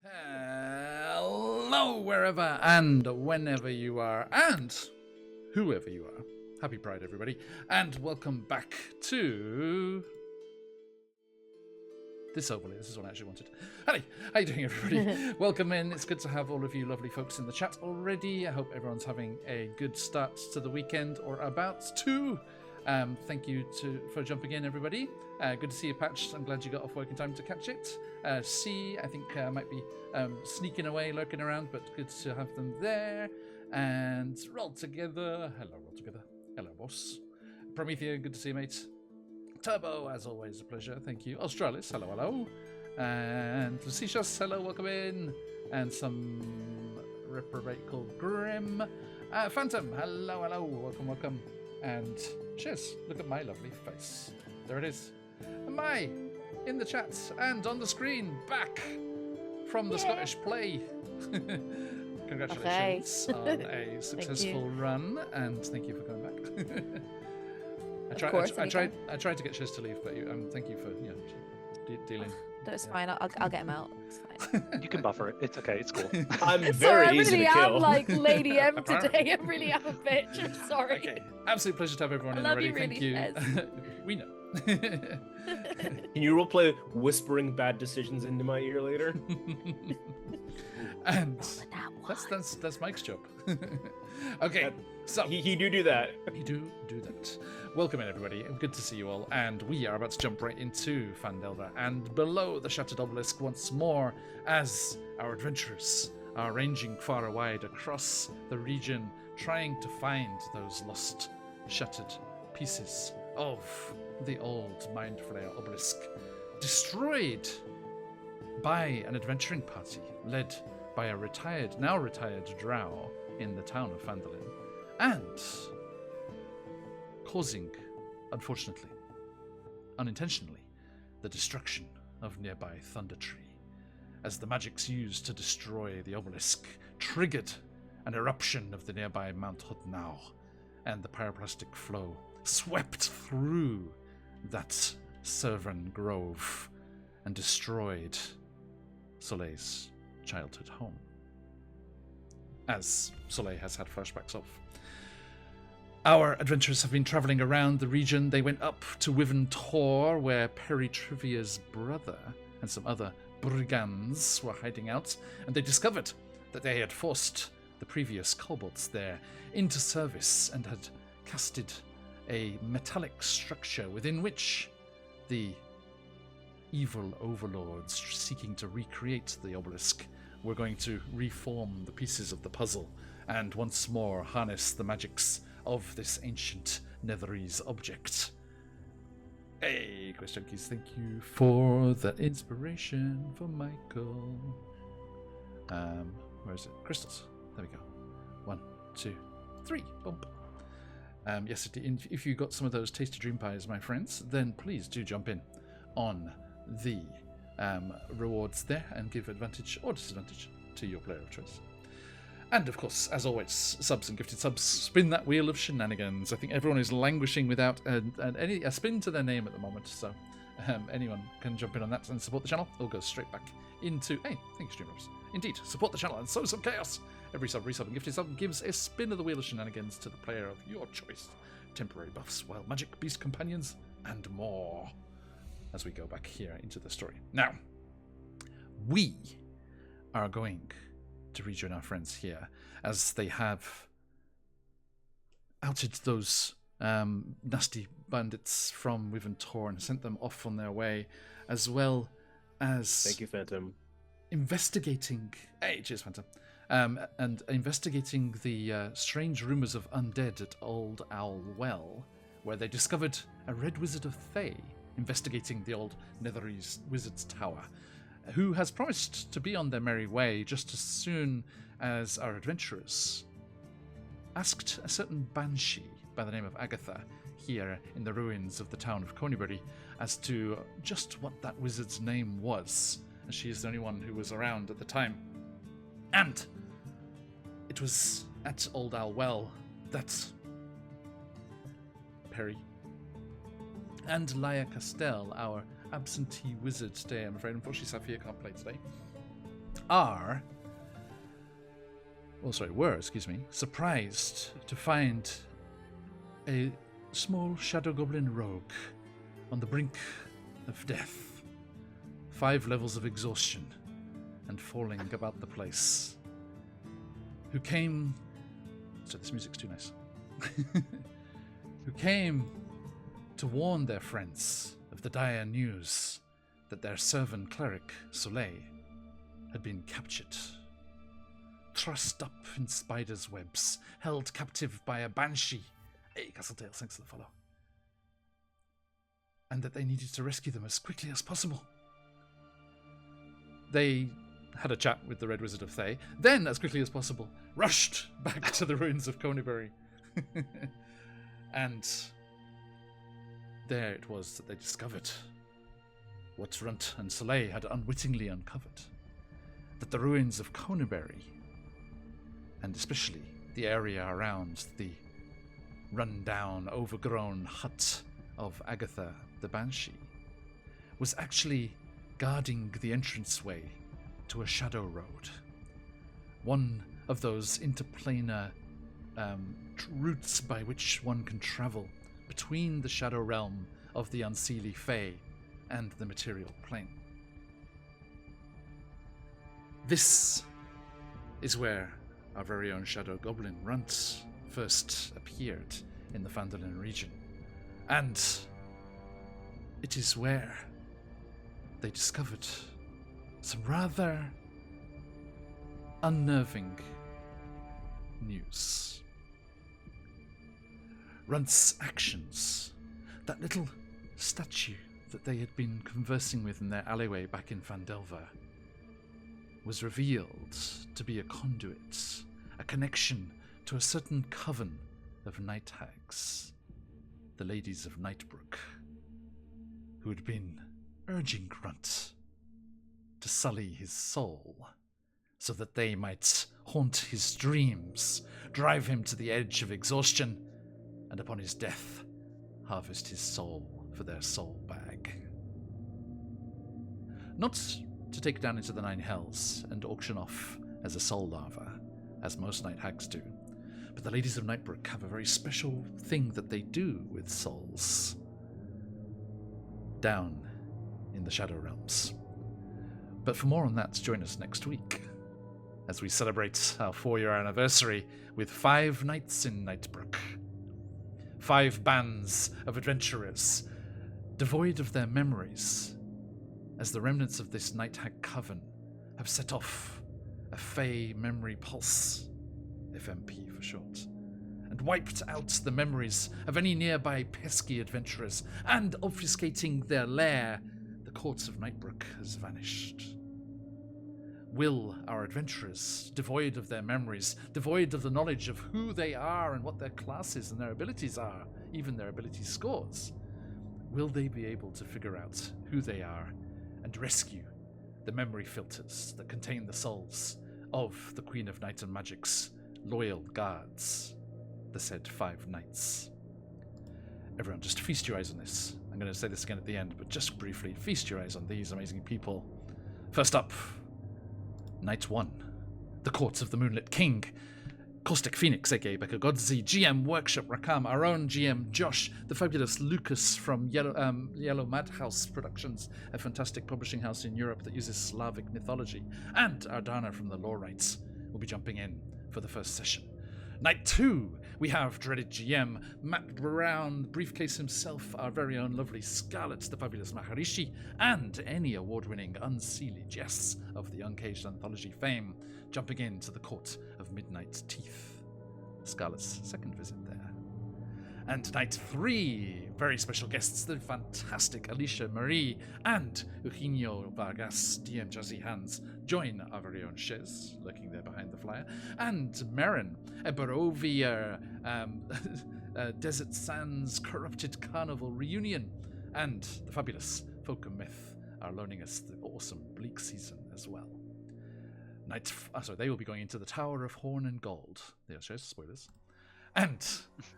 Hello, wherever and whenever you are, and whoever you are. Happy Pride, everybody, and welcome back to this overlay. This is what I actually wanted. Hey, how you doing, everybody? Welcome in. It's good to have all of you lovely folks in the chat already. I hope everyone's having a good start to the weekend or about to. Thank you for jumping in, everybody. Good to see you, Patch. I'm glad you got off work in time to catch it. C, I think might be sneaking away, lurking around, but good to have them there. And Roll Together. Hello, Roll Together. Hello, boss. Promethea, good to see you, mate. Turbo, as always, a pleasure. Thank you. Australis, hello, hello. And Lucius, hello, welcome in. And some reprobate called Grim. Phantom, hello, hello, welcome, welcome. And cheers, look at my lovely face. There it is. My, in the chat and on the screen, back from the Scottish play. Congratulations on a successful run, and thank you for coming back. I tried to get Shiz to leave, but thank you for dealing. No, it's fine. I'll get him out. It's fine. You can buffer it. It's okay. It's cool. I'm very easy to kill. I really am like Lady M today. I really am a bitch. I'm sorry. Okay. Absolute pleasure to have everyone in already. Thank you. We know. Can you roleplay whispering bad decisions into my ear later? And that's Mike's job. Okay, so he do that. He do that. Welcome in, everybody. Good to see you all. And we are about to jump right into Phandelver and below the Shattered Obelisk once more as our adventurers are ranging far and wide across the region, trying to find those lost, shattered pieces of the old Mind Flayer Obelisk, destroyed by an adventuring party led by a now retired drow in the town of Phandelver, and causing, unfortunately, unintentionally, the destruction of nearby Thunder Tree, as the magics used to destroy the obelisk triggered an eruption of the nearby Mount Hudnau, and the pyroclastic flow swept through that Servan Grove and destroyed Soleil's childhood home, as Soleil has had flashbacks of. Our adventurers have been travelling around the region. They went up to Wyvern Tor, where Perry Trivia's brother and some other brigands were hiding out, and they discovered that they had forced the previous kobolds there into service and had casted a metallic structure within which the evil overlords seeking to recreate the obelisk were going to reform the pieces of the puzzle and once more harness the magics of this ancient Netherese object. Hey, QuestJunkies, thank you for the inspiration for Michael. Where is it? Crystals. There we go. 1, 2, 3. Bump. Yes, if you got some of those tasty dream pies, my friends, then please do jump in on the rewards there and give advantage or disadvantage to your player of choice. And of course, as always, subs and gifted subs, spin that wheel of shenanigans. I think everyone is languishing without a spin to their name at the moment, so anyone can jump in on that and support the channel, or go straight back into, hey, thank you, Streamers. Indeed, support the channel and sow some chaos. Every sub, resub, and gifted sub gives a spin of the wheel of shenanigans to the player of your choice. Temporary buffs, wild magic, beast companions, and more, as we go back here into the story. Now, we are going to rejoin our friends here, as they have outed those nasty bandits from Wyvern Tor and sent them off on their way, as well as... Thank you, Phantom. Investigating... Hey, cheers, Phantom. And investigating the strange rumours of undead at Old Owl Well, where they discovered a Red Wizard of Thay investigating the old Netherese Wizard's Tower, who has promised to be on their merry way just as soon as our adventurers asked a certain banshee by the name of Agatha here in the ruins of the town of Conybury as to just what that wizard's name was, as she is the only one who was around at the time. And it was at Old Owl Well that Perry and Laia Castell, our absentee wizard today, I'm afraid. Unfortunately, Safia can't play today. were surprised to find a small shadow goblin rogue on the brink of death, 5 levels of exhaustion, and falling about the place. Who came... So this music's too nice. Who came to warn their friends of the dire news that their servant cleric, Soleil, had been captured, trussed up in spider's webs, held captive by a banshee. Hey, Castletail, thanks for the follow. And that they needed to rescue them as quickly as possible. They had a chat with the Red Wizard of Thay, then, as quickly as possible, rushed back to the ruins of Conyberry. And there it was that they discovered what Runt and Soleil had unwittingly uncovered. That the ruins of Conyberry, and especially the area around the run-down, overgrown hut of Agatha the Banshee, was actually guarding the entranceway to a shadow road. One of those interplanar routes by which one can travel between the shadow realm of the Unseelie Fae and the material plane. This is where our very own Shadow Goblin Runt first appeared in the Phandelver region. And it is where they discovered some rather unnerving news. Runt's actions, that little statue that they had been conversing with in their alleyway back in Phandelver, was revealed to be a conduit, a connection to a certain coven of night hags, the ladies of Nightbrook, who had been urging Runt to sully his soul so that they might haunt his dreams, drive him to the edge of exhaustion, and upon his death, harvest his soul for their soul bag. Not to take it down into the Nine Hells and auction off as a soul larva, as most night hags do, but the ladies of Nightbrook have a very special thing that they do with souls down in the Shadow Realms. But for more on that, join us next week as we celebrate our 4-year anniversary with 5 nights in Nightbrook. 5 bands of adventurers, devoid of their memories, as the remnants of this night hag coven have set off a Fae memory pulse, FMP for short, and wiped out the memories of any nearby pesky adventurers, and obfuscating their lair, the courts of Nightbrook has vanished. Will our adventurers, devoid of their memories, devoid of the knowledge of who they are and what their classes and their abilities are, even their ability scores, will they be able to figure out who they are and rescue the memory filters that contain the souls of the Queen of Night and Magic's loyal guards, the said 5 knights? Everyone, just feast your eyes on this. I'm going to say this again at the end, but just briefly, feast your eyes on these amazing people. First up, Night 1, the Courts of the Moonlit King, Caustic Phoenix, aka Becca Godzi, GM Workshop Rakam, our own GM Josh, the fabulous Lucas from Yellow Madhouse Productions, a fantastic publishing house in Europe that uses Slavic mythology, and Ardana from the Lore Rights will be jumping in for the first session. Night 2, we have dreaded GM Matt Brown, Briefcase himself, our very own lovely Scarlet, the fabulous Maharishi, and any award-winning Unseelie Jess of the Uncaged Anthology fame, jumping into the Court of Midnight Teeth. Scarlet's second visit there. And Night 3, very special guests, the fantastic Alicia Marie and Eugenio Vargas, DM Jazzy Hands, join our very own Shiz, lurking there behind the flyer, and Marin, a Barovia Desert Sands Corrupted Carnival reunion, and the fabulous Folk of Myth are loaning us the awesome Bleak Season as well. They will be going into the Tower of Horn and Gold. Yeah, Shiz, spoilers. And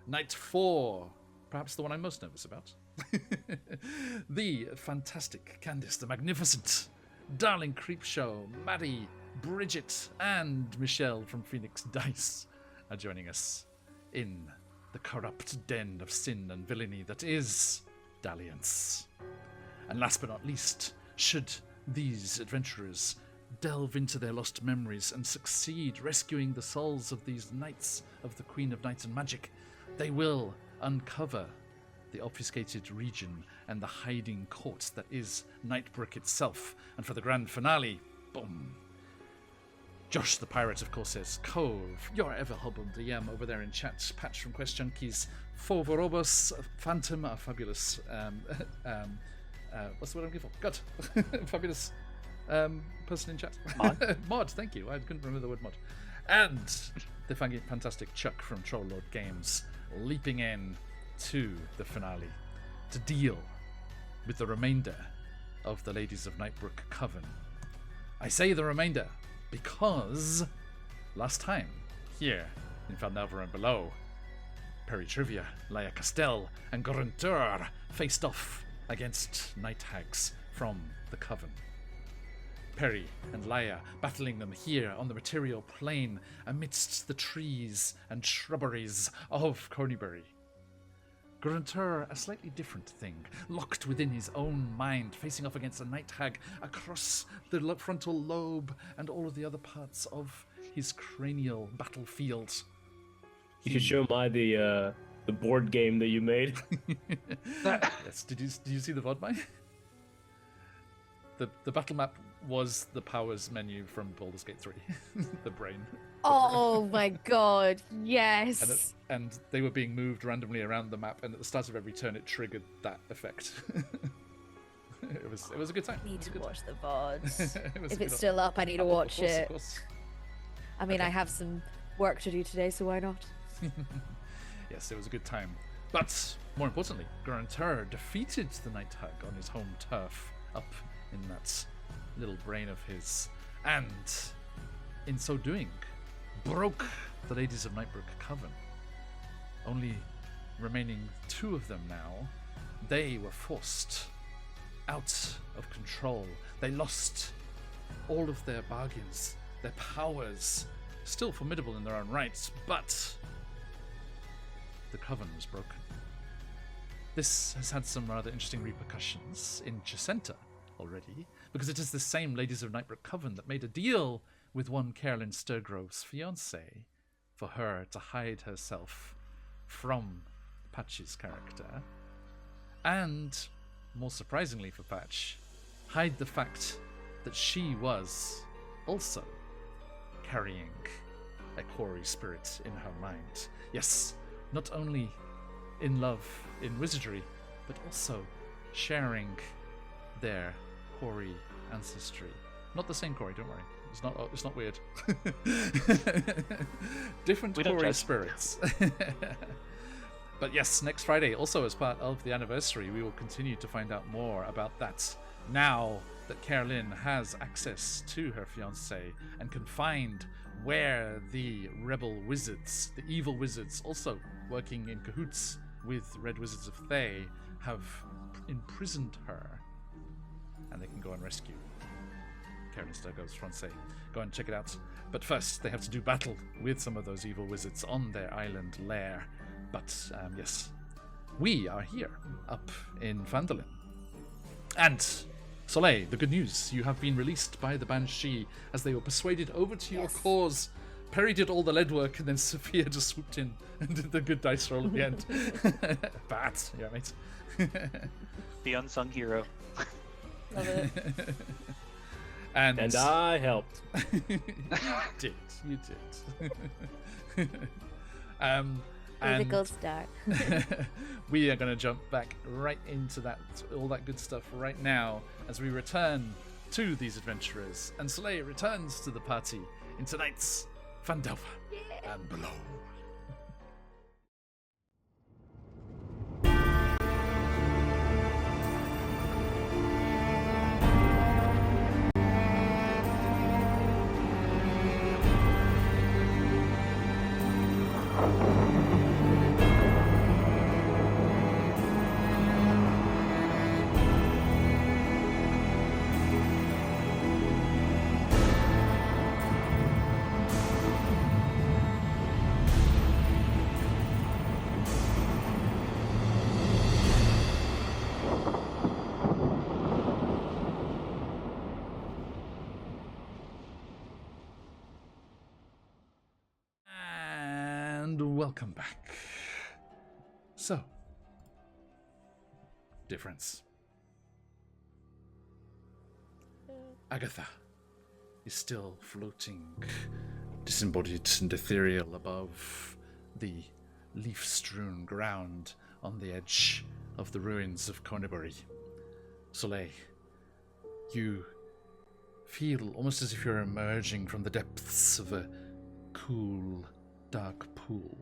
Night 4, perhaps the one I'm most nervous about. The fantastic Candice, the magnificent Darling Creepshow, Maddie, Bridget, and Michelle from Phoenix Dice are joining us in the corrupt den of sin and villainy that is Dalliance. And last but not least, should these adventurers delve into their lost memories and succeed rescuing the souls of these knights of the Queen of Night and Magic, they will uncover the obfuscated region and the hiding court that is Nightbrook itself. And for the grand finale, boom, Josh the Pirate, of course, says, Cove, your ever-humble DM over there in chat. Patch from Quest Junkies, Fovorobos, Phantom, a fabulous, what's the word I'm looking for? God, fabulous person in chat. Mod. Mod, thank you. I couldn't remember the word mod. And the fantastic Chuck from Troll Lord Games, leaping in to the finale to deal with the remainder of the Ladies of Nightbrook Coven. I say the remainder because last time, here in Phandelver and below, Perry Trivia, Laia Castell, and Gorentur faced off against Night Hags from the Coven. Perry and Laia battling them here on the material plane amidst the trees and shrubberies of Cornybury. Gorentur, a slightly different thing, locked within his own mind, facing off against a night hag across the frontal lobe and all of the other parts of his cranial battlefield. You should show my the board game that you made. Yes, did you see the VOD, Mike? The battle map was the powers menu from Baldur's Gate 3, the brain. Oh my god, yes. And they were being moved randomly around the map, and at the start of every turn it triggered that effect. It was a good time. I need to watch the VODs. If it's still up, I need to watch it. Of course. I mean, Okay. I have some work to do today, so why not? Yes, it was a good time. But more importantly, Gorentur defeated the Night Hag on his home turf up in that little brain of his, and in so doing, broke the Ladies of Nightbrook Coven. Only remaining 2 of them now, they were forced out of control. They lost all of their bargains, their powers, still formidable in their own rights, but the Coven was broken. This has had some rather interesting repercussions in Jacenta already, because it is the same Ladies of Nightbrook Coven that made a deal with one Carolyn Sturgrove's fiancé for her to hide herself from Patch's character, and, more surprisingly for Patch, hide the fact that she was also carrying a quarry spirit in her mind. Yes, not only in love in wizardry, but also sharing their quarry ancestry. Not the same quarry, don't worry. It's not weird. Different quarry spirits. But yes, next Friday, also as part of the anniversary, we will continue to find out more about that. Now that Carolyn has access to her fiancé and can find where the rebel wizards, the evil wizards, also working in cahoots with Red Wizards of Thay, have imprisoned her, and they can go and rescue Carolyn Sturgrove's fiancé. Go and check it out. But first, they have to do battle with some of those evil wizards on their island lair. But yes, we are here, up in Phandalin. And Soleil, the good news, you have been released by the Banshee as they were persuaded over to your cause. Perry did all the lead work, and then Sophia just swooped in and did the good dice roll at the end. Bats, yeah, mate. The unsung hero. Love it. And I helped. You did. You're the gold star. We are going to jump back right into that, all that good stuff right now, as we return to these adventurers, and Soleil returns to the party in tonight's Phandelver and below. welcome back. So, difference. Agatha is still floating, disembodied and ethereal above the leaf-strewn ground on the edge of the ruins of Cornibury. Soleil, you feel almost as if you're emerging from the depths of a cool, dark pool.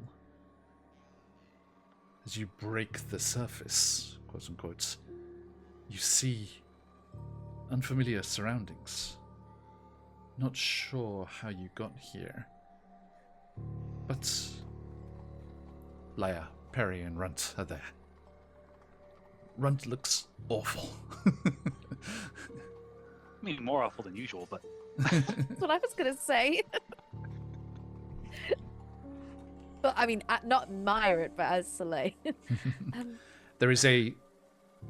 As you break the surface, quote unquote, you see unfamiliar surroundings. Not sure how you got here, but Laia, Perry, and Runt are there. Runt looks awful. I mean, more awful than usual, but That's what I was going to say. But I mean, not admire it, but as Soleil. There is a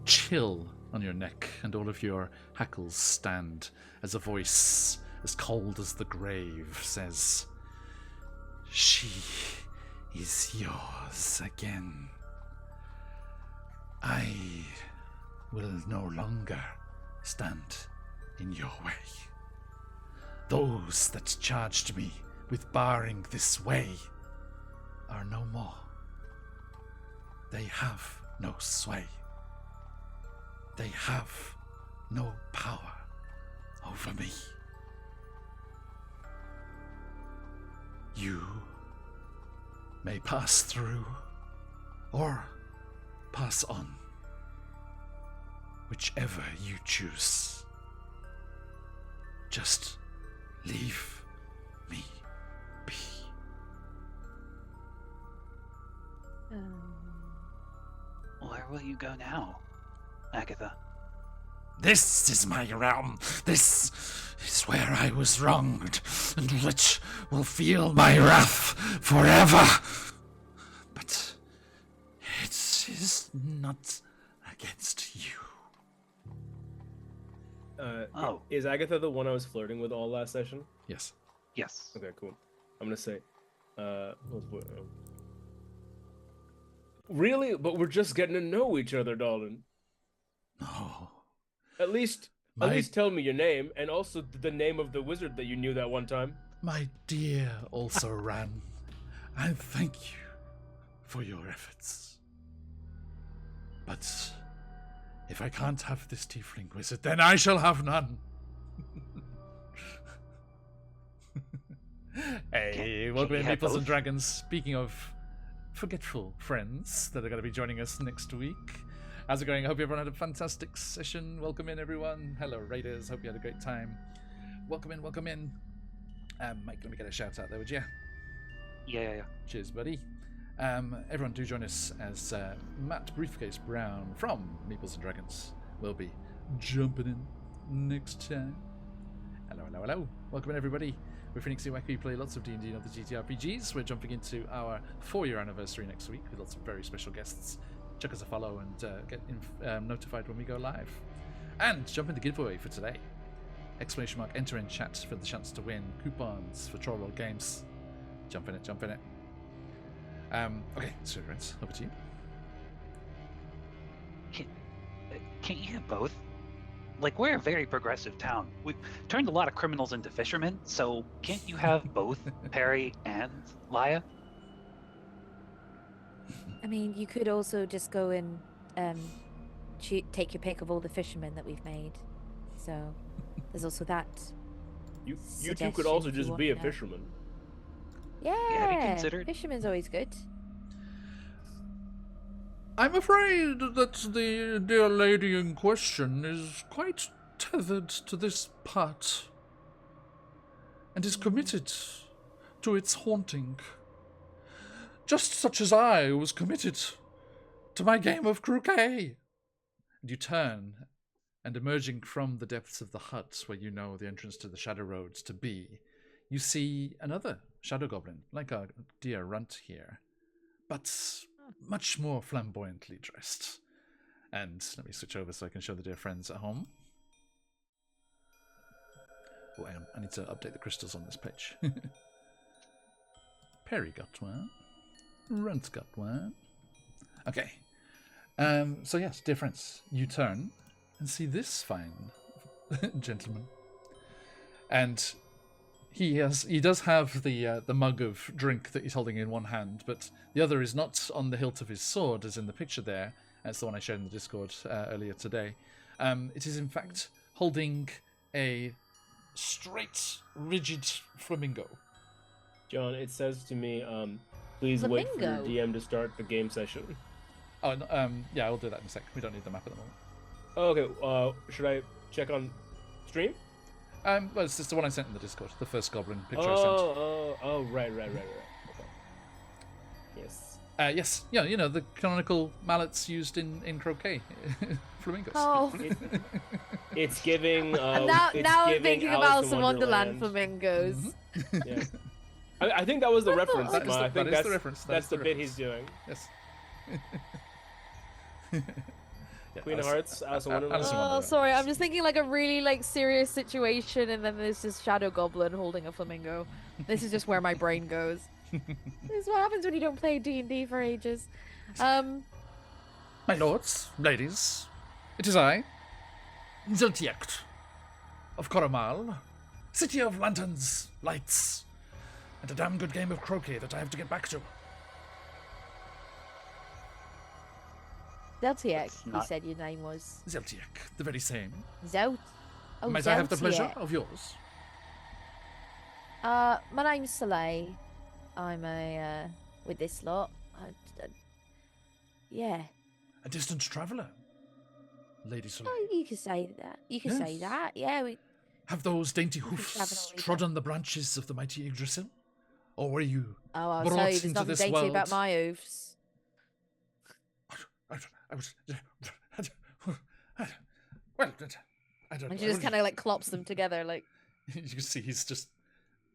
chill on your neck, and all of your hackles stand as a voice as cold as the grave says, "She is yours again. I will no longer stand in your way. Those that charged me with barring this way are no more. They have no sway. They have no power over me. You may pass through or pass on, whichever you choose. Just leave me be." where will you go now, Agatha? This is my realm. This is where I was wronged, and which will feel my wrath forever. But it is not against you. Is Agatha the one I was flirting with all last session? Yes. Yes. Okay, cool. I'm gonna say, really? But we're just getting to know each other, darling. No. At least tell me your name, and also the name of the wizard that you knew that one time. My dear also ran. I thank you for your efforts. But if I can't have this tiefling wizard, then I shall have none. Hey, welcome in, Maples and Dragons. Speaking of forgetful friends that are going to be joining us next week. How's it going? I hope everyone had a fantastic session. Welcome in, everyone. Hello, Raiders. Hope you had a great time. Welcome in, welcome in. Mike, let me get a shout out there, would you? Yeah. Cheers, buddy. Everyone do join us as Matt Briefcase Brown from Maples and Dragons will be jumping in next time. Hello. Welcome in, everybody. We're QuestJunkiesUK. We play lots of D&D and other GTRPGs. We're jumping into our 4-year anniversary next week with lots of very special guests. Check us a follow and get notified when we go live. And jump in the giveaway for today. ! Enter in chat for the chance to win coupons for Troll Roll Games. Jump in it. Okay, so Rince, over to you. Can't you have both? Like, we're a very progressive town. We've turned a lot of criminals into fishermen, so can't you have both Perry and Laia? I mean, you could also just go and take your pick of all the fishermen that we've made. So there's also that. You two could also just be a fisherman. Yeah, have you considered? Fisherman's always good. I'm afraid that the dear lady in question is quite tethered to this part and is committed to its haunting. Just such as I was committed to my game of croquet. And you turn, and emerging from the depths of the hut where you know the entrance to the Shadow Roads to be, you see another shadow goblin, like our dear Runt here, but much more flamboyantly dressed. And let me switch over so I can show the dear friends at home. Oh, hang on. I need to update the crystals on this page. Perry got one. Runt got one. Okay. So yes, dear friends, you turn and see this fine gentleman. And he does have the mug of drink that he's holding in one hand, but the other is not on the hilt of his sword, as in the picture there. That's the one I showed in the Discord earlier today. It is in fact holding a straight, rigid flamingo. John, it says to me, please wait for your Flamingo? DM to start the game session. Oh, yeah, I'll do that in a sec. We don't need the map at the moment. Oh, okay, should I check on stream? Well, it's just the one I sent in the Discord, the first goblin picture I Right. Okay. Yes. sent. Yes, yeah, you know, the canonical mallets used in croquet. Flamingos. Oh, It's giving. now it's I'm giving thinking of Alice in Wonderland flamingos. Yeah. I think that was the reference. That is Ma. the- I think that is that's the reference. That That's is the the bit reference. he's doing. Yes. Yeah, Queen of Hearts, Alice in Alice in Wonderland. Oh, Wonderland. sorry. I'm just thinking like a really like serious situation, and then there's this shadow goblin holding a flamingo. This is just where my brain goes. This is what happens when you don't play D&D for ages. My lords, ladies, it is I, Zeltiact of Koromal, city of lanterns, lights, and a damn good game of croquet that I have to get back to. Zeltiak, That's you not- said your name was. Zeltiac, the very same. Zout. Oh, Might I have the pleasure Zeltiak. of yours? My name's Soleil. I'm with this lot. Yeah. A distant traveller, Lady Soleil. Oh, you could say that. You could say Yes. that. Yeah. Have those dainty travel hoofs later. trodden the branches of the mighty Yggdrasil? Or were you Oh, I'll brought tell you, there's into nothing this dainty world? about my oofs. I was... Well, I don't And know. she just kind of like clops them together, like. You can see he's just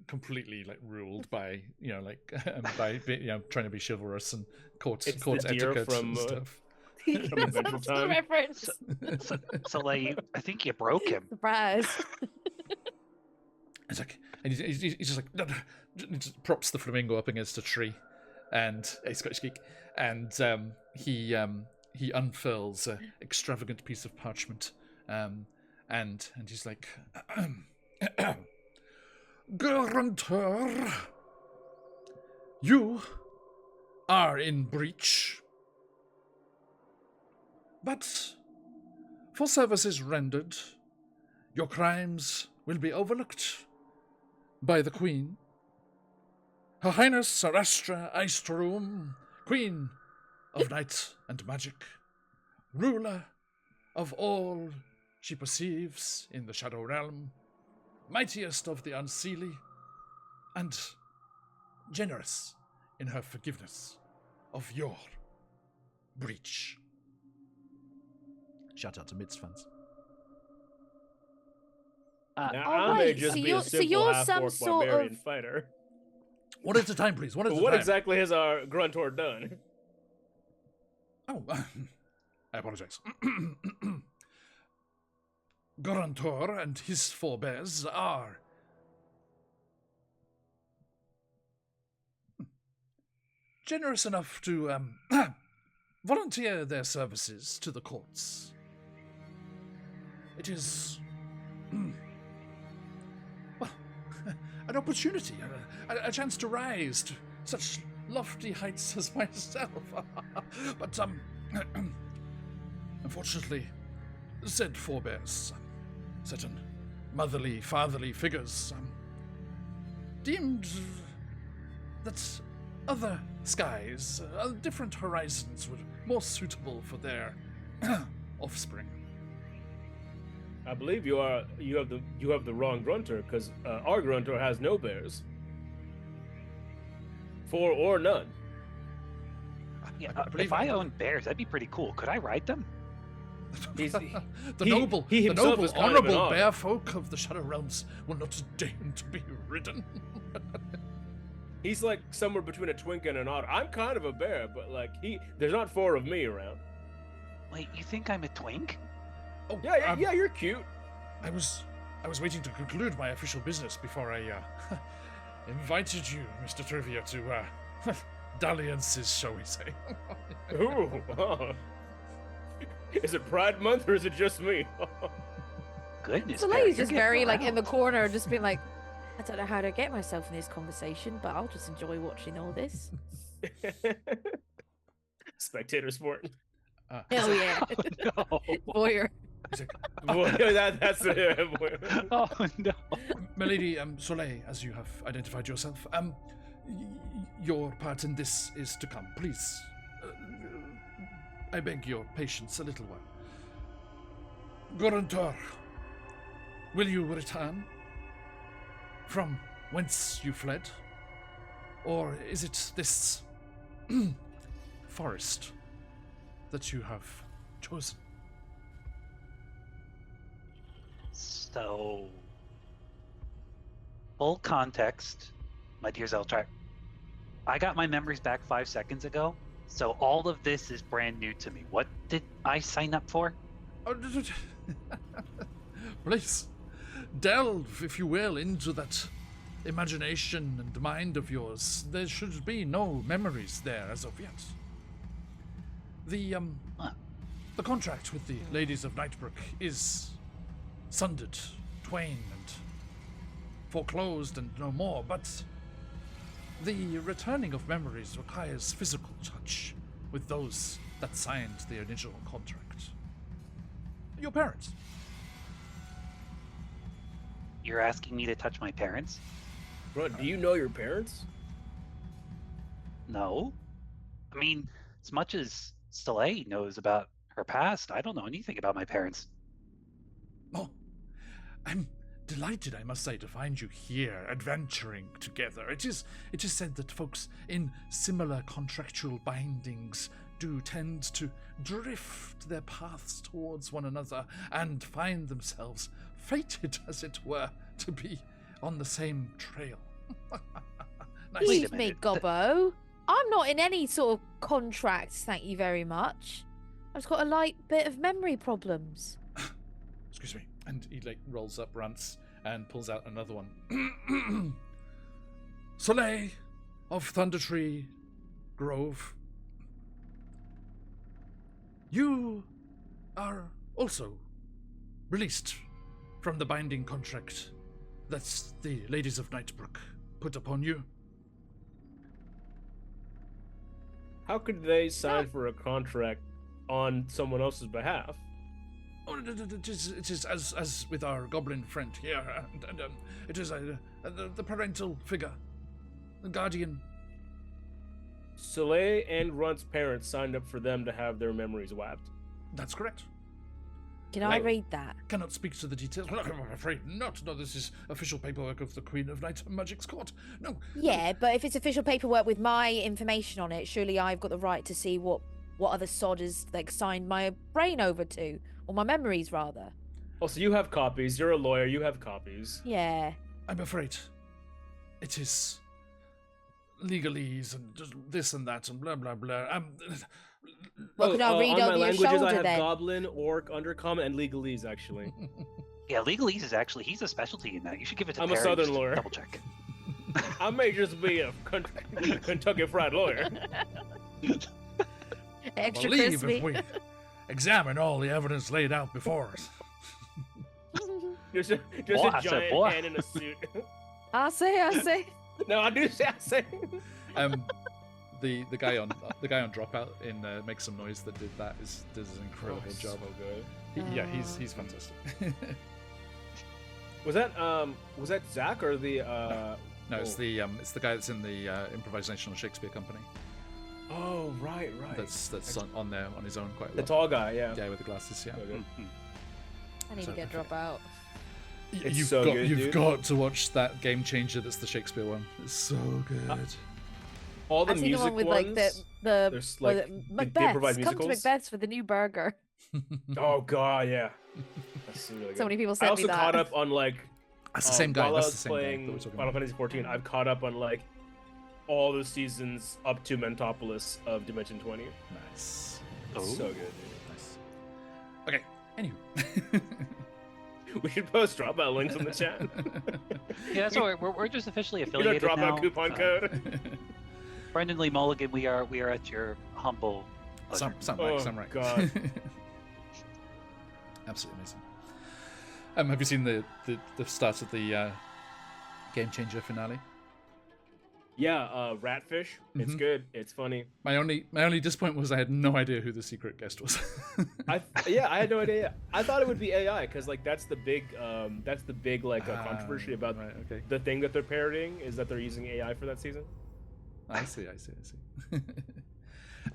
completely like ruled by trying to be chivalrous and court It's court the deer etiquette from, and stuff. Adventure That's the Time. reference. So like, I think you broke him. Surprise. It's like, and he's just like he just props the flamingo up against a tree, and a Scottish geek, and he unfurls an extravagant piece of parchment, and he's like, Guarantor, you are in breach, but for services rendered, your crimes will be overlooked by the Queen. Her Highness Sarastra Icedroom, Queen of Night and Magic, ruler of all she perceives in the Shadow Realm, mightiest of the unseelie, and generous in her forgiveness of your breach. Shout out to Mids fans. Now, Oh, I may right, just so be you're- a so simple you're half some orc sort barbarian of- fighter. One at a time, please. One at a What time. exactly has our Gruntor done? Oh, I apologize. Guarantor and his forebears are generous enough to volunteer their services to the courts. It is, well, an opportunity, a chance to rise to such lofty heights as myself. But, unfortunately, said forebears, certain motherly, fatherly figures, deemed that other skies, different horizons were more suitable for their offspring. I believe you have the wrong Gruntor, because our Gruntor has no bears. 4 or none. Yeah, I believe if I owned bears, that'd be pretty cool. Could I ride them? He's- the he noble, himself the noble, is kind of an honourable odd. bear folk of the Shadow Realms will not deign to be ridden. He's like somewhere between a twink and an otter. I'm kind of a bear, but like there's not 4 of me around. Wait, you think I'm a twink? Oh, Yeah, yeah, you're cute. I was waiting to conclude my official business before I invited you, Mr. Trivia, to dalliances, shall we say. Ooh, oh. Is it Pride Month or is it just me? Goodness. So Perry, Leia's you're just very getting like in the around. corner, just being like, I don't know how to get myself in this conversation, but I'll just enjoy watching all this. Spectator sport. Hell yeah. Oh, no. Voyeur. He's like, Boy, that's it. Boy. Oh no. Milady Soleil, as you have identified yourself, your part in this is to come. Please, I beg your patience a little while. Gorantor, will you return from whence you fled? Or is it this forest that you have chosen? So, full context, my dear Zeltrak. I got my memories back 5 seconds ago, so all of this is brand new to me. What did I sign up for? Oh, please, delve, if you will, into that imagination and mind of yours. There should be no memories there as of yet. The contract with the ladies of Nightbrook is sundered, twain, and foreclosed and no more, but the returning of memories requires physical touch with those that signed the initial contract. Your parents. You're asking me to touch my parents? Bro, do you know your parents? No. I mean, as much as Soleil knows about her past, I don't know anything about my parents. Oh, I'm delighted, I must say, to find you here, adventuring together. It is said that folks in similar contractual bindings do tend to drift their paths towards one another and find themselves fated, as it were, to be on the same trail. Nice. Wait a Excuse me, minute. Gobbo. I'm not in any sort of contracts, thank you very much. I've just got a light bit of memory problems. Excuse me. And he rolls up, runs, and pulls out another one. Soleil of Thundertree Grove. You are also released from the binding contract that the ladies of Nightbrook put upon you. How could they sign for a contract on someone else's behalf? Oh, it is as with our goblin friend here, and it is the parental figure, the guardian. Soleil and Runt's parents signed up for them to have their memories wiped. That's correct. Can I read that? Cannot speak to the details. Well, I'm afraid not. No, this is official paperwork of the Queen of Night Magic's court. No. Yeah, but if it's official paperwork with my information on it, surely I've got the right to see what other sod has signed my brain over to, or my memories rather. Oh, so you have copies. You're a lawyer. You have copies. Yeah. I'm afraid it is legalese and just this and that and blah blah blah. Well, can I read on my over your languages, shoulder I have then? Goblin, Orc, Undercommon, and Legalese, actually. Yeah, legalese is actually, he's a specialty in that. You should give it to I'm a Perry Southern just to lawyer. Double check. I may just be a Kentucky Fried Lawyer. Extra Believe crispy. if we examine all the evidence laid out before us. Just a Boy, I said giant boy. man in a suit. I say. No, I do say I say. The guy on Dropout in Make Some Noise that did that does an incredible job. So good. He's fantastic. Was that Zach or the No, it's the guy that's in the Improvisational Shakespeare Company. Oh, right. That's on there on his own quite a The lot. tall guy, yeah. Yeah, with the glasses. Yeah. So good. Mhm. I need So to get perfect. drop out. It's You've so got good, you've dude. got to watch that Game Changer. That's the Shakespeare one. It's so good. All the I've seen the music one with ones. the There's what like is it, the Macbeth's. improvised Come to musicals. Macbeth's for the new burger. Oh god, yeah. That's really good. So many people I sent me also that. caught up on like That's the same guy. while I That's was the same guy that playing we're talking Final about. Fantasy 14. I've caught up on like all the seasons up to Mentopolis of Dimension 20. Nice. Oh. So good. Dude. Nice. Okay. Anywho. We should post dropout links in the chat. Yeah, that's all right. We're just officially You know, affiliated dropout now. coupon code. Brendan Lee Mulligan, we are at your humble pleasure. Some Oh, right. God. Absolutely amazing. Have you seen the start of the Game Changer finale? Yeah, Ratfish. It's Mhm. good. It's funny. My only disappointment was I had no idea who the secret guest was. I had no idea. I thought it would be AI because like that's the big controversy about right, okay. the thing that they're parodying is that they're using AI for that season. I see.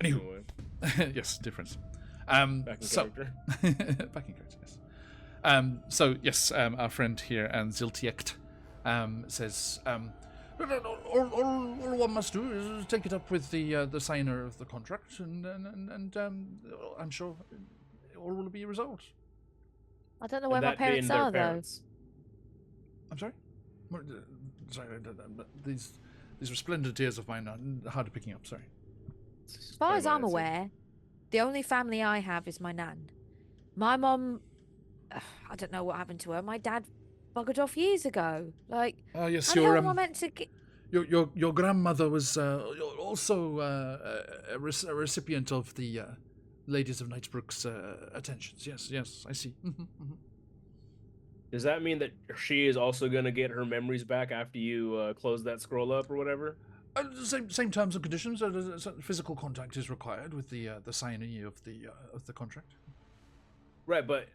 Anywho, Anyway, yes, difference. back in character. Back in character, yes. So yes, our friend here, and Ziltiekt, says, all one must do is take it up with the signer of the contract, and I'm sure all will be resolved. I don't know And where my that being parents their are, parents. I'm sorry. Sorry, these resplendent ears of mine are hard of picking up. Sorry. though. As far as I'm aware, the only family I have is my nan. My mum, I don't know what happened to her. My dad buggered off years ago. Like, Oh yes, how the hell am I meant to get... your grandmother was also a recipient of the Ladies of Knightsbrook's attentions. Yes, I see. Does that mean that she is also gonna get her memories back after you close that scroll up or whatever? Same terms and conditions. Physical contact is required with the signee of the contract. Right, but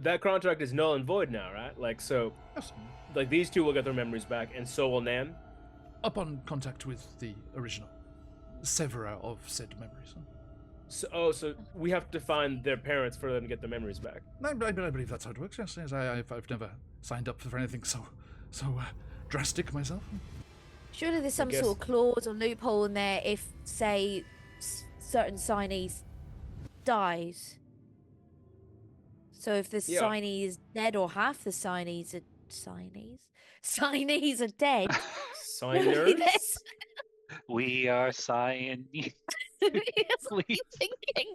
that contract is null and void now, right? Like so, Yes. like these two will get their memories back, and so will Nan. Upon contact with the original severer of said memories. So we have to find their parents for them to get their memories back. I believe that's how it works. Yes. I've never signed up for anything so drastic myself. Surely there's some guess- sort of clause or loophole in there if, say, certain signees dies. So if the Yeah. signee is dead or half the signees are dead. Signers. Yes. We are Siamese. That's what Please. I'm thinking.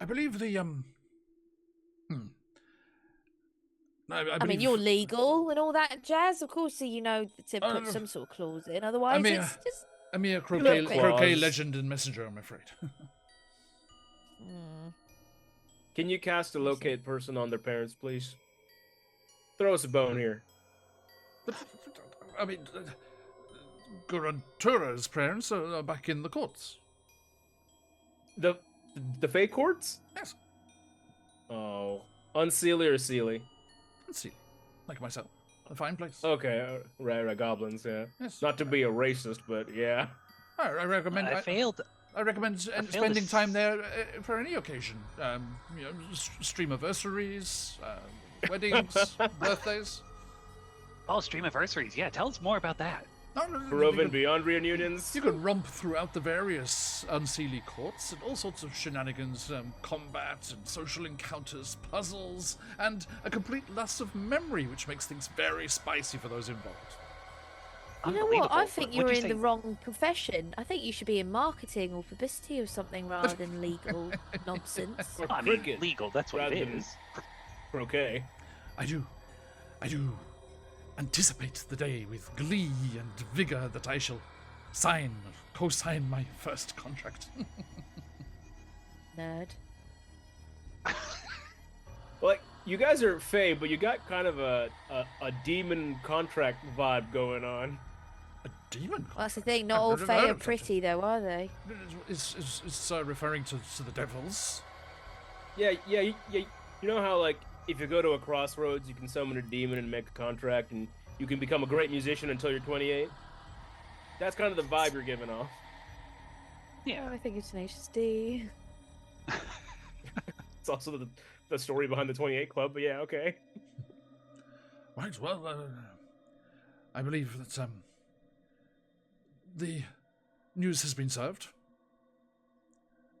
I believe the I I mean, you're legal and all that jazz. Of course, so you know to Oh, put no. some sort of clause in. Otherwise, mean, it's just... a mere Look, croquet clause. legend and messenger, I'm afraid. Mm. Can you cast a locate person on their parents, please? Throw us a bone here. I mean, Gurantura's parents are back in the courts. The fake courts? Yes. Oh, unseelie or sealy? Let's see. Like myself. A fine place. Okay, right, goblins, yeah. Yes. Not to be a racist, but yeah. I recommend. I failed. I recommend failed spending this- time there for any occasion. Streamiversaries, weddings, birthdays. Oh, Streamiversaries. Yeah, tell us more about that. Barovin Beyond reunions. You can romp throughout the various unseelie courts and all sorts of shenanigans, combat and social encounters, puzzles, and a complete loss of memory, which makes things very spicy for those involved. You know what? I Unbelievable. think What'd you're you in say? the wrong profession. I think you should be in marketing or publicity or something rather than legal nonsense. Or I mean, cricket, legal. That's what rather it than- is. croquet. I do anticipate the day with glee and vigor that I shall co-sign my first contract. Nerd. Like, you guys are Fae, but you got kind of a demon contract vibe going on. A demon? Well, that's the thing. Not I've all never Fae heard are of such a- pretty, though, are they? Is referring to the devils? Yeah. You know how, like, if you go to a crossroads, you can summon a demon and make a contract, and you can become a great musician until you're 28? That's kind of the vibe you're giving off. Yeah. I think it's Tenacious D. It's also the story behind the 28 Club, but yeah, okay. Right, well, I believe that the news has been served.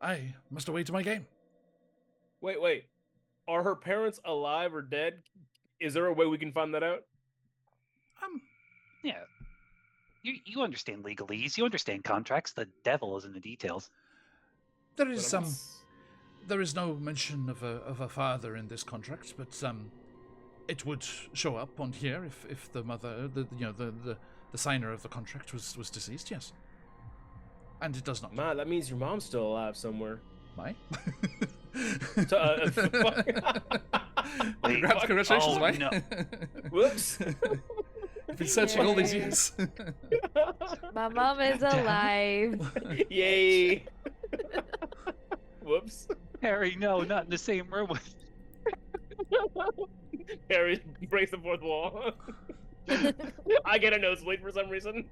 I must await my game. Wait. Are her parents alive or dead? Is there a way we can find that out? Yeah. You understand legalese. You understand contracts. The devil is in the details. There But is I'm- there is no mention of a father in this contract, but it would show up on here if the mother, the signer of the contract was deceased. Yes. And it does not. Man, that means your mom's still alive somewhere. My? So, Wait, Congratulations, oh, Mike. no. Whoops. You've been searching all these Yay. years. My mom is alive. Yay. Whoops. Harry, no, not in the same room with. Harry breaks the fourth wall. I get a nosebleed for some reason.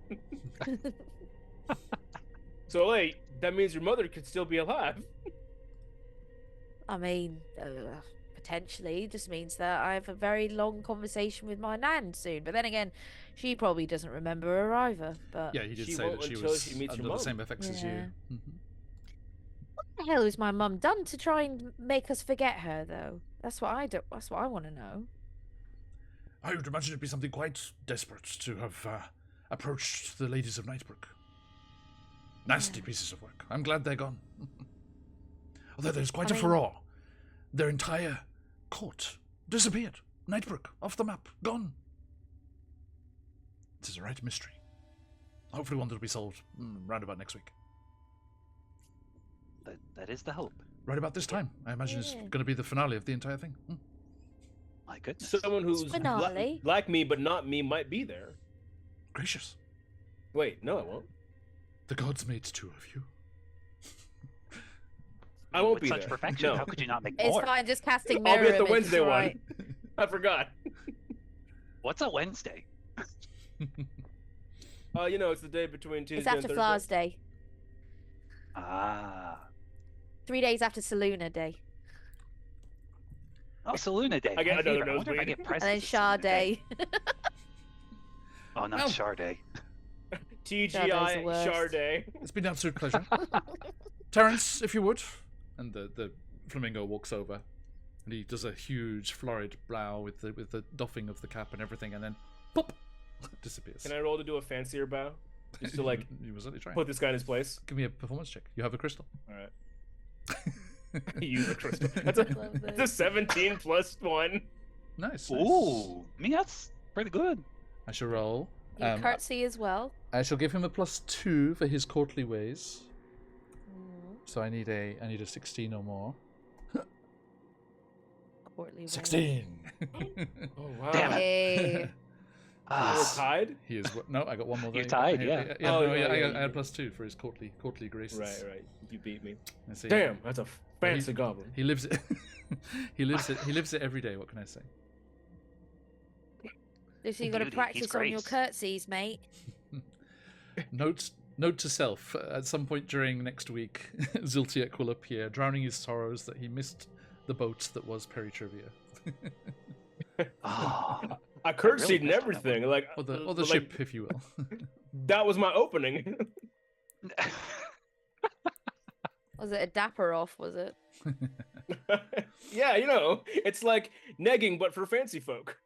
So wait, that means your mother could still be alive. I mean, potentially just means that I have a very long conversation with my nan soon. But then again, she probably doesn't remember her either. But Yeah, he did She say won't that she until was she meets your under the mum. same effects as you. Yeah. Mhm. what the hell has my mum done to try and make us forget her, though? That's what I do. That's what I want to know. I would imagine it'd be something quite desperate to have approached the ladies of Nightbrook. Nasty pieces of work. I'm glad they're gone. Although there's quite I a mean- furore. Their entire court disappeared. Nightbrook, off the map, gone. It is a right mystery. Hopefully one that'll be solved round about next week. That is the hope. Right about this time. I imagine it's Yeah. going to be the finale of the entire thing. My goodness. Someone who's Finale. like me but not me might be there. Gracious. Wait, no, I won't. The gods made two of you. I won't With be such there. perfection, No. how could you not make It's more? fine, just casting I'll mirror be at the image, Wednesday it's one. alright. I forgot. What's a Wednesday? You know, it's the day between Tuesday It's after and Thursday. Flowers Day. Ah. 3 days after Saluna Day. Oh, Saluna Day. I get my another favorite. I wonder if I nosebleed. get And presents. then at Shah Saluna Day. Oh, not Well. Shar Day. TGI the worst. Charday. It's been an absolute pleasure. Terence, if you would. And the flamingo walks over. And he does a huge florid bow with the doffing of the cap and everything, and then pop, disappears. Can I roll to do a fancier bow? Just to like You was certainly trying. put this guy in his place. Give me a performance check. You have a crystal. All right. Use a crystal. That's a Love that's a it. 17 plus 1. Nice. Ooh, I mean, that's pretty good. I shall roll. You curtsy as well. I shall give him a +2 for his courtly ways. Mm, So I need a 16 or more. courtly ways. 16. Oh wow. Damn it. Hey. We're Ah, tied? He is. No, I got one more. You're there. tied, I- yeah. I, Oh, no, yeah, I, yeah, I had yeah. +2 for his courtly graces. Right. You beat me. I see. Damn, that's a fancy He- goblin. He lives it. He lives it every day. What can I say? So you got to Beauty, he's practice on your great. curtsies, mate. Note to self: at some point during next week, Ziltiek will appear, drowning his sorrows that he missed the boat that was Perry Trivia, oh, I curtsied and missed on that everything. Like, or the like, ship, if you will. That was my opening. Was it a dapper off? Was it? Yeah, you know, it's like negging but for fancy folk.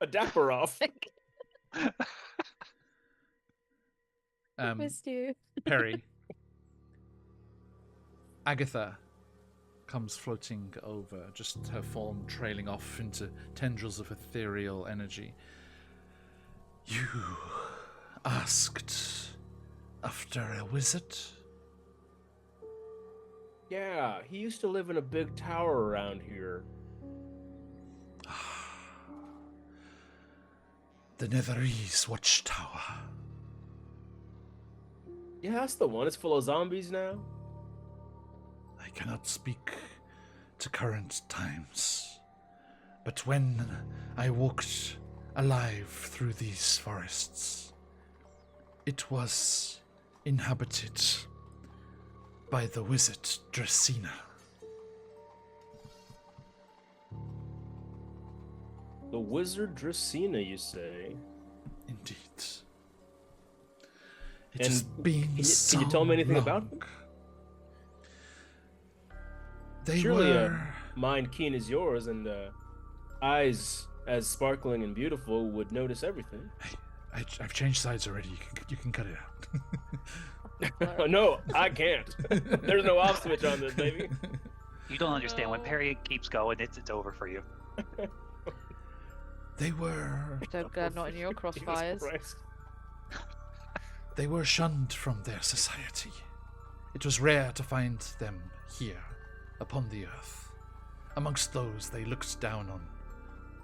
A dapper off. Missed you. Perry. Agatha comes floating over, just her form trailing off into tendrils of ethereal energy. You asked after a wizard? Yeah, he used to live in a big tower around here. The Netherese Watchtower. Yeah, that's the one. It's full of zombies now. I cannot speak to current times, but when I walked alive through these forests, it was inhabited by the wizard Dracena. The wizard Dracena, you say? Indeed. It And has been can you so tell me anything about long. them? They Surely were... a mind keen as yours and eyes as sparkling and beautiful would notice everything. I've changed sides already. You can cut it out. No, I can't. There's no off switch on this, baby. you don't understand. When Perry keeps going, it's over for you. They were... So glad not in your Jesus crossfires. Christ. They were shunned from their society. It was rare to find them here, upon the earth, amongst those they looked down on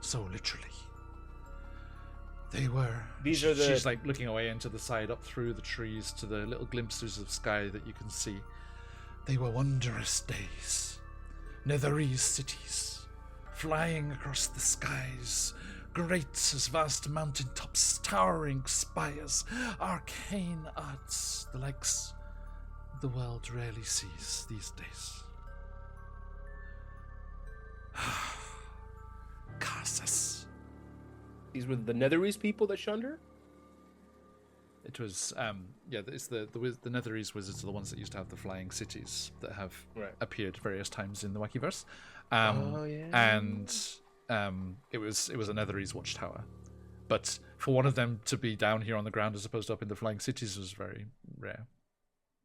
so literally. They were... These are the... She's like looking away into the side, up through the trees to the little glimpses of sky that you can see. They were wondrous days. Netherese cities, flying across the skies, great as vast mountain tops, towering spires, arcane arts, the likes the world rarely sees these days. Casas. These were the Netherese people that shunned her? It was, it's the Netherese wizards are the ones that used to have the flying cities that have appeared various times in the Wakiverse. And it was a Netherese watchtower. But for one of them to be down here on the ground as opposed to up in the flying cities was very rare.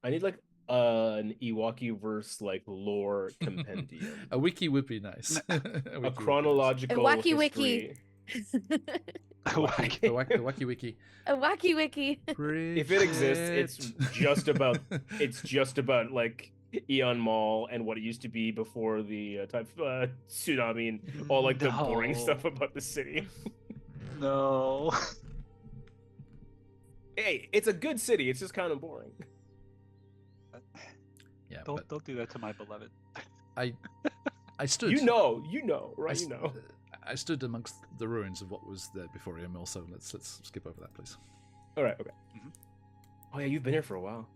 I need like an Ewakiverse like lore compendium. A wiki would be nice. A chronological A wacky history. wiki. The wacky wiki. A wacky wiki. If it exists, it's just about like Eon Mall and what it used to be before the tsunami and all like the boring stuff about the city. No. Hey, it's a good city. It's just kind of boring. Yeah, don't do that to my beloved. I stood. You know, right? I stood amongst the ruins of what was there before Emil, so let's skip over that, please. All right, okay. Mm-hmm. Oh yeah, you've been here for a while.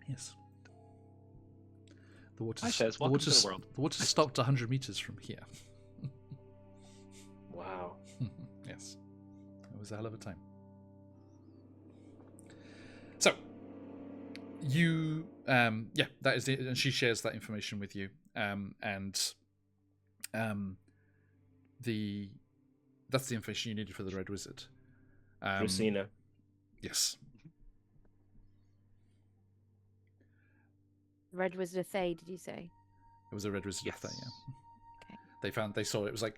Yes. The water stopped 100 meters from here. Wow. Yes. It was a hell of a time. So, you, that is it, and she shares that information with you, that's the information you needed for the Red Wizard. Rosina. Yes. Red Wizard of Thay, did you say? It was a Red Wizard of Thay, yeah. Okay. They saw it. It was like,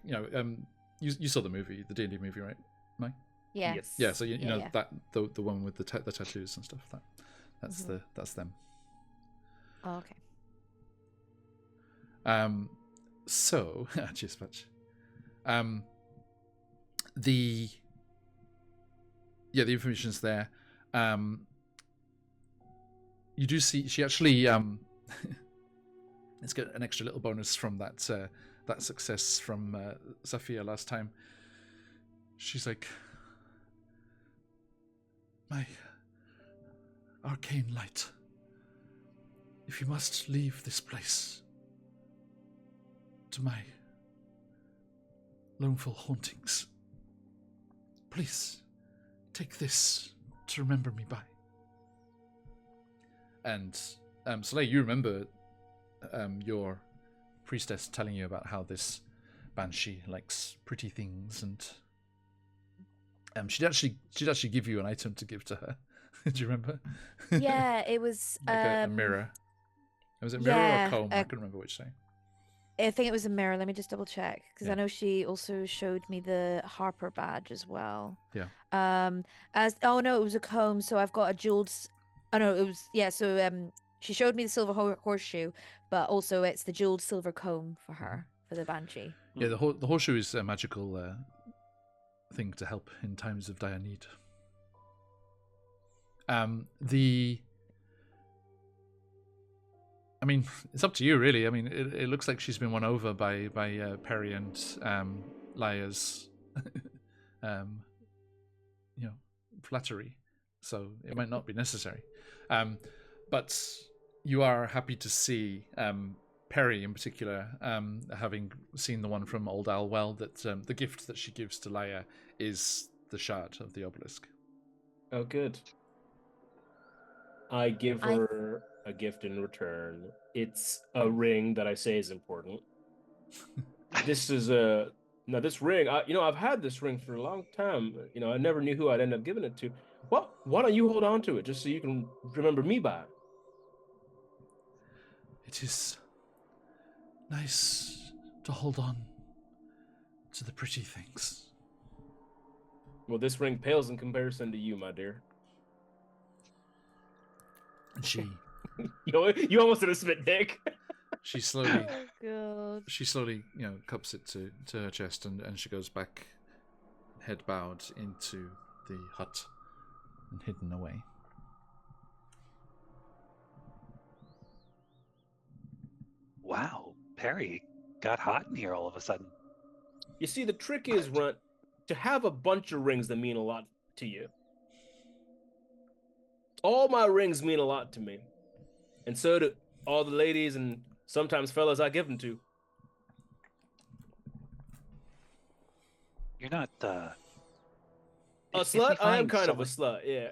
you saw the movie, the D&D movie, right, Mike? Yeah. Yes. Yeah, so you know that the one with the tattoos and stuff, that's them. Oh, okay. So, cheers, Patch. The information's there. You do see she actually let's get an extra little bonus from that success from Zafia last time. She's like, my arcane light, if you must leave this place to my loneful hauntings, please take this to remember me by. And Soleil, you remember your priestess telling you about how this banshee likes pretty things, and she'd actually give you an item to give to her. Do you remember? Yeah, it was like a mirror. Was it mirror or comb? I couldn't remember which thing. I think it was a mirror. Let me just double check, because Yeah. I know she also showed me the Harper badge as well. Yeah. It was a comb. So I've got a jeweled. Oh no, it was So she showed me the silver horseshoe, but also it's the jeweled silver comb for her for the banshee. Yeah, the horseshoe is a magical thing to help in times of dire need. I mean, it's up to you, really. I mean, it looks like she's been won over by Perry and Lia's, flattery. So it might not be necessary. But you are happy to see Perry, in particular, having seen the one from Old Alwell, that the gift that she gives to Lia is the shard of the obelisk. Oh, good. I give her a gift in return. It's a ring that I say is important. This ring. I've had this ring for a long time. I never knew who I'd end up giving it to. Well, why don't you hold on to it just so you can remember me by it? It is nice to hold on to the pretty things. Well, this ring pales in comparison to you, my dear. And she You almost did a spit dick. She slowly, Oh god. cups it to her chest, and she goes back, head bowed, into the hut and hidden away. Wow, Perry got hot in here all of a sudden. You see, the trick is, Runt, to have a bunch of rings that mean a lot to you. All my rings mean a lot to me. And so do all the ladies and sometimes fellas I give them to. You're not, A if we slut? I am find kind of a someone- slut, yeah.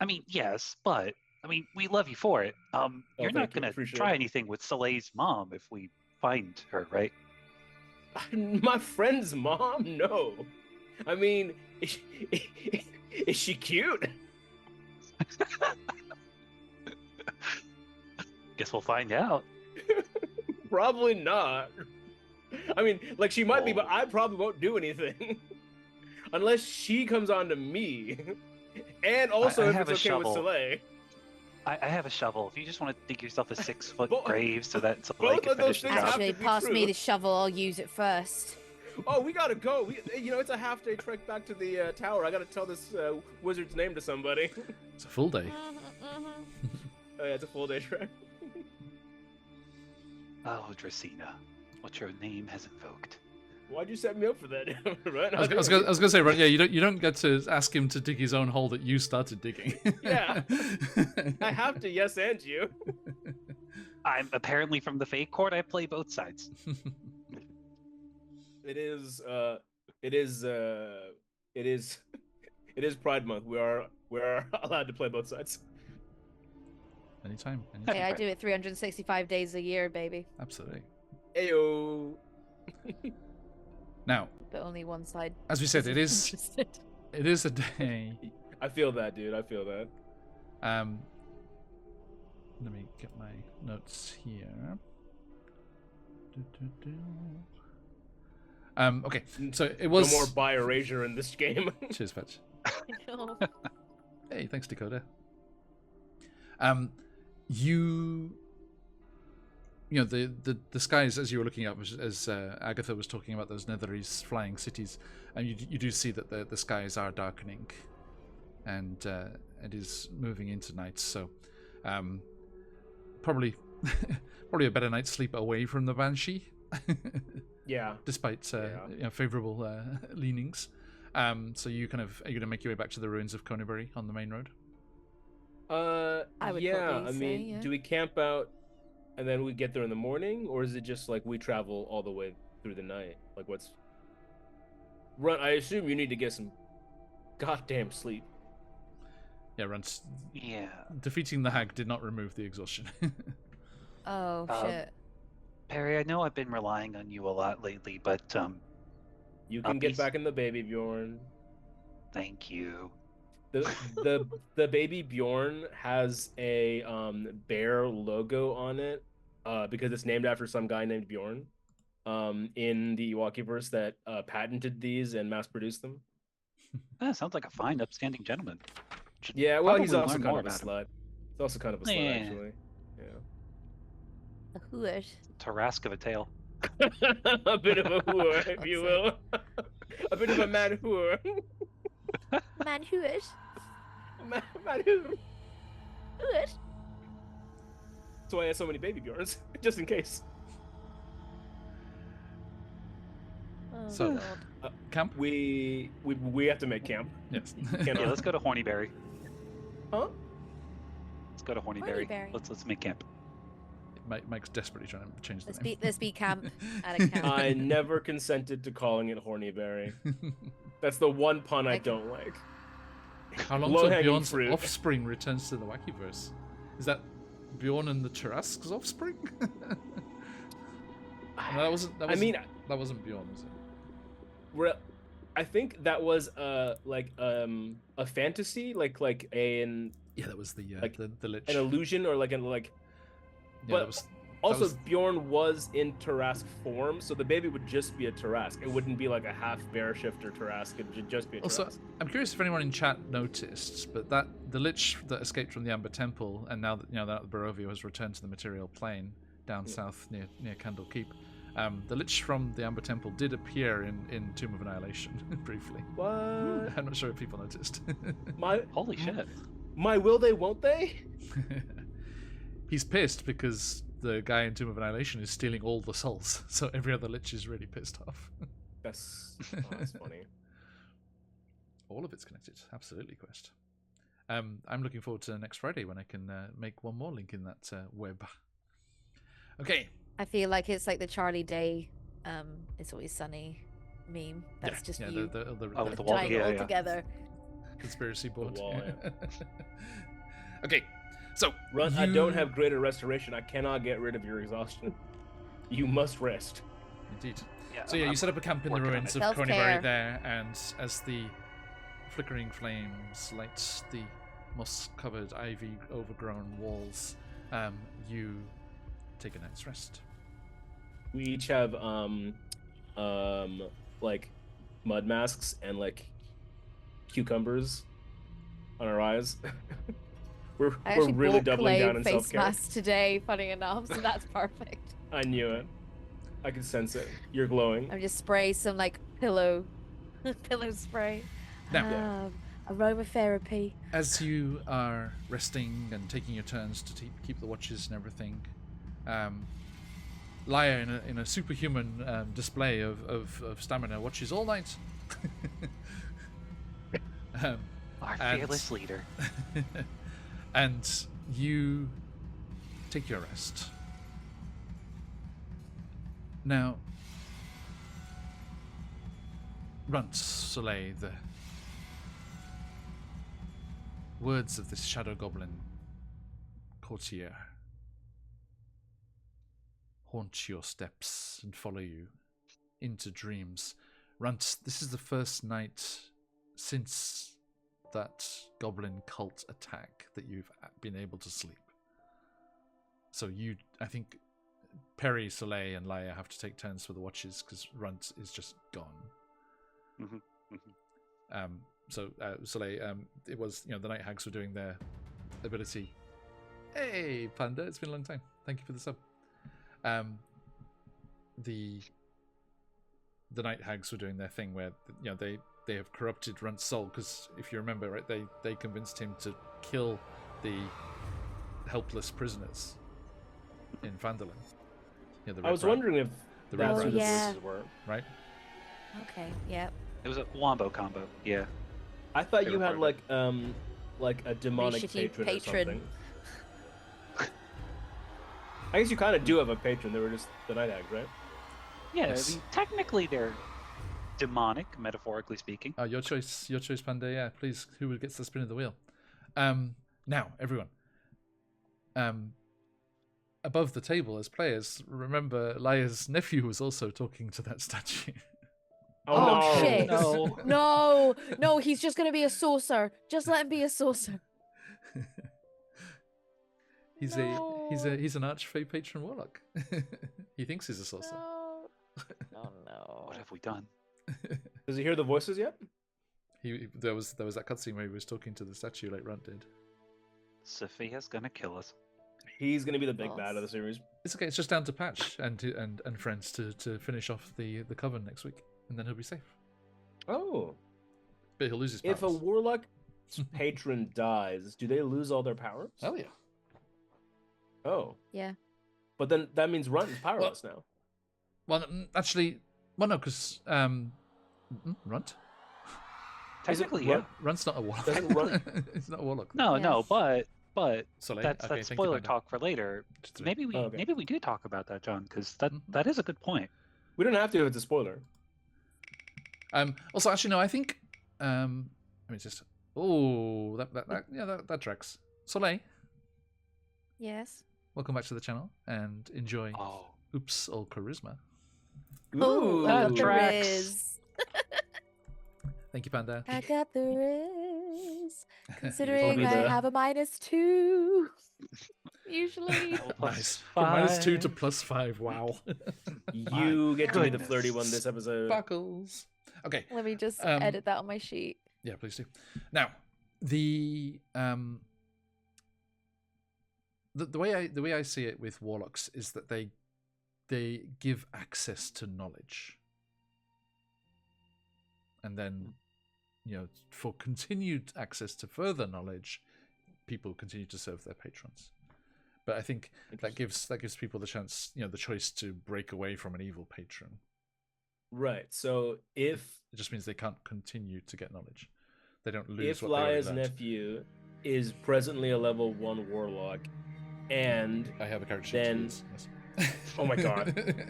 I mean, yes, but I mean, we love you for it. You're thank not you, gonna appreciate try it. anything with Soleil's mom if we find her, right? My friend's mom? No. I mean, is she cute? Guess we'll find out. Probably not. I mean, like, she might be, but Oh. I probably won't do anything. Unless she comes on to me. And also I if have it's a okay with shovel. Soleil. I have a shovel. If you just want to dig yourself a 6-foot Both- grave so that Soleil both can of those finish the things have job. Actually, to be pass me true. the shovel. I'll use it first. Oh, we gotta go. It's a half-day trek back to the tower. I gotta tell this wizard's name to somebody. It's a full day. Oh, yeah, it's a full-day trek. Oh, Dracena, what your name has invoked. Why'd you set me up for that? Right? I was gonna say, right? Yeah, you don't get to ask him to dig his own hole that you started digging. Yeah. I have to yes and you. I'm apparently from the fake court. I play both sides. It is Pride Month. We're allowed to play both sides. Anytime. Hey, I do it 365 days a year, baby. Absolutely. Ayo. Now, But only one side. as we said, isn't interested. it is a day. I feel that, dude. I feel that. Let me get my notes here. Okay, so it was No more bi erasure in this game. Cheers, Fetch. No. Hey, thanks, Dakota. The skies, as you were looking up, as Agatha was talking about those Netherese flying cities, and you do see that the skies are darkening, and it is moving into night. So, probably a better night's sleep away from the Banshee. Yeah. Despite favorable leanings. So you are you gonna make your way back to the ruins of Coneybury on the main road? I would yeah. probably I say, mean, yeah. do we camp out and then we get there in the morning, or is it just like we travel all the way through the night? Like, what's Run? I assume you need to get some goddamn sleep. Yeah, Runs. Yeah. Defeating the hag did not remove the exhaustion. Oh, shit. Perry, I know I've been relying on you a lot lately, but You can get back in the baby Bjorn. thank you. The baby Bjorn has a bear logo on it because it's named after some guy named Bjorn in the Ewokiverse that patented these and mass produced them. Sounds like a fine, upstanding gentleman. Should Yeah, well, he's probably also learn kind more of a about him. slut. He's also kind of a slut, Yeah. actually. Yeah. A hoot. Tarrasque of a tail. A bit of a whore, if you will. A bit of a mad whore. Man, hoot. Mad whore. Hoot. That's why I have so many baby Bjorns, just in case. Oh, So- God. Camp? We have to make camp. Yes. Cannot. Yeah, let's go to Hornyberry. Huh? Let's go to Hornyberry. Hornyberry. Let's make camp. Mike's desperately trying to change the Let's be camp at a camp. I never consented to calling it Hornyberry. That's the one pun I Like- don't like. How long till Low-hanging Bjorn's fruit. offspring returns to the Wackyverse? Is that Bjorn and the Tarrasque's offspring? No, that wasn't Bjorn, was it? I think that was like a fantasy, like Yeah, that was the Like, the lich. an illusion, or like Yeah, but- that was Also, was- Bjorn was in Tarask form, so the baby would just be a Tarask. It wouldn't be like a half bear shifter Tarask. It would just be a Also, Tarask. I'm curious if anyone in chat noticed, but that the Lich that escaped from the Amber Temple, and now that that the Barovia has returned to the material plane down south near Candle Keep, the Lich from the Amber Temple did appear in Tomb of Annihilation briefly. What? I'm not sure if people noticed. Holy shit. My will they, won't they? He's pissed because the guy in Tomb of Annihilation is stealing all the souls, so every other Lich is really pissed off. That's funny. All of it's connected. Absolutely, Quest. I'm looking forward to next Friday when I can make one more link in that web. Okay. I feel like it's like the Charlie Day, It's Always Sunny meme. That's just you with the wall. tying it all together. Conspiracy board. wall, yeah. Okay, so Run, I don't have greater restoration. I cannot get rid of your exhaustion. You must rest. Indeed. Yeah, So you set up a camp in the working on ruins it. of Self-care. Coneybury there, and as the flickering flames light the moss-covered, ivy-overgrown walls, you take a night's rest. We each have like mud masks and like cucumbers on our eyes. I we're actually really bought doubling clay down in face self-care. mask today, funny enough, so that's perfect. I knew it. I can sense it. You're glowing. I just spray some like pillow spray. Now- Aromatherapy. As you are resting and taking your turns to keep the watches and everything, Laia, in a superhuman display of stamina, watches all night. Our And- fearless leader. And you take your rest. Now, Runt, Soleil, the words of this shadow goblin courtier haunt your steps and follow you into dreams. Runt, this is the first night since that goblin cult attack that you've been able to sleep. So I think Perry, Soleil, and Laia have to take turns for the watches because Runt is just gone. Soleil, it was, the Night Hags were doing their ability. Hey, Panda, it's been a long time. Thank you for the sub. The Night Hags were doing their thing where, they have corrupted Runt's soul because, if you remember, right, they convinced him to kill the helpless prisoners in Phandelver. I was wondering if the that's Red who the yeah. voices were. right? Okay, yep. It was a wombo combo. Yeah. I thought They you were had part like a demonic shitty patron, patron. or something. I guess you kind of do have a patron. They were just the Night Hags, right? Yeah, Yes. I mean, technically they're demonic, metaphorically speaking. Your choice, Panda. Yeah, please. Who gets the spin of the wheel? Now, everyone. Above the table, as players, remember Laia's nephew was also talking to that statue. Oh, no. shit. No. No, he's just gonna be a saucer. Just let him be a saucer. He's No. he's an archfey patron warlock. He thinks he's a sorcerer. No. Oh no. What have we done? Does he hear the voices yet? There was that cutscene where he was talking to the statue like Runt did. Sophia's gonna kill us. He's gonna be the big bad of the series. It's okay. It's just down to Patch and friends to finish off the coven next week, and then he'll be safe. Oh. But he'll lose his powers. If a warlock's patron dies, do they lose all their powers? Hell yeah. Oh. Yeah. But then that means Runt is powerless now. Well, actually, no, because Runt. Technically, Is it yeah. Runt? Runt's not a warlock. Doesn't Runt- He's not a warlock. No, Yeah. no, but Soleil? that's Okay, thank you, spoiler Panda. talk for later. Just to- Maybe we Oh, okay. maybe we do talk about that, John, because that Mhm. is a good point. We don't have to if it's a spoiler. Also, actually, no. I think. Let me just. Oh, that tracks. Soleil, Yes. welcome back to the channel and enjoy. Oh, Oops, all charisma. Oh, I that got the tracks. riz. Thank you, Panda. I got the riz. Probably Considering I the- have a -2. usually. Nice. From -2 to +5. Wow. You get to be the goodness. flirty one this episode. Buckles. Okay. Let me just Um, edit that on my sheet. Yeah, please do. Now, the way I see it with warlocks is that they give access to knowledge, and then for continued access to further knowledge, people continue to serve their patrons. But I think that gives people the chance, the choice to break away from an evil patron. Right. So if It just means they can't continue to get knowledge. They don't lose if what they already Laya's learned. nephew is presently a level 1 warlock, and I have a character sheet. then Yes. oh my god,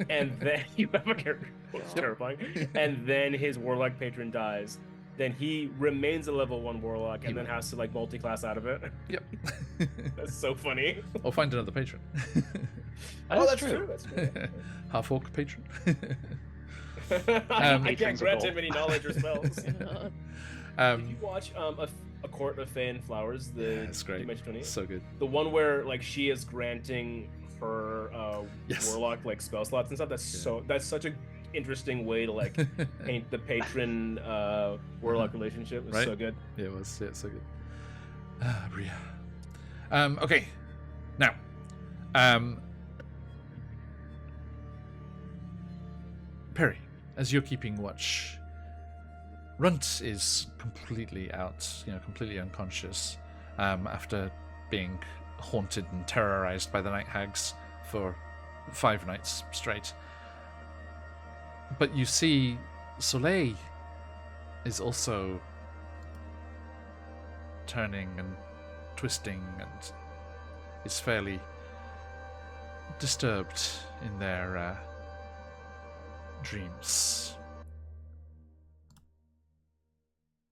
and then you have a character, it's terrifying, and then his warlock patron dies, then he remains a level 1 warlock and then has to like multi-class out of it. Yep. That's so funny. Or find another patron. That's true. That's true. Half orc patron. I can't grant him any knowledge or spells. Did you watch a Court of Fae and Flowers? That's great. Dimension 20? So good. The one where like she is granting her warlock like spell slots and stuff. That's such a interesting way to like paint the patron warlock relationship. It was so good. Yeah, it was. Yeah, so good. Bria. Okay. Now, Perry, as you're keeping watch, Runt is completely out, completely unconscious, after being haunted and terrorized by the night hags for 5 nights straight. But you see, Soleil is also turning and twisting and is fairly disturbed in their dreams.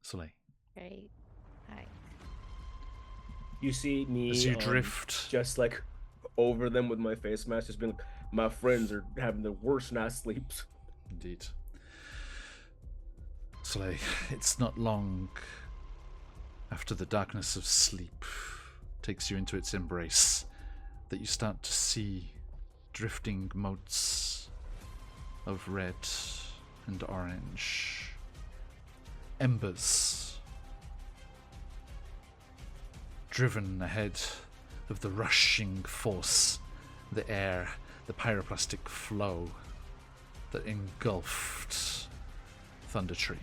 Soleil. Great. Hi. You see me As you drift. just like over them with my face mask, just being like, my friends are having the worst night sleeps. Indeed. Soleil, it's not long after the darkness of sleep takes you into its embrace that you start to see drifting motes of red and orange, embers driven ahead of the rushing force, the air, the pyroclastic flow that engulfed Thunder Tree.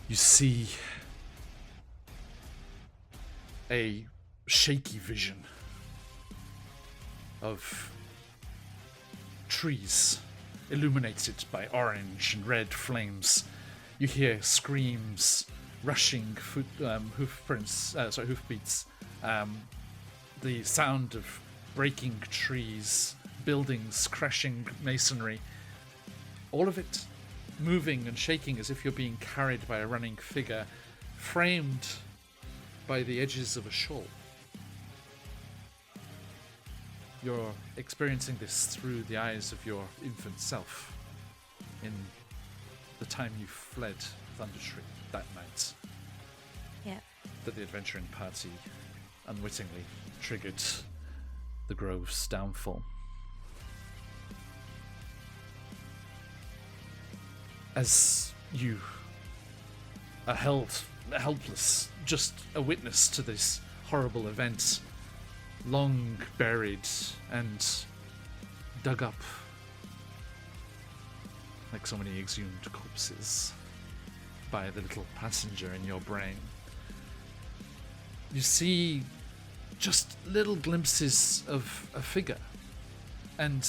You see a shaky vision of trees illuminated by orange and red flames. You hear screams, rushing hoofbeats, the sound of breaking trees, buildings crashing masonry, all of it moving and shaking as if you're being carried by a running figure, framed by the edges of a shawl. You're experiencing this through the eyes of your infant self in the time you fled Thunder Tree that night. Yeah. That the adventuring party unwittingly triggered the Grove's downfall. As you are held helpless, just a witness to this horrible event, long buried and dug up like so many exhumed corpses by the little passenger in your brain. You see just little glimpses of a figure, and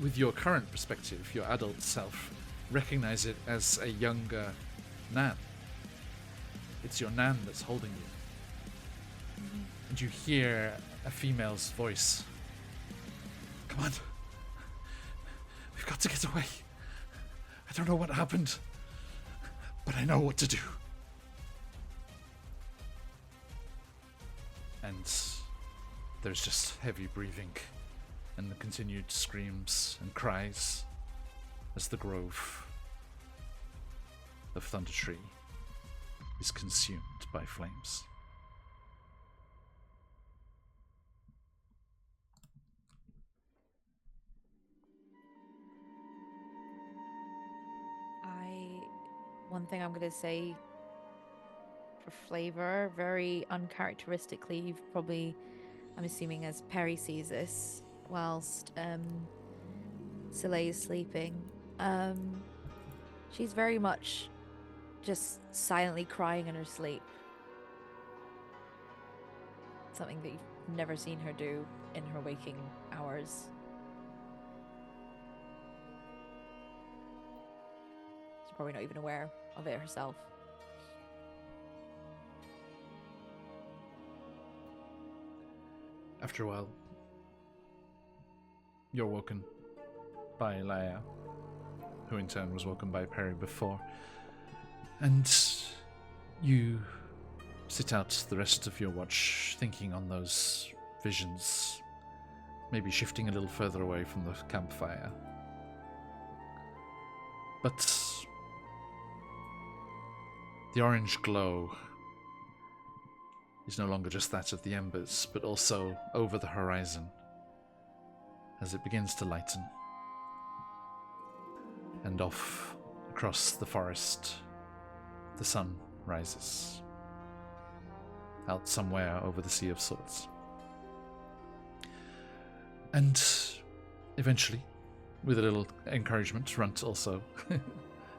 with your current perspective, your adult self, recognize it as a younger Nan. It's your Nan that's holding you. And you hear a female's voice. Come on. We've got to get away. I don't know what happened, but I know what to do. And there's just heavy breathing and the continued screams and cries as the grove of Thunder Tree is consumed by flames. one thing I'm going to say for flavor, very uncharacteristically, you've probably, I'm assuming as Perry sees this, whilst Soleil is sleeping, she's very much just silently crying in her sleep. Something that you've never seen her do in her waking hours. She's probably not even aware of it herself. After a while, you're woken by Laia, who in turn was woken by Perry before, and you sit out the rest of your watch thinking on those visions, maybe shifting a little further away from the campfire. But the orange glow is no longer just that of the embers, but also over the horizon as it begins to lighten. And off across the forest, the sun rises, out somewhere over the Sea of Swords. And eventually, with a little encouragement, Runt also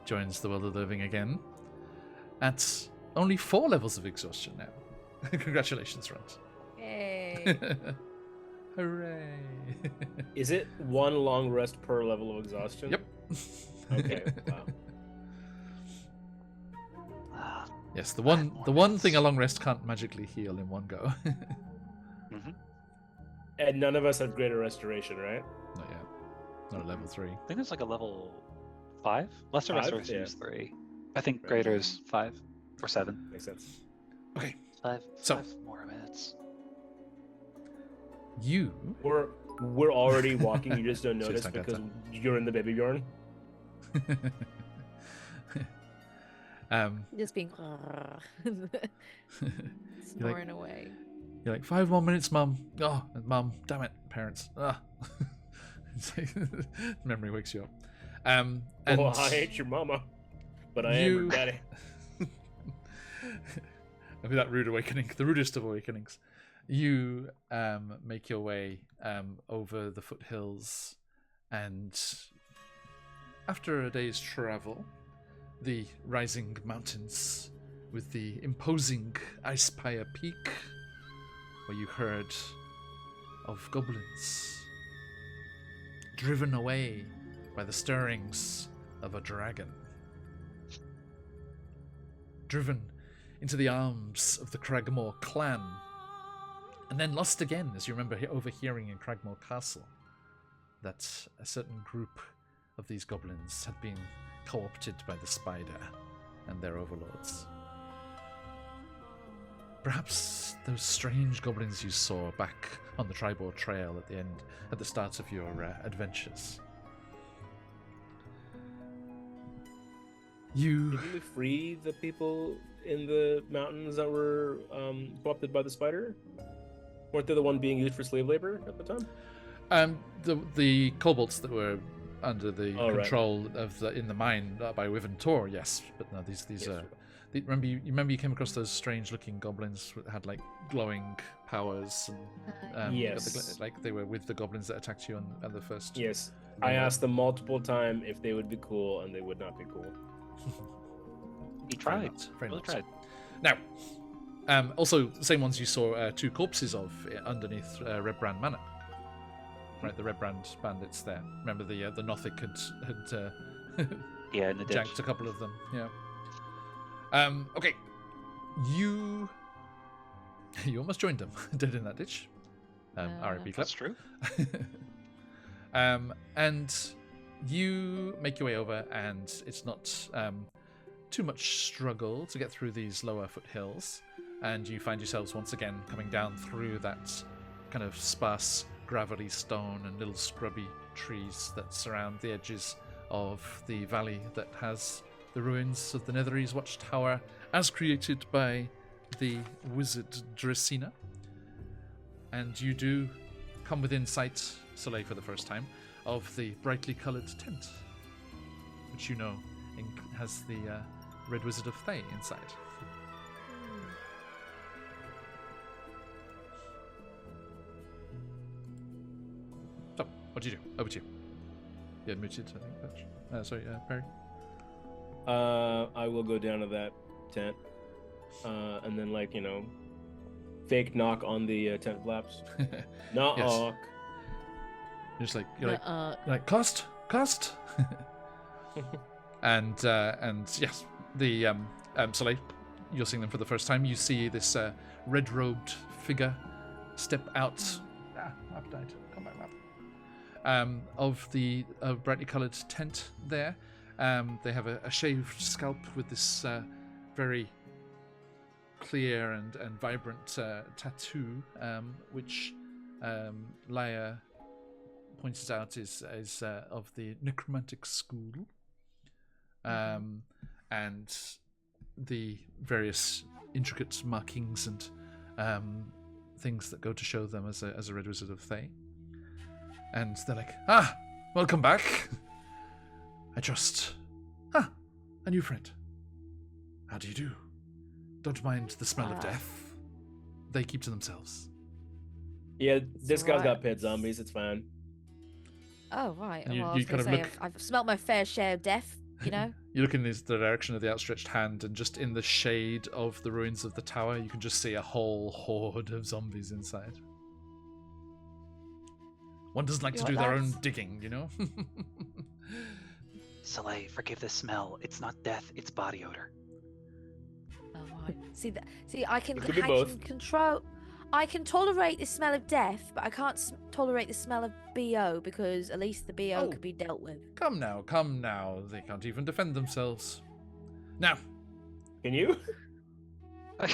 joins the world of the living again, at only 4 levels of exhaustion now. Congratulations, Runt. Yay! Hooray! Is it 1 long rest per level of exhaustion? Yep. Okay. Wow. Yes, the one thing a long rest can't magically heal in one go. Mm-hmm. And none of us have greater restoration, right? Not yet. Not at level 3. I think it's like a level 5. Lesser 5? restoration Yeah. is 3. I think Right. greater is 5 or 7. Makes sense. Okay, 5. So- 5 more minutes. you We're already walking. You just don't Cheers, notice Takata. because you're in the baby Bjorn. Just being snoring away. You're like, 5 more minutes, Mum. Oh, Mum, damn it, parents. Ah. It's like, memory wakes you up. And Oh, I hate your mama, but I am your daddy. Maybe that rude awakening, the rudest of awakenings. You make your way over the foothills, and after a day's travel, the rising mountains with the imposing Icepire Peak, where you heard of goblins driven away by the stirrings of a dragon, driven into the arms of the Cragmore clan, and then lost again, as you remember overhearing in Cragmore Castle that a certain group of these goblins had been co-opted by the Spider and their overlords. Perhaps those strange goblins you saw back on the Tribor Trail at the start of your adventures. You Didn't we free the people in the mountains that were co-opted by the spider? Weren't they the one being used for slave labor at the time? the kobolds that were under the Oh, right. control of in the mine by Wyvern Tor, yes, but no, these Yes, are. Remember you came across those strange-looking goblins that had like glowing powers, and Yes. like they were with the goblins that attacked you on the first. Yes. I asked them multiple times if they would be cool, and they would not be cool. He tried. Very Really much so. tried. Now, also the same ones you saw 2 corpses of underneath Red Brand Manor. Right, the Red Brand bandits there. Remember the Nothic had Yeah, in the ditch. jacked a couple of them. Yeah. Okay. You almost joined them, dead in that ditch. R.I.P. That's true. And you make your way over, and it's not too much struggle to get through these lower foothills, and you find yourselves once again coming down through that kind of sparse gravelly stone and little scrubby trees that surround the edges of the valley that has the ruins of the Netherese Watchtower as created by the wizard Dracena. And you do come within sight, Soleil, for the first time, of the brightly coloured tent, which you know has the Red Wizard of Thay inside. So, what do you do? Over to you. You had muted, I think. Patch. Sorry, Perry. I will go down to that tent, and then, like, fake knock on the tent flaps. Knock. Yes. You're like cost. and yes, the Soleil, you're seeing them for the first time. You see this red-robed figure step out. Map died. Come back, map. Of the brightly coloured tent there. They have a shaved scalp with this very clear and vibrant tattoo, which Laia pointed out is of the necromantic school, and the various intricate markings and things that go to show them as a Red Wizard of Thay. And they're like, welcome back. I trust. A new friend. How do you do? Don't mind the smell of death. They keep to themselves. Yeah, this guy's got pet zombies. It's fine. Oh, right. And Well, I was going to say, I've smelt my fair share of death, you know? You look in the direction of the outstretched hand, and just in the shade of the ruins of the tower, you can just see a whole horde of zombies inside. One doesn't like to do their own digging, you know? Soleil, forgive the smell. It's not death, it's body odor. Oh, right. See, I can both. control... I can tolerate the smell of death, but I can't tolerate the smell of BO, because at least the BO could be dealt with. Come now. They can't even defend themselves. Now. Can you? I'm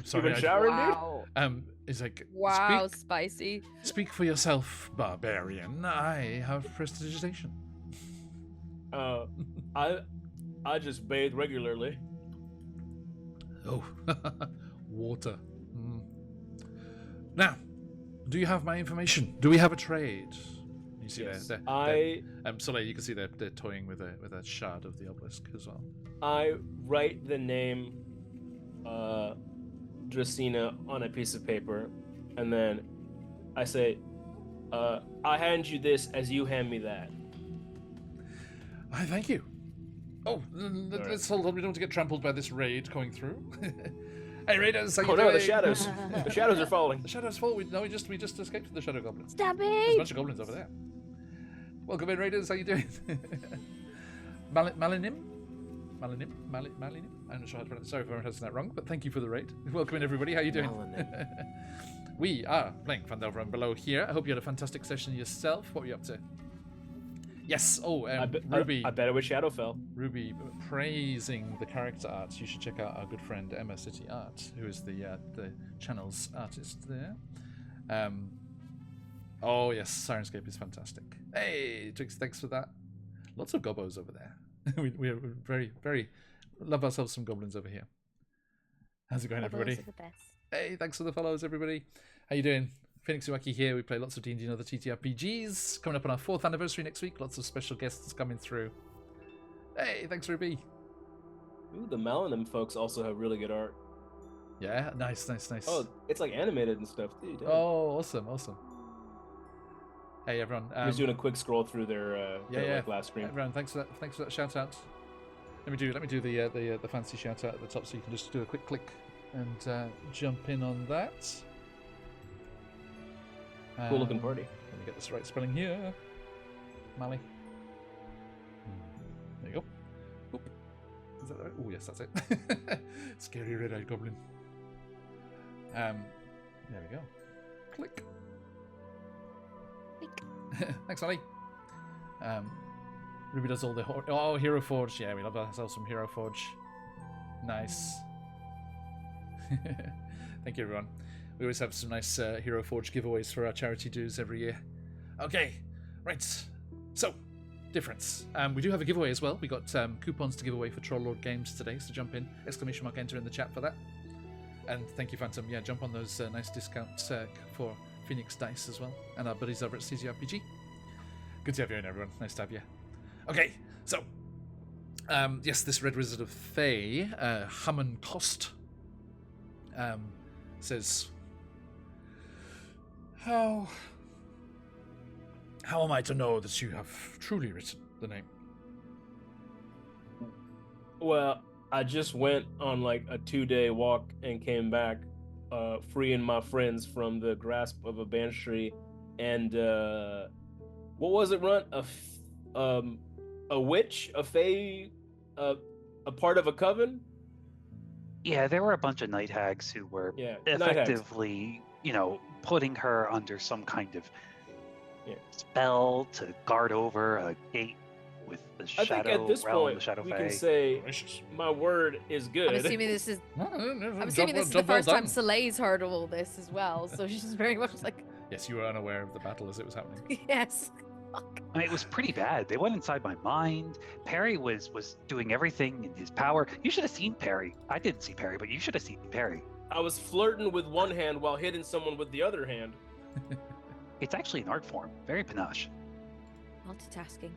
sorry. You've been showering, dude? It's like, wow, spicy. Speak for yourself, barbarian. I have prestidigitation. I just bathe regularly. Oh, water. Now, do you have my information? Do we have a trade? You see yes. Soleil, you can see they're toying with a shard of the obelisk as well. I write the name Dracena on a piece of paper, and then I say, I hand you this as you hand me that. I thank you. Oh, let's hold on. We don't want to get trampled by this raid going through. Hey, raiders! How you doing? No, the shadows! The shadows are falling. The shadows fall. We just escaped the shadow goblins. Stab me! There's a bunch of goblins over there. Welcome in, raiders. How you doing? Malinim? I'm not sure how to pronounce it. Sorry if I'm pronouncing that wrong, but thank you for the raid. Welcome in, everybody. How you doing? We are playing Phandelver and below here. I hope you had a fantastic session yourself. What were you up to? Yes. Oh, Ruby. I bet it was Shadowfell. Ruby praising the character art. You should check out our good friend Emma City Art, who is the channel's artist there. Oh yes, Sirenscape is fantastic. Hey, Trix, thanks for that. Lots of gobbos over there. we are very, very love ourselves some goblins over here. How's it going, everybody? Are the best. Hey, thanks for the follows, everybody. How you doing? QuestJunkiesUK here. We play lots of D&D and other TTRPGs. Coming up on our 4th anniversary next week. Lots of special guests coming through. Hey, thanks, Ruby. Ooh, the Melanin folks also have really good art. Yeah, nice. Oh, it's like animated and stuff too. Oh, awesome. Hey, everyone. Just doing a quick scroll through their last screen. Everyone, thanks for that shout out. Let me do the fancy shout out at the top, so you can just do a quick click and jump in on that. Cool looking party. Let me get this right spelling here. Mali. There you go. Oop. Is that right? Oh yes, that's it. Scary red-eyed goblin. There we go. Click. Thanks, Mali. Ruby does all the Hero Forge. Yeah, we love ourselves some Hero Forge. Nice. Thank you, everyone. We always have some nice Hero Forge giveaways for our charity dues every year. Okay, right. So, difference. We do have a giveaway as well. We got coupons to give away for Troll Lord Games today, so jump in. ! Enter in the chat for that. And thank you, Phantom. Yeah, jump on those nice discounts for Phoenix Dice as well, and our buddies over at CZRPG. Good to have you in, everyone. Nice to have you. Okay, so Yes, this Red Wizard of Thay, Hammond Cost, says, How am I to know that you have truly written the name? Well, I just went on like a 2-day walk and came back, freeing my friends from the grasp of a banshee, and what was it, Runt? A witch, a fae, a part of a coven. Yeah, there were a bunch of night hags who were night hags. effectively, putting her under some kind of Yeah. spell to guard over a gate with the I shadow think at this realm, point the shadow we fae. can say Gracious. my word is good. I'm assuming this is the Job well first time done. Soleil's heard of all this as well, so she's very much like, Yes, you were unaware of the battle as it was happening. yes. I mean, it was pretty bad. They went inside my mind. Perry was doing everything in his power. You should have seen Perry. I didn't see Perry, but you should have seen Perry. I was flirting with one hand while hitting someone with the other hand. It's actually an art form. Very panache. Multitasking.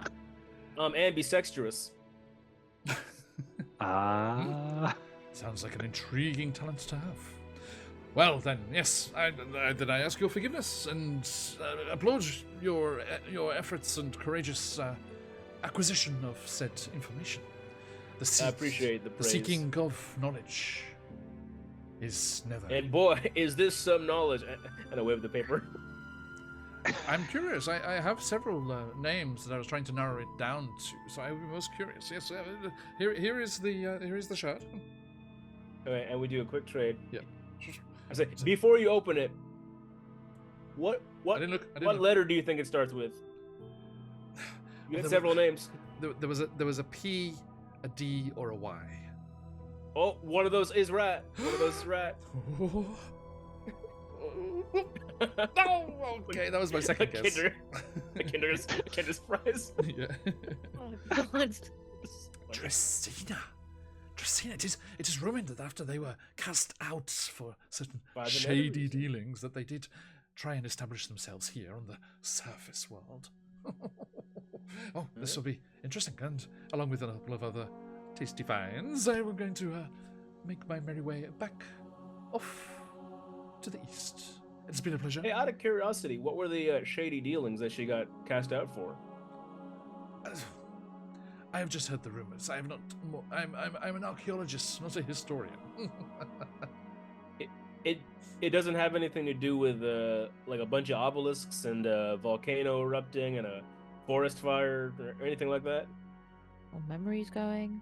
And bisexuous. Sounds like an intriguing talent to have. Well then, yes, did I ask your forgiveness and applaud your efforts and courageous acquisition of said information. I appreciate the The praise. seeking of knowledge is never. And boy, is this some knowledge. And I wave the paper. I'm curious. I have several names that I was trying to narrow it down to, so I was most curious. Yes, here is the shirt. Okay, and we do a quick trade. Yeah. I say, before you open it, what I didn't look. letter do you think it starts with? You had several names. There was a P, a D, or a Y. Oh, one of those is right. One of those is right. No, okay, that was my second guess. Kinder's fries. Yeah. Oh, God. Dracena, it is rumored that after they were cast out for certain By the shady Netherese. dealings, that they did try and establish themselves here on the surface world. Oh, this will be interesting, and along with a couple of other tasty finds, I'm going to make my merry way back off to the east. It's been a pleasure. Hey, out of curiosity, what were the shady dealings that she got cast out for? I have just heard the rumors. I have not. I'm an archaeologist, not a historian. It doesn't have anything to do with like a bunch of obelisks and a volcano erupting and a forest fire or anything like that. Well, memories going.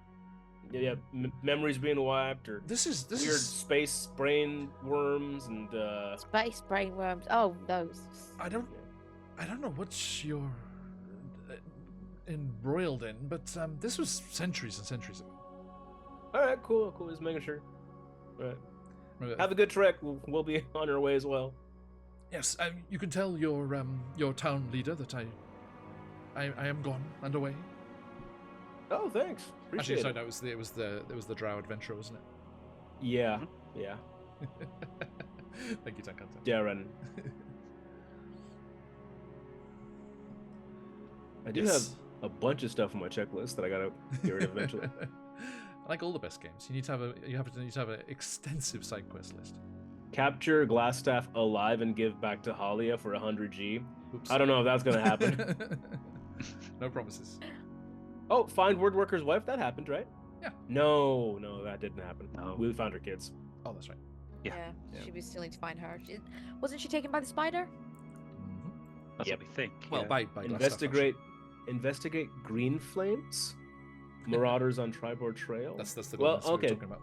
Yeah, memories being wiped or This weird is. space brain worms and Space brain worms. Oh, those. I don't know what you're embroiled in, but this was centuries and centuries ago. all right, cool. Just making sure. All right. Have a good trek. We'll be on our way as well. Yes, you can tell your town leader that I am gone and away. Oh, thanks. Appreciate Actually, it. sorry, no, it was the Drow adventurer, wasn't it? Yeah. Thank you, Duncan. Darren. I do Yes. have a bunch of stuff on my checklist that I gotta get rid of eventually. Like all the best games, you need to have an extensive side quest list. Capture Glassstaff alive and give back to Halia for 100G. Oops. I don't know if that's gonna happen. No promises. Oh, find Wordworker's wife. That happened, right? Yeah. No, that didn't happen. No. We found her kids. Oh, that's right. Yeah. Yeah. She was still need to find her. Wasn't she taken by the spider? Mm-hmm. That's Yep. what we think. Well, yeah. by Investigate green flames. Marauders on Tribord Trail. That's the Well, goal we're okay. talking about.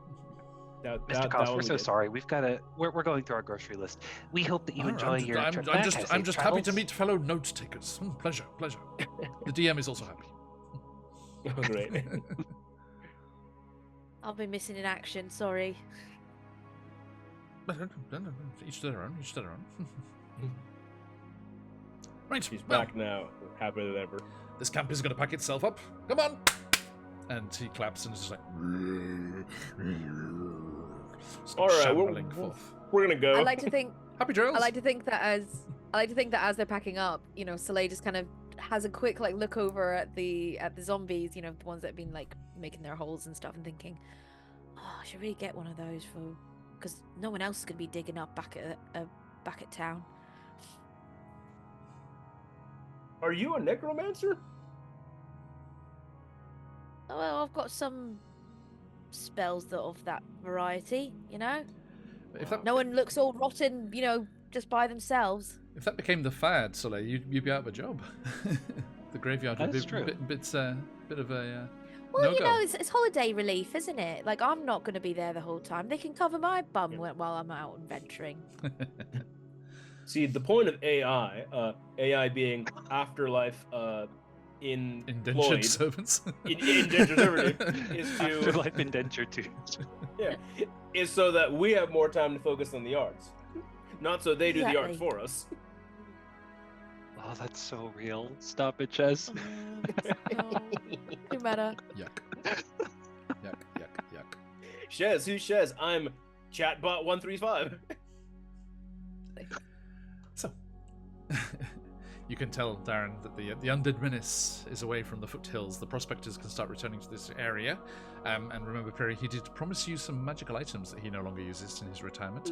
Mr. Cost, we're so sorry. We're going through our grocery list. We hope that you All right, enjoy your I'm trip just, back. I'm Safe just happy to travels. meet fellow note takers. Pleasure. The DM is also happy. Oh, great. I've been missing in action. Sorry. Each to their own. Right. She's well, back now, happier than ever. This camp is going to pack itself up. Come on. And he claps and is just like. All right, shambling forth. we're gonna go. I like to think. Happy trails. I like to think that as they're packing up, Soleil just kind of has a quick like look over at the zombies, you know, the ones that have been like making their holes and stuff, and thinking, oh, I should really get one of those because no one else is gonna be digging up back at town. Are you a necromancer? Oh, well, I've got some spells that of that variety, you know. If that No one looks all rotten, you know, just by themselves. if that became the fad, Soleil, you'd be out of a job. The graveyard would That's be true. bit of a Well, no you go. know, it's holiday relief, isn't it? Like, I'm not going to be there the whole time. They can cover my bum while I'm out adventuring. See, the point of AI being afterlife Indentured employed, servants. indentured servant, is to Afterlife indenture too. is so that we have more time to focus on the arts, not so they do the arts Exactly. for us. Oh, that's so real. Stop it, Jess. No, too meta. Yuck. Yuck, yuck, yuck. Shez, who's Shez? I'm Chatbot135. So, you can tell, Darren, that the undead menace is away from the foothills. The prospectors can start returning to this area. And remember, Perry, he did promise you some magical items that he no longer uses in his retirement.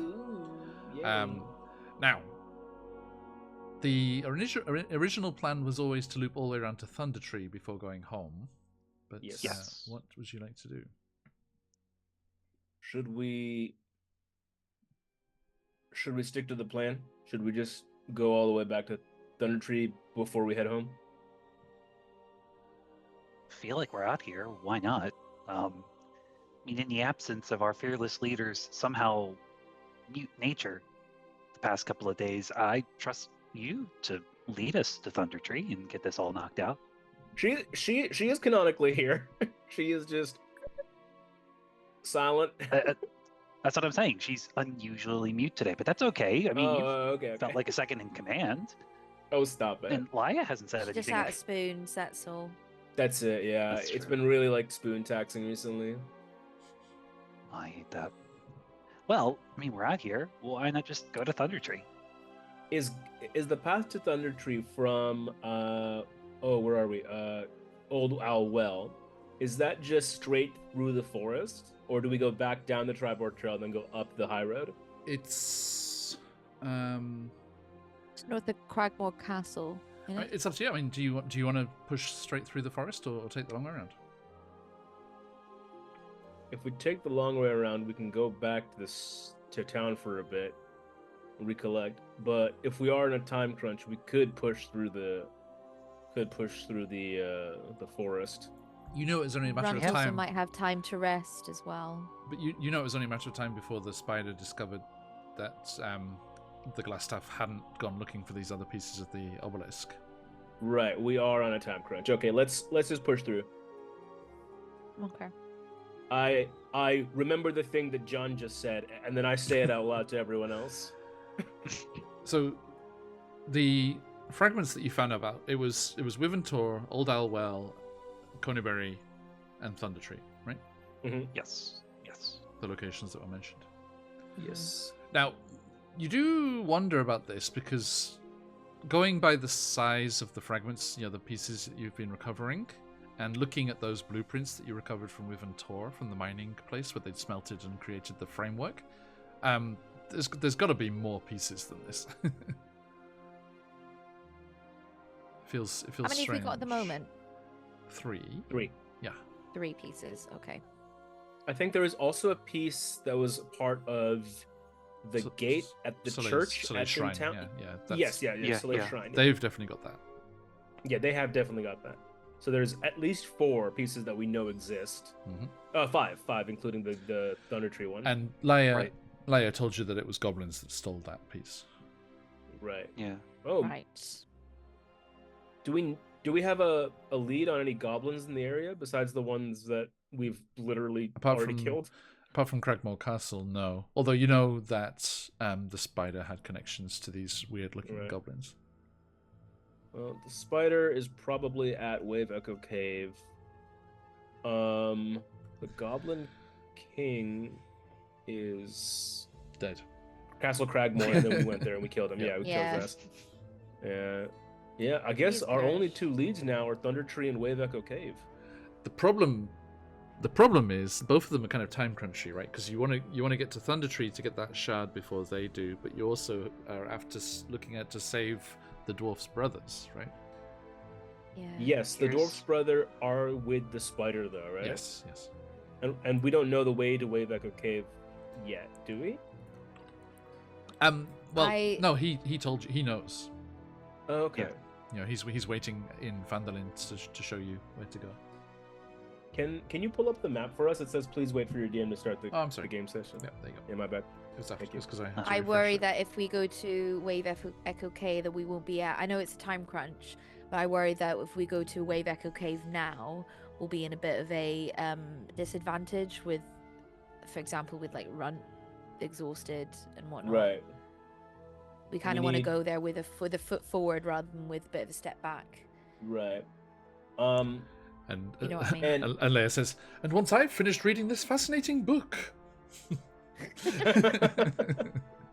Now, the original plan was always to loop all the way around to Thunder Tree before going home. But Yes. what would you like to do? Should we stick to the plan? Should we just go all the way back to Thunder Tree before we head home? Feel like we're out here. Why not? I mean, in the absence of our fearless leaders, somehow mute nature the past couple of days, I trust you to lead us to Thunder Tree and get this all knocked out. She is canonically here. She is just silent. That's what I'm saying. She's unusually mute today, but that's okay. I mean, you okay. felt like a second in command. Oh, stop it. And Laia hasn't said She's anything. just out of spoons, that's all. That's it, yeah. That's It's true. been really like spoon taxing recently. I hate that. Well, I mean, we're out here. Why not just go to Thunder Tree? Is the path to Thunder Tree from where are we? Old Owl Well. Is that just straight through the forest? Or do we go back down the Tribord Trail and then go up the high road? It's It's north of Cragmore Castle. You know? it's up to you. I mean, do you want to push straight through the forest or take the long way around? If we take the long way around, we can go back to town for a bit, recollect. But if we are in a time crunch, we could push through the forest. You know, it was only a matter Ron of also time. might have time to rest as well. But you know, it was only a matter of time before the spider discovered that the glass staff hadn't gone looking for these other pieces of the obelisk. Right, we are on a time crunch. Okay, let's just push through. Okay. I remember the thing that John just said, and then I say it out loud to everyone else. So, the fragments that you found out about, it was Wiventor, Old Owl Well, Coneybury, and Thunder Tree, right? Mm-hmm. Yes. The locations that were mentioned. Yes. Now, you do wonder about this because going by the size of the fragments, the pieces that you've been recovering, and looking at those blueprints that you recovered from Wiventor, from the mining place where they'd smelted and created the framework, there's got to be more pieces than this. Feels How many have we got at the strange. moment? 3. 3. Yeah. 3 pieces. Okay. I think there was also a piece that was part of the gate at the church Soleil's at shrine. town. Yeah. Yes, Yeah, Soleil's yeah. shrine. They've definitely got that. Yeah, they have definitely got that. So there's at least 4 pieces that we know exist. Mhm. 5, including the Thunder Tree one. And Laia Right. told you that it was goblins that stole that piece. Right. Yeah. Oh, Right. do we have a lead on any goblins in the area besides the ones that we've literally already killed? Apart from Cragmore Castle, no. Although you know that the spider had connections to these weird-looking Right. goblins. Well, the spider is probably at Wave Echo Cave. The Goblin King is Dead. Castle Cragmore, and then we went there and we killed him. Yeah. Yeah, we Yeah. killed his ass. Yeah. Yeah, I guess our only Newsflash. 2 leads now are Thunder Tree and Wave Echo Cave. The problem is both of them are kind of time crunchy, right? Because you want to get to Thunder Tree to get that shard before they do, but you also are after looking at to save the dwarf's brothers, right? Yeah. Yes, the Here's- dwarf's brother are with the spider, though, right? Yes. And we don't know the way to Wave Echo Cave yet, do we? Well, no, he told you. He knows. Oh, okay. Yeah. You know, he's waiting in Phandelver to show you where to go. Can you pull up the map for us? It says please wait for your DM to start the, Oh, I'm sorry. the game session. Yeah, there you go. Yeah, my bad. It was after Thank you. because I had to I refresh worry it. that if we go to Wave Echo Cave that we won't be at. I know it's a time crunch, but I worry that if we go to Wave Echo Cave now, we'll be in a bit of a disadvantage with, for example, with like Runt exhausted and whatnot. Right. We kind of want to go there with a foot forward rather than with a bit of a step back. Right. And You know what I mean? and Leia says, and once I've finished reading this fascinating book. Why,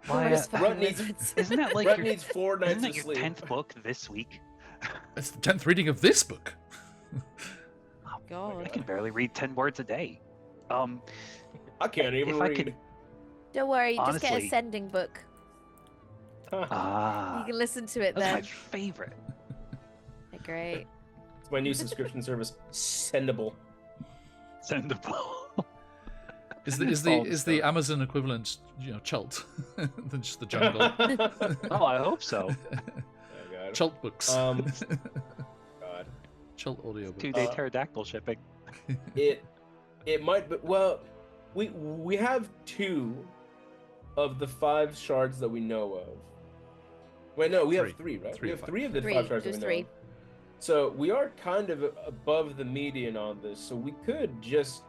Forest fire Runt needs- lizards. Isn't that like Brett your, needs 4 nights isn't that of your sleep. 10th book this week? It's the 10th reading of this book. Oh, God. I can barely read 10 words a day. I can't even If read. I could, Don't worry, just get a Honestly- sending book. You can listen to it that's my then. favorite. Great. It's my new subscription service, Sendable. Sendable. Is All the stuff. Amazon equivalent, Chult, than just the jungle? Oh, I hope so. Oh, God. Chult books. God. Chult audio books. 2-day pterodactyl shipping. It might be, well, we have 2 of the 5 shards that we know of. Wait, no, we have 3, right? Three We of have five. 3 of the 3. 5 shards There's that we know 3. of. So we are kind of above the median on this, so we could just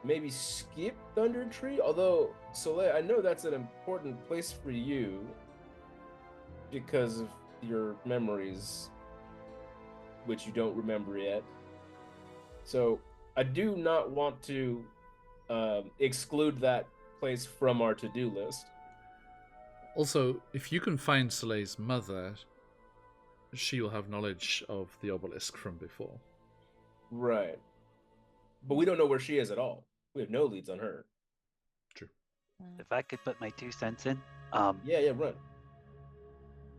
maybe skip Thunder Tree. Although, Soleil, I know that's an important place for you because of your memories, which you don't remember yet. So I do not want to exclude that place from our to-do list. Also, if you can find Soleil's mother, she will have knowledge of the obelisk from before. Right. But we don't know where she is at all. We have no leads on her. True. If I could put my 2 cents in. Yeah, run.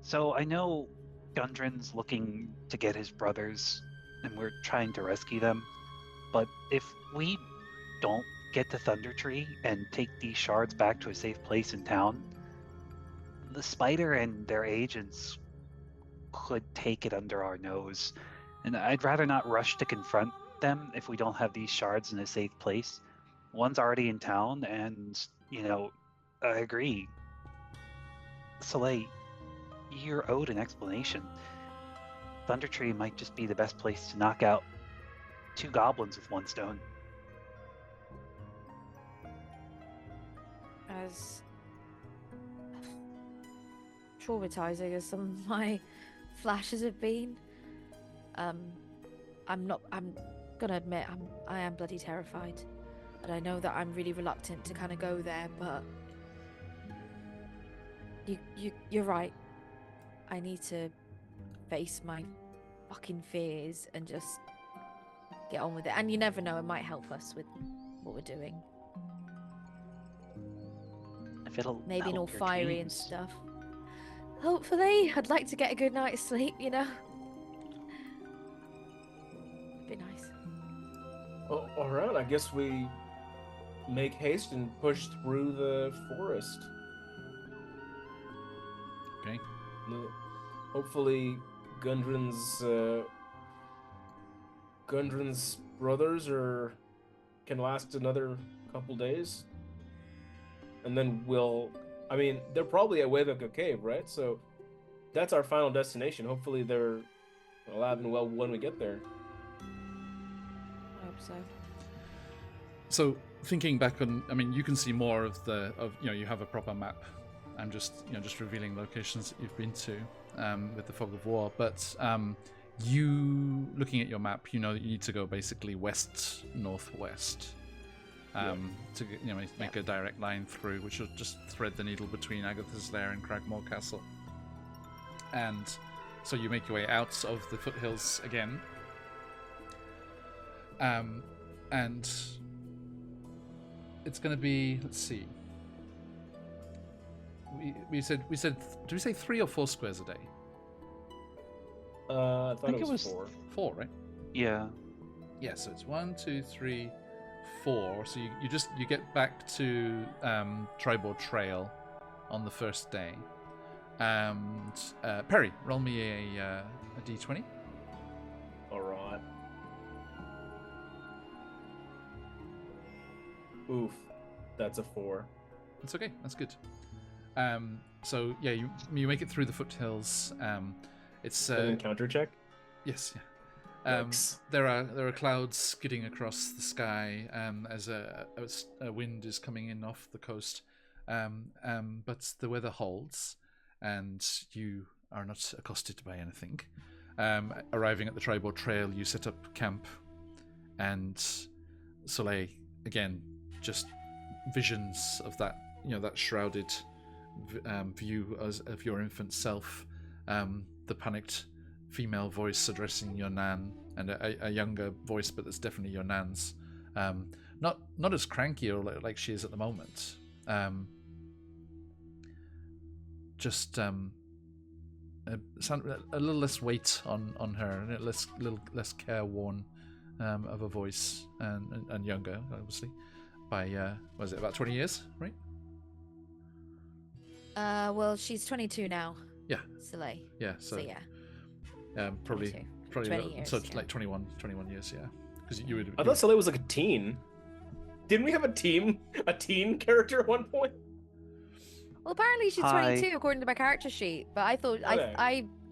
So I know Gundren's looking to get his brothers, and we're trying to rescue them. But if we don't get to Thunder Tree and take these shards back to a safe place in town, the spider and their agents could take it under our nose. And I'd rather not rush to confront them if we don't have these shards in a safe place. One's already in town, and, I agree. Soleil, you're owed an explanation. Thunder Tree might just be the best place to knock out 2 goblins with 1 stone. As traumatizing as some of my flashes have been, I'm gonna admit I am bloody terrified, and I know that I'm really reluctant to kind of go there, but you're right. I need to face my fucking fears and just get on with it. And you never know, it might help us with what we're doing. If it'll Maybe help all your fiery and dreams. stuff. Hopefully, I'd like to get a good night's sleep, Be nice. Oh, all right. I guess we make haste and push through the forest. Okay. Hopefully, Gundren's brothers can last another couple days, and then they're probably at Wave Echo Cave, right? So that's our final destination. Hopefully, they're alive and well when we get there. I hope so. So thinking back on, you can see more of you have a proper map. I'm just revealing locations that you've been to with the Fog of War. But you looking at your map, you know that you need to go basically west northwest to make a direct line through, which will just thread the needle between Agatha's Lair and Cragmore Castle. And So you make your way out of the foothills again. And it's going to be, let's see. We said, did we say 3 or 4 squares a day? I thought it was 4. 4, right? Yeah. Yeah, so it's 1, 2, 3, 4. So you get back to Tribal Trail on the first day. And Perry, roll me a d20. All right. Oof, that's a 4. That's okay. That's good. So yeah, you make it through the foothills. It's An encounter check. yes. Yeah. There are clouds skidding across the sky as a wind is coming in off the coast. But the weather holds, and you are not accosted by anything. Arriving at the Tribal Trail, you set up camp, and Soleil again, just visions of that, that shrouded view of your infant self, the panicked female voice addressing your nan, and a younger voice, but that's definitely your nan's. Not as cranky or like she is at the moment. Just a little less weight on her, and a little less careworn of a voice, and younger, obviously, by was it about 20 years, right? Well, she's 22 now. Yeah. Soleil. Yeah. So yeah. Probably 20 years, so yeah. like 21 years, yeah. Because you would. I thought Soleil was like a teen. Didn't we have a teen character at one point? Well, apparently she's 22 according to my character sheet, but I thought Okay.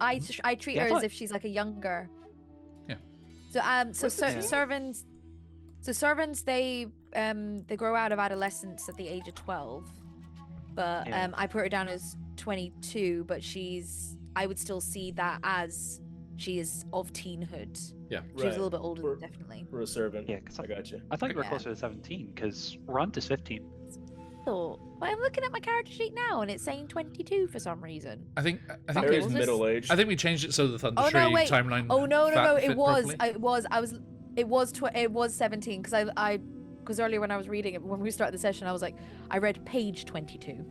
I treat her as if she's like a younger. Yeah. So servants they grow out of adolescence at the age of 12, but I put her down as 22, but I would still see that as she is of teenhood. Yeah. She was a little bit older, definitely. For a servant. Yeah, because I got you. I thought you were Yeah. closer to 17, because Runt is 15. But I'm looking at my character sheet now, and it's saying 22 for some reason. I think Harry's was this- middle-aged. I think we changed it so the Thunder Oh Tree no, wait. timeline. Oh no, fit it was. properly. It was 17 because earlier when I was reading it, when we started the session, I was like, I read page 22.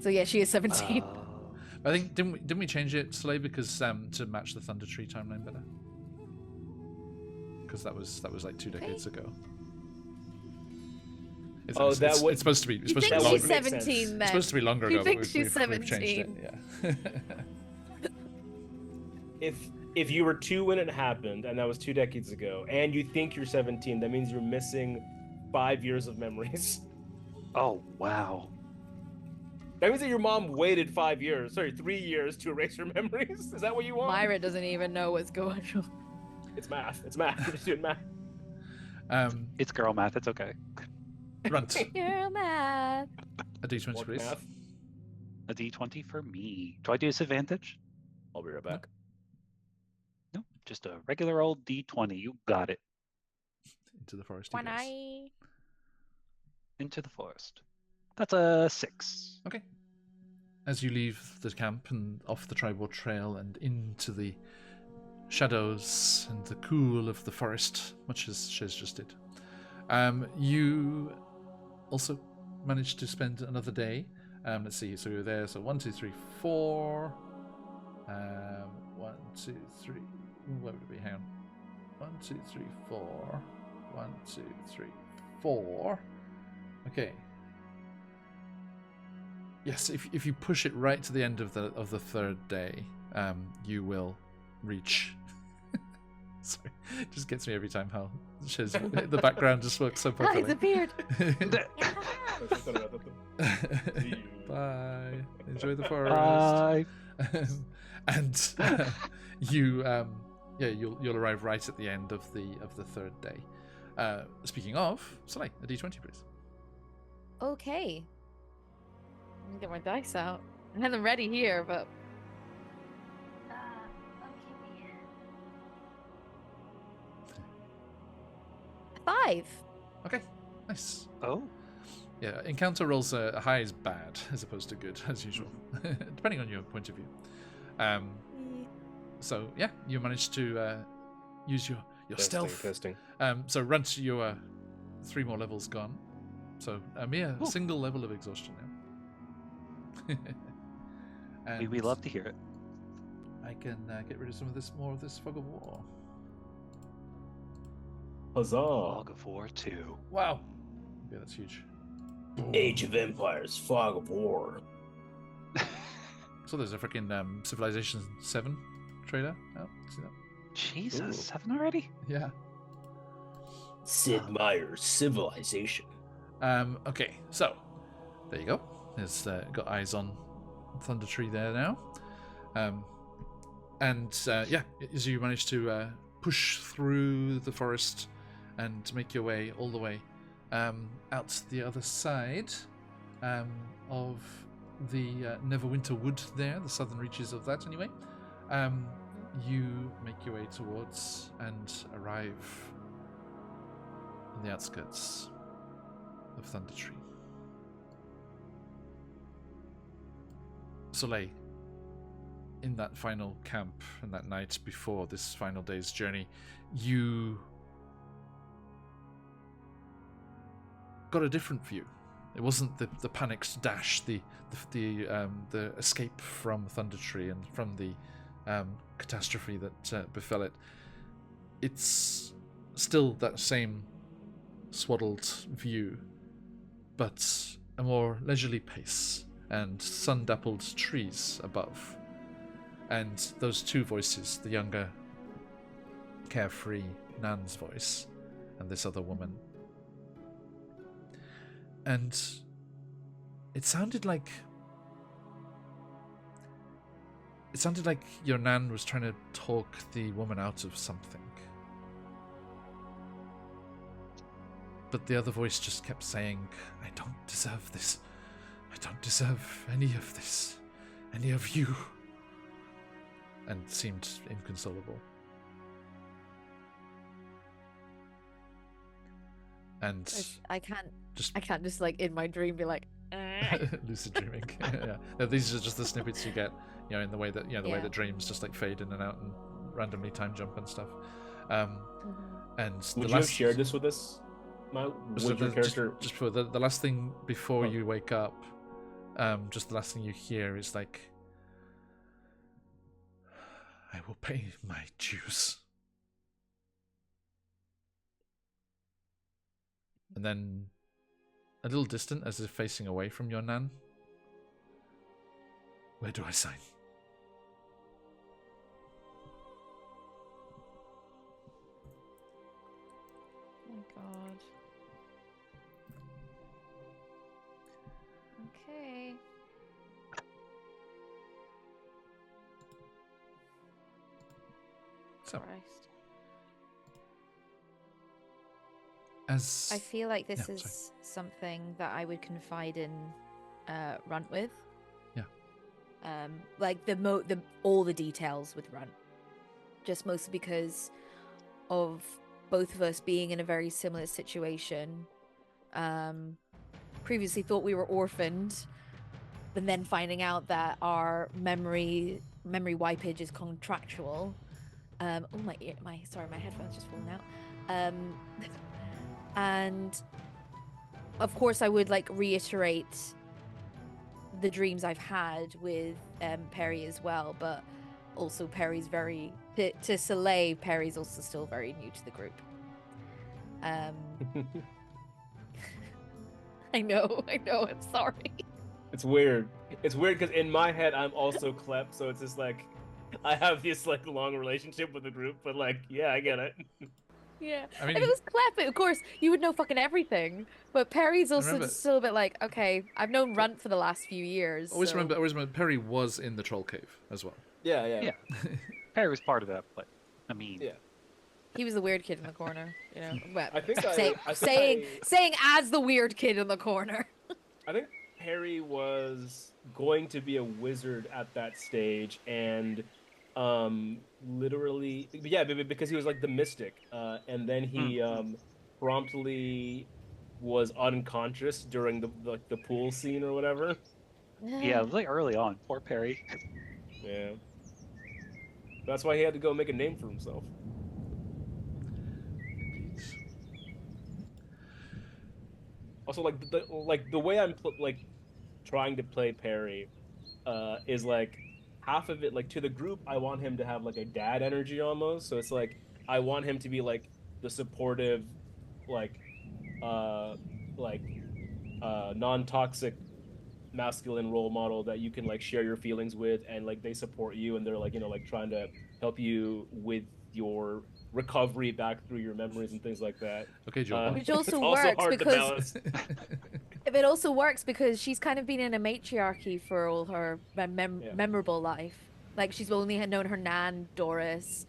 So yeah, she is 17. I think didn't we change it, Soleil, because to match the Thunder Tree timeline better? Because that was like 2 decades ago. It's supposed to be. It's You supposed think to be she's longer. 17 then? It's supposed to be longer You ago. think but she's we've changed it. 17? Yeah. If you were 2 when it happened, and that was 2 decades ago, and you think you're 17, that means you're missing 5 years of memories. Oh, wow. That means that your mom waited 3 years to erase her memories. Is that what you want? Myra doesn't even know what's going on. It's math. It's math. We're just doing math. It's girl math. It's okay. Runt. Girl math. A D20, Work please. math. A D20 for me. Do I do disadvantage? I'll be right back. No, just a regular old D20. You got it. Into the forest. he One goes. eye. Into the forest. That's a 6. Okay. As you leave the camp and off the Tribal Trail and into the shadows and the cool of the forest, much as Shez just did, you also managed to spend another day. Let's see. So you're there. So 1, 2, 3, 4. 1, 2, 3. Where would it be? Hang on. 1, 2, 3, 4. 1, 2, 3, 4. Okay. Yes, if you push it right to the end of the third day, you will reach. Sorry, it just gets me every time how the background just works so Oh, perfectly. it's a beard. Bye. Enjoy the forest. Bye. And you'll arrive right at the end of the third day. Speaking of, Soleil, a D20, please. Okay. Let me get my dice out. I had them ready here, but. Okay. 5. Okay, nice. Oh. Yeah, encounter rolls high is bad as opposed to good as usual, depending on your point of view. So yeah, you managed to use your stealth. Testing. So Runt, your 3 more levels gone. So a mere Ooh. single level of exhaustion now. And We love to hear it. I can get rid of some of this more of this fog of war. Huzzah! Fog of War 2. Wow. Yeah, that's huge. Age of Empires, Fog of War. So there's a freaking Civilization 7 trailer. Oh, see that? Jesus, Ooh. 7 already? Yeah. Sid Meier's Civilization. Okay, so there you go. There's got eyes on Thunder Tree there now. Yeah, as you manage to push through the forest and make your way all the way out the other side of the Neverwinter Wood there, the southern reaches of that anyway, you make your way towards and arrive on the outskirts of Thunder Tree. Soleil, in that final camp and that night before this final day's journey, you got a different view. It wasn't the panicked dash, the escape from Thunder Tree and from the catastrophe that befell it. It's still that same swaddled view, but a more leisurely pace and sun-dappled trees above. And those 2 voices, the younger, carefree Nan's voice and this other woman. And it sounded like your Nan was trying to talk the woman out of something. But the other voice just kept saying, I don't deserve this. I don't deserve any of this. Any of you. And seemed inconsolable. And I can't just like in my dream be like lucid dreaming. Yeah. No, these are just the snippets you get, in the way that the way that dreams just like fade in and out and randomly time jump and stuff. And would you have shared this with us? Would your character just for the last thing before you wake up, just the last thing you hear is like, I will pay my dues. And then, a little distant, as if facing away from your Nan, where do I sign? Oh my god. Okay. So, Christ. as I feel like this Yeah, is something that I would confide in Runt with. Yeah. Like all the details with Runt. Just mostly because of both of us being in a very similar situation. Previously thought we were orphaned, but then finding out that our memory wipage is contractual. Oh my headphones just fallen out. And of course I would like reiterate the dreams I've had with Perry as well, but also Perry's very to Soleil, Perry's also still very new to the group. I know, I'm sorry. It's weird because in my head I'm also Clep, so it's just like I have this like long relationship with the group, but like yeah, I get it. Yeah, I mean, if it was Clep, of course you would know fucking everything. But Perry's also remember- still a bit like, okay, I've known Runt for the last few years. always so... remember Perry was in the troll cave as well. Yeah. Perry was part of that play. I mean, Yeah. He was the weird kid in the corner, you know. Well, I think saying as the weird kid in the corner. I think Perry was going to be a wizard at that stage, and literally, yeah, because he was like the mystic, and then he promptly was unconscious during the pool scene or whatever. yeah, it was like early on. Poor Perry. Yeah. That's why he had to go make a name for himself. Indeed. Also, like the way I'm trying to play Perry, is like half of it like to the group. I want him to have like a dad energy almost. So it's like I want him to be like the supportive, like uh like non-toxic masculine role model that you can like share your feelings with, and like they support you, and they're like like trying to help you with your recovery back through your memories and things like that. Okay, Joe. Which It's also also works hard to because balance. it also works because she's kind of been in a matriarchy for all her Yeah. memorable life. Like she's only had known her nan Doris,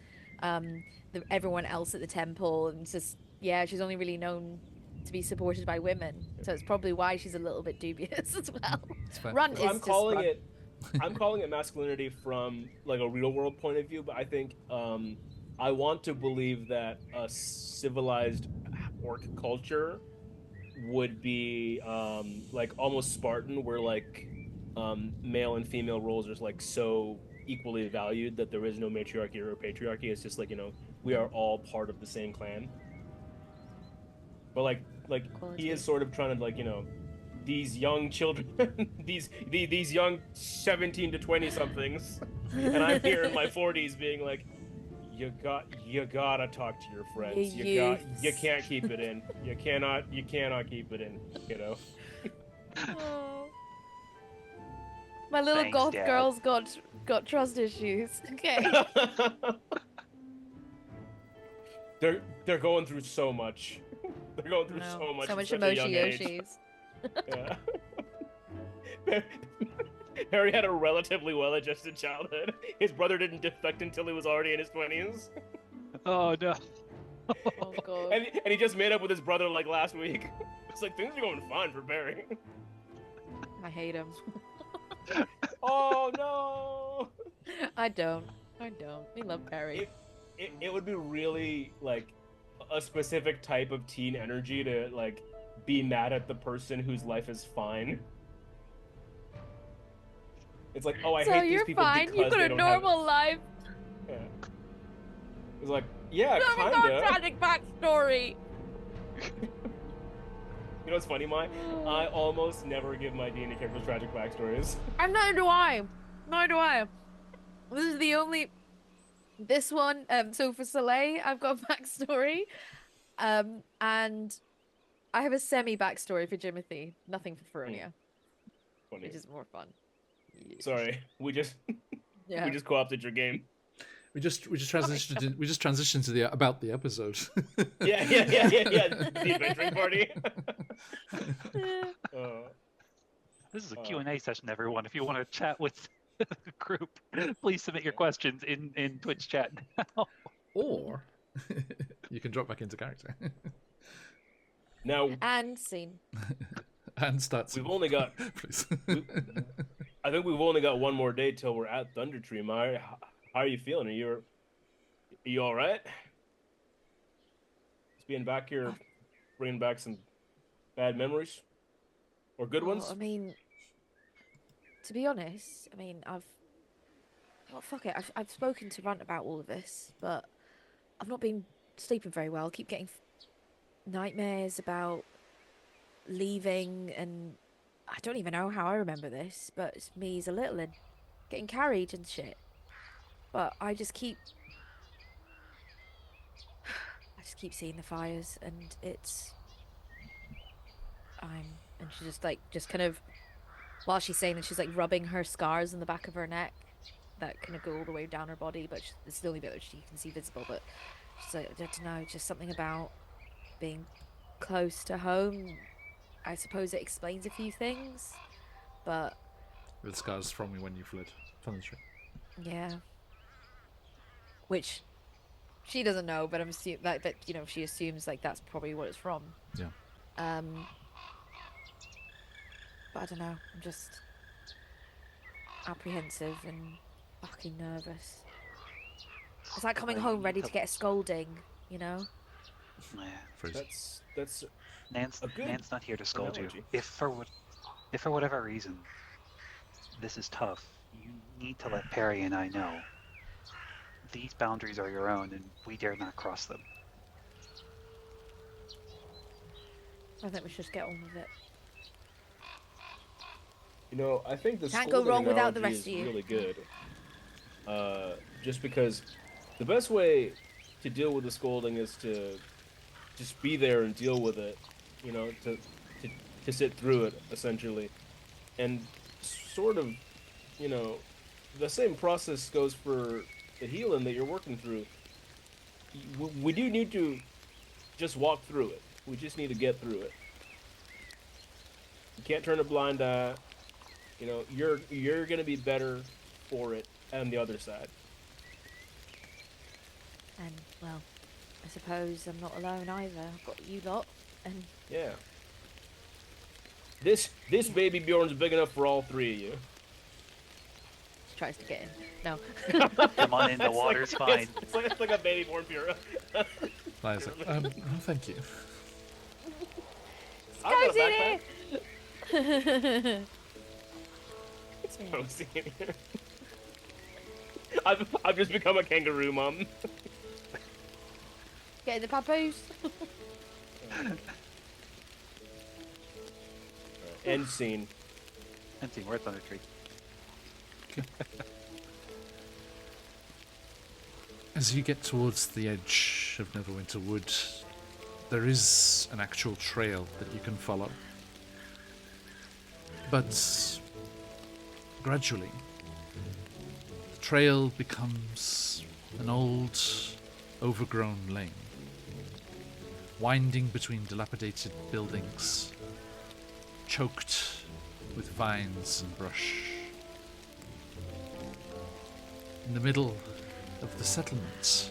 everyone else at the temple, and just yeah, she's only really known to be supported by women. So it's probably why she's a little bit dubious as well. It's fair. Runt So is just Runt. I'm calling it masculinity from like a real world point of view, but I think I want to believe that a civilized orc culture would be like almost Spartan, where like male and female roles are like so equally valued that there is no matriarchy or patriarchy. It's just like, we are all part of the same clan. But like he is Quality. sort of trying to like, these young children, these young 17 to 20 somethings, and I'm here in my 40s being like, you gotta talk to your friends. You can't keep it in. You cannot keep it in, Oh. My little Thanks, goth Dad. girl's got trust issues. Okay. They're going through so much. They're going through No. so much. So at much such a young emoji age. Yoshis. Yeah. Harry had a relatively well-adjusted childhood. His brother didn't defect until he was already in his 20s. Oh no. Oh god. And he just made up with his brother like last week. It's like things are going fine for Barry. I hate him. Oh no! I don't. We love Perry. It would be really like a specific type of teen energy to like be mad at the person whose life is fine. It's like, oh, I So hate these you're people fine. because You've got they a don't normal life. have. Yeah. It's like, yeah, You haven't got a kinda. tragic backstory. You know what's funny, Mai? I almost never give my D&D characters tragic backstories. And neither do I. Neither do I. This is the only. This one. So for Soleil, I've got a backstory. And I have a semi backstory for Jimothy. Nothing for Feronia, Funny. which is more fun. Sorry, we just Yeah. co-opted your game. We just transitioned to the about the episode. Yeah. The adventuring party. This is a Q&A session, everyone. If you want to chat with the group, please submit your questions in Twitch chat now. Or you can drop back into character. Now, And scene. And start. we've only got. Please. I think we've only got one more day till we're at Thunder Tree. Mai, how are you feeling? Are you all right? Just being back here, bringing back some bad memories or good ones. I mean, to be honest, fuck it. I've spoken to Runt about all of this, but I've not been sleeping very well. I keep getting nightmares about leaving, and I don't even know how I remember this, but it's me as a little and getting carried and shit. But I just keep seeing the fires, and and she just kind of, while she's saying that, she's like rubbing her scars in the back of her neck that kind of go all the way down her body, but it's the only bit that she can see visible. But she's like, I don't know, just something about being close to home. I suppose it explains a few things, but The scars from when you fled from the tree. yeah, which she doesn't know, but I'm assuming that she assumes like that's probably what it's from. Yeah. But I don't know. I'm just apprehensive and fucking nervous. It's like coming home ready to get a scolding, Yeah. Phrase. That's Nan's a good not here to scold analogy. you. If for whatever reason this is tough, you need to let Perry and I know. These boundaries are your own, and we dare not cross them. I think we should just get on with it. You know, I think the Can't go scolding wrong without the analogy rest is of you. really good. Just because the best way to deal with the scolding is to just be there and deal with it. You know, to sit through it essentially, and sort of, you know, the same process goes for the healing that you're working through. We do need to just walk through it. We just need to get through it. You can't turn a blind eye. You know, you're gonna be better for it on the other side. And, well, I suppose I'm not alone either. I've got you lot, and Yeah. This baby Bjorn's big enough for all three of you. tries to get in. No. Come on in, the water's fine. It's like a baby Bjorn Bureau. Liza, no, thank you. Goes in here! It's posing in here. I've just become a kangaroo mom. Get the papoose. End scene. And see, we're at Thunder Tree. As you get towards the edge of Neverwinter Wood, there is an actual trail that you can follow. But gradually, the trail becomes an old, overgrown lane, winding between dilapidated buildings, choked with vines and brush. In the middle of the settlement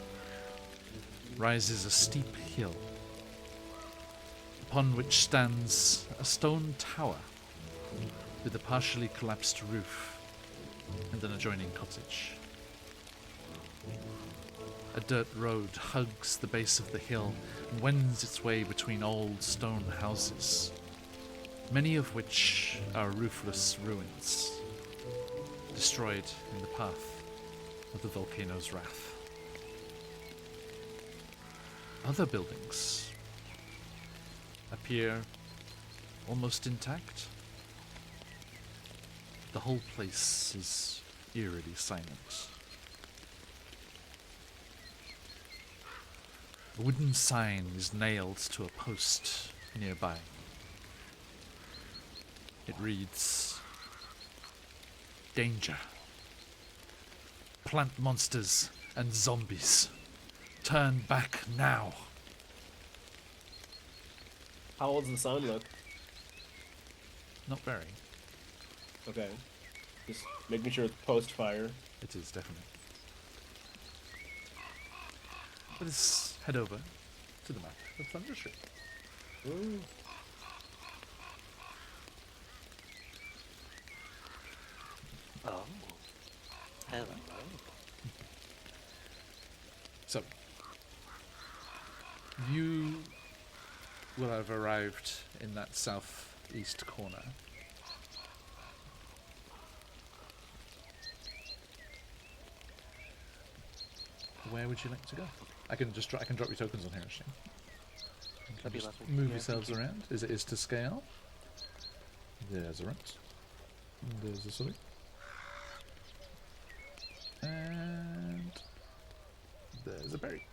rises a steep hill, upon which stands a stone tower with a partially collapsed roof and an adjoining cottage. A dirt road hugs the base of the hill and wends its way between old stone houses, many of which are roofless ruins, destroyed in the path of the volcano's wrath. Other buildings appear almost intact. The whole place is eerily silent. A wooden sign is nailed to a post nearby. It reads, "Danger. Plant monsters and zombies. Turn back now." How old does the sign look? Not very. Okay. Just making sure it's post-fire. It is, definitely. Let's head over to the map of Thunder Tree. Ooh. Oh. Hello. So, you will have arrived in that southeast corner. Where would you like to go? I can drop your tokens on here, actually. You can That'd be just lovely. move Yeah, yourselves thank you. around. Is it is to scale? There's a rat. There's a silly. And there's a berry.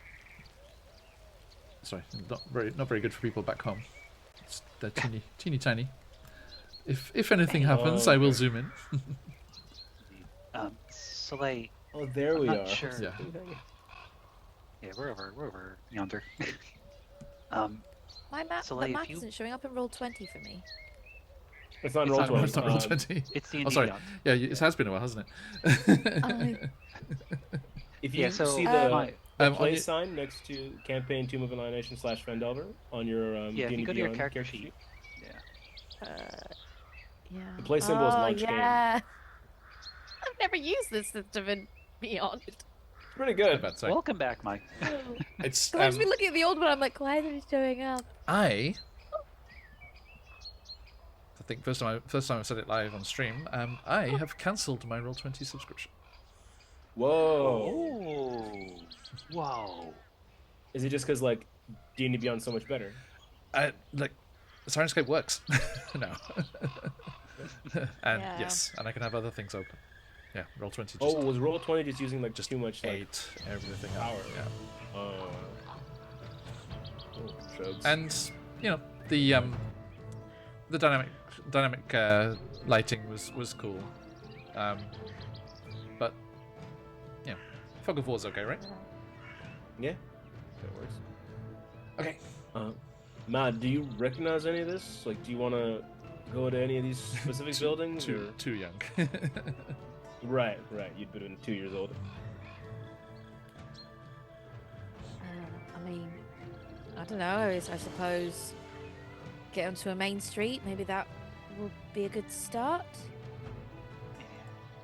Sorry, not very good for people back home. They're teeny tiny. If anything happens, I will okay. zoom in. Soleil, Oh, there I'm we not are. sure. Yeah. Yeah, we're over yonder. My map, Soleil, the if map you- isn't showing up in roll 20 for me. It's not It's roll not- 20. It's not roll 20. It's the Oh, sorry. beyond. Yeah, it has been a while, hasn't Oh. it? If you Yeah, so see the, my- the on play your- sign next to campaign Tomb of Annihilation / Phandelver on your Yeah, if you D&D go to your Beyond character sheet. Yeah. Yeah. The play symbol is launch game. yeah. I've never used this system in Beyond. It's pretty good. Bad, sorry. Welcome back, Mike. It's Because I've just been looking at the old one, I'm like, why isn't it showing up? I think first time I said it live on stream. I have cancelled my Roll20 subscription. Whoa. Oh. Whoa. Is it just because like D&D Beyond's so much better? Like, Sirenscape works. No. And Yeah. yes, and I can have other things open. Yeah, roll 20. Just Oh, was Roll20 just using like just too much like 8 everything up. power? Yeah. Oh, shugs. And the dynamic lighting was cool. But yeah, Fog of War's okay, right? Yeah, that works. Okay. Matt, do you recognize any of this? Like, do you want to go to any of these specific buildings? Or... Too young. Right. You'd been 2 years old. I mean, I don't know. I suppose get onto a main street. Maybe that will be a good start.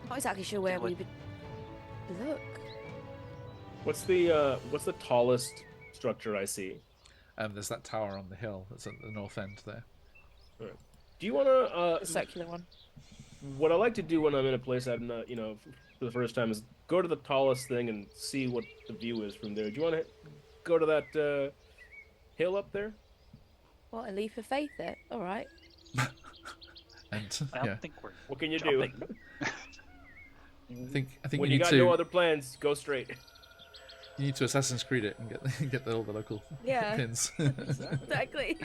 Not exactly sure where we would look. What's the tallest structure I see? There's that tower on the hill that's at the north end there. Right. Do you want to? The circular one. What I like to do when I'm in a place I'm not, for the first time is go to the tallest thing and see what the view is from there. Do you want to go to that hill up there? What, a leap of faith there? All right. And I don't think we're. What can you jumping. do? I think When you you need got to no other plans, go straight. you need to Assassin's Creed it and get all the local Yeah. pins. Exactly.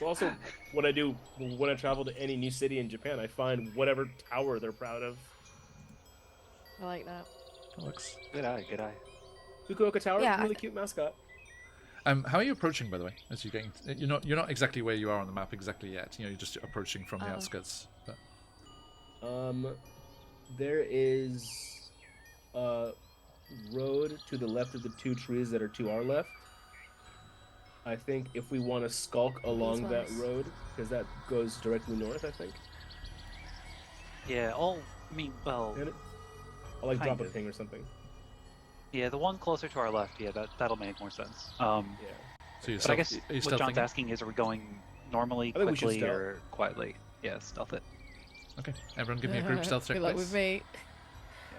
Also, what I do when I travel to any new city in Japan, I find whatever tower they're proud of. I like that. That works. Good eye. Fukuoka Tower, Yeah, really cute mascot. How are you approaching, by the way? As you're getting, you're not exactly where you are on the map exactly yet. You're just approaching from the outskirts. But... There is a road to the left of the 2 trees that are to our left. I think if we want to skulk along that ones. road, because that goes directly north, I think. Yeah. I'll I'll drop kind a of. ping or something. Yeah, the one closer to our left. Yeah, that'll make more sense. Yeah. But So I guess are you what John's stealthing? asking is, are we going normally, I think we should quickly, stealth. or quietly? Yeah, stealth it. Okay, everyone, give me a group stealth check, Good luck please. with me.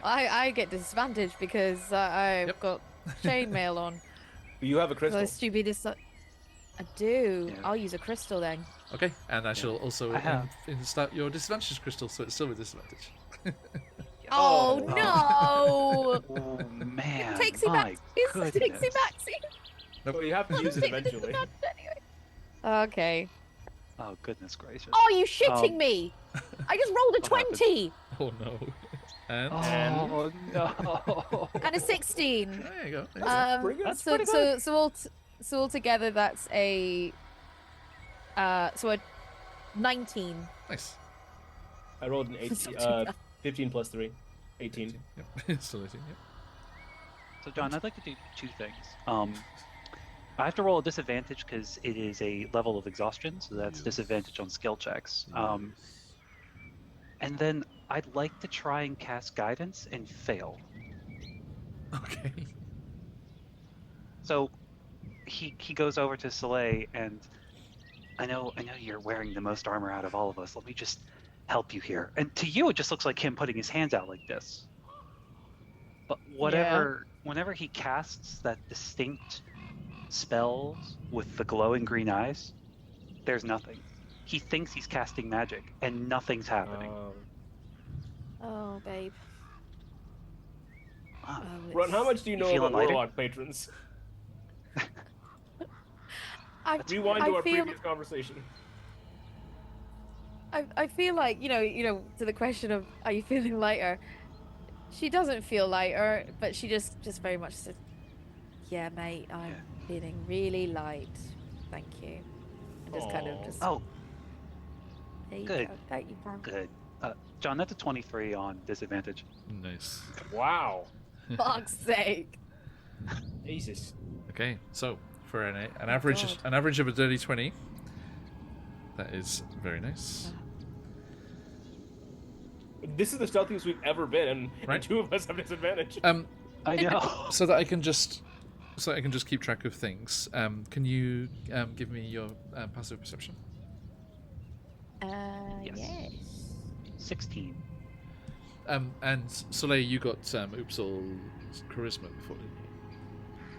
I get disadvantage because I've Yep. got chainmail on. You have a So crystal. stupidest. I do. Yeah. I'll use a crystal then. Okay, and I shall also I have- start your disadvantage crystal, so it's still with disadvantage. Oh, Oh. no! Oh man! Takes me my back. It's goodness. takes me back. See? Well, you have to use it Take the eventually. disadvantage anyway. Okay. Oh goodness gracious! Oh, you shitting Um, me! I just rolled a what happened? 20 Oh no. And Oh no! and a 16. there you go. pretty good. That's So pretty good. so altogether that's a so a 19. Nice. I rolled an 18, Not too bad. 15 plus 3. 18. Yep. Still 18, yep. So John, I'd like to do 2 things. I have to roll a disadvantage because it is a level of exhaustion, so that's disadvantage on skill checks. And then I'd like to try and cast guidance and fail. Okay. So he goes over to Soleil, and I know you're wearing the most armor out of all of us. Let me just help you here. And to you, it just looks like him putting his hands out like this. But whenever he casts that distinct spell with the glowing green eyes, there's nothing. He thinks he's casting magic, and nothing's happening. Oh, babe. Ah, Oh, Ron, how much do you You know feeling about lighter? Warlock patrons? I Rewind to our feel previous conversation. I feel like you know to the question of are you feeling lighter? She doesn't feel lighter, but she just very much said, "Yeah, mate, I'm feeling really light. Thank you." And just kind of Aw. just. Oh, There you good. go. Thank you, pal. good. John, that's a 23 on disadvantage. Nice. Wow. Fuck's sake. Jesus. Okay, so for an God. average of a dirty 20, that is very nice. This is the stealthiest we've ever been, and Right. 2 of us have disadvantage. I know. So that I can just keep track of things. Can you give me your passive perception? Yes. Yes. 16. And Soleil, you got Oopsal's charisma before, didn't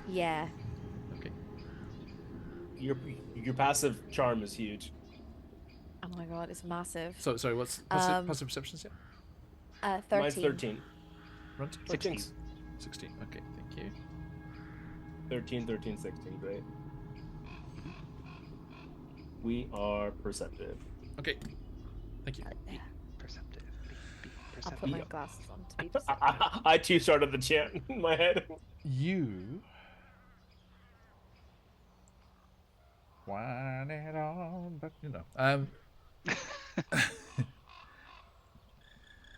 you? Yeah. Okay. Your passive charm is huge. Oh my god, it's massive. So sorry, what's passive perceptions yet? 13. Mine's 13. Runt? 16. 16. Okay, thank you. 13, 13, 16. Great. We are perceptive. Okay, thank you. Perceptive. Be I'll perceptive. put my glasses on to be perceptive. I too started the chant in my head. You. Whine it on, but you know. I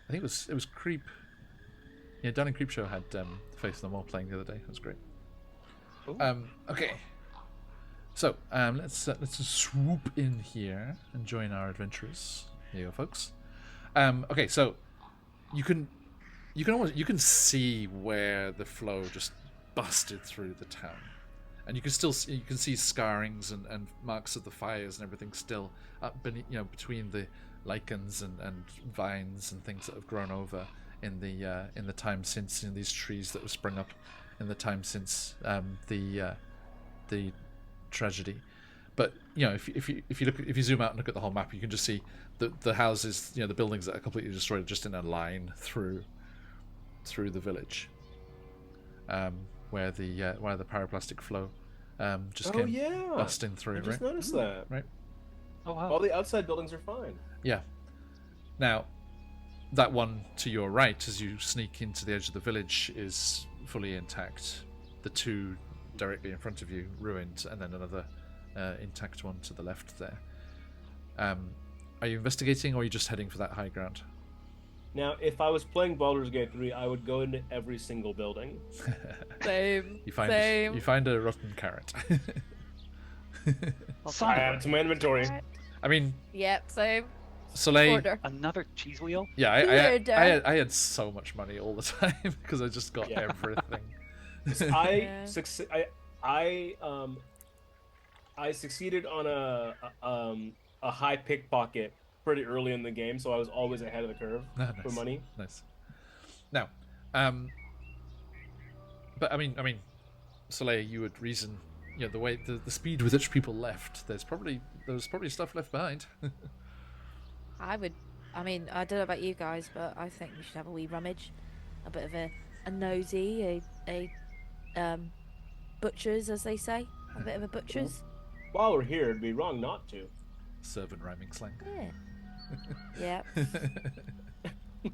think it was Creep. Yeah, Dan and Creepshow had Faith No More playing the other day. It was great. Ooh. Okay. So let's just swoop in here and join our adventurers. Here you go, folks. Okay, so you can see where the flow just busted through the town, and you can see scarrings and marks of the fires and everything still up beneath, between the lichens and vines and things that have grown over in the time since, these trees that have sprung up in the time since the tragedy. But if you zoom out and look at the whole map, you can just see the houses, the buildings that are completely destroyed, just in a line through the village, where the pyroclastic flow just came busting through. I just right? noticed that. Right. Oh wow. All the outside buildings are fine. Yeah. Now, that one to your right, as you sneak into the edge of the village, is fully intact. The two directly in front of you ruined, and then another intact one to the left there. Are you investigating, or are you just heading for that high ground? Now, if I was playing Baldur's Gate 3, I would go into every single building. Same. You find a rotten carrot. I add it to my inventory. I mean, Yep, same. Soleil. Order. Another cheese wheel? Yeah, Order. I had so much money all the time because I just got everything. I succeeded on a high pickpocket pretty early in the game, so I was always ahead of the curve for money. Nice. Now, but I mean, Soleil, you would reason, the way the speed with which people left. There was probably stuff left behind. I don't know about you guys, but I think we should have a wee rummage, a bit of a nosy, a butcher's, as they say, a bit of a butcher's. While we're here, it'd be wrong not to. Servant rhyming slang. Yeah.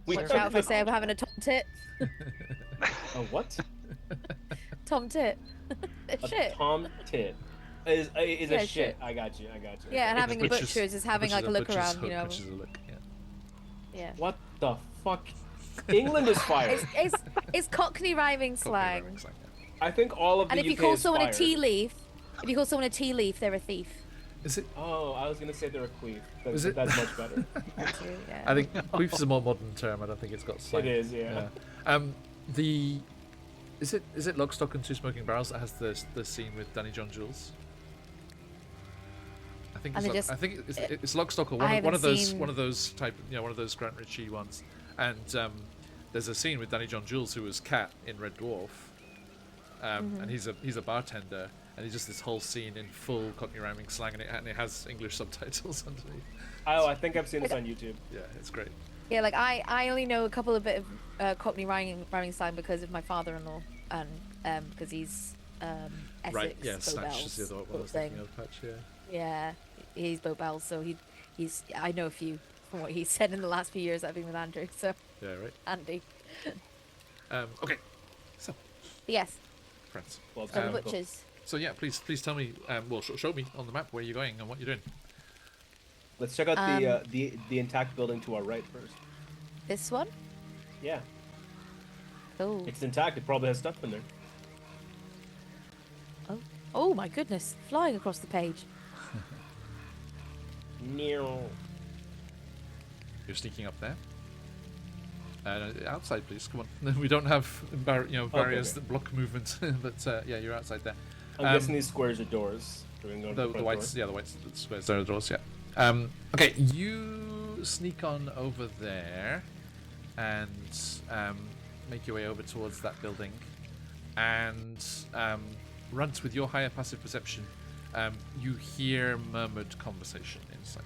We Watch out if I say I'm having a tom tit. A what? Tom tit. A Shit. tom tit. Is Yeah, a shit. shit. I got you. Yeah, and A having a butcher's- butcher's is having like a look butcher's around, hook, which is a look, yeah. Yeah. What the fuck? England is fired. It's Cockney rhyming Cockney slang. rhyming slang, yeah. I think all of the And if you UK call is someone a fired. tea leaf, they're a thief. Is it? Oh, I was gonna say they're a queef. Is it? That's much better. Yeah. I think queef is a more modern term. I don't think it's got slang. It is, yeah. Is it Lock, Stock and Two Smoking Barrels that has the scene with Danny John Jules? I think And it's, they I think it's Lock, Stock, or I one of those haven't one of those type, one of those Grant Ritchie ones. And there's a scene with Danny John Jules, who was Cat in Red Dwarf, and he's a bartender, and he just this whole scene in full Cockney rhyming slang, and it has English subtitles underneath. Oh, I think I've seen this on YouTube. Yeah, it's great. Yeah, like I only know a couple of bit of Cockney rhyming slang because of my father-in-law, and because he's Essex. Right, yeah, Bow Snatch Bells is the other one I sort was of thing. thinking of. Patch, yeah. Yeah, he's Bow Bells, so he's I know a few from what he's said in the last few years that I've been with Andrew. So Yeah, right. Andy, Okay, so but yes, friends. Well, so Um, butchers. So yeah, please tell me. Show me on the map where you're going and what you're doing. let's check out the intact building to our right first. This one. Yeah, Oh, it's intact. It probably has stuff in there. oh my goodness, flying across the page. Meow. You're sneaking up there. Outside, please. Come on. We don't have barriers okay. that block movement, but yeah, you're outside there. I'm guessing these squares are doors. We're gonna go to The front door. whites, yeah, the whites, the squares, there are the doors, yeah. Okay, you sneak on over there, and make your way over towards that building. And Runt, with your higher passive perception, you hear murmured conversation inside.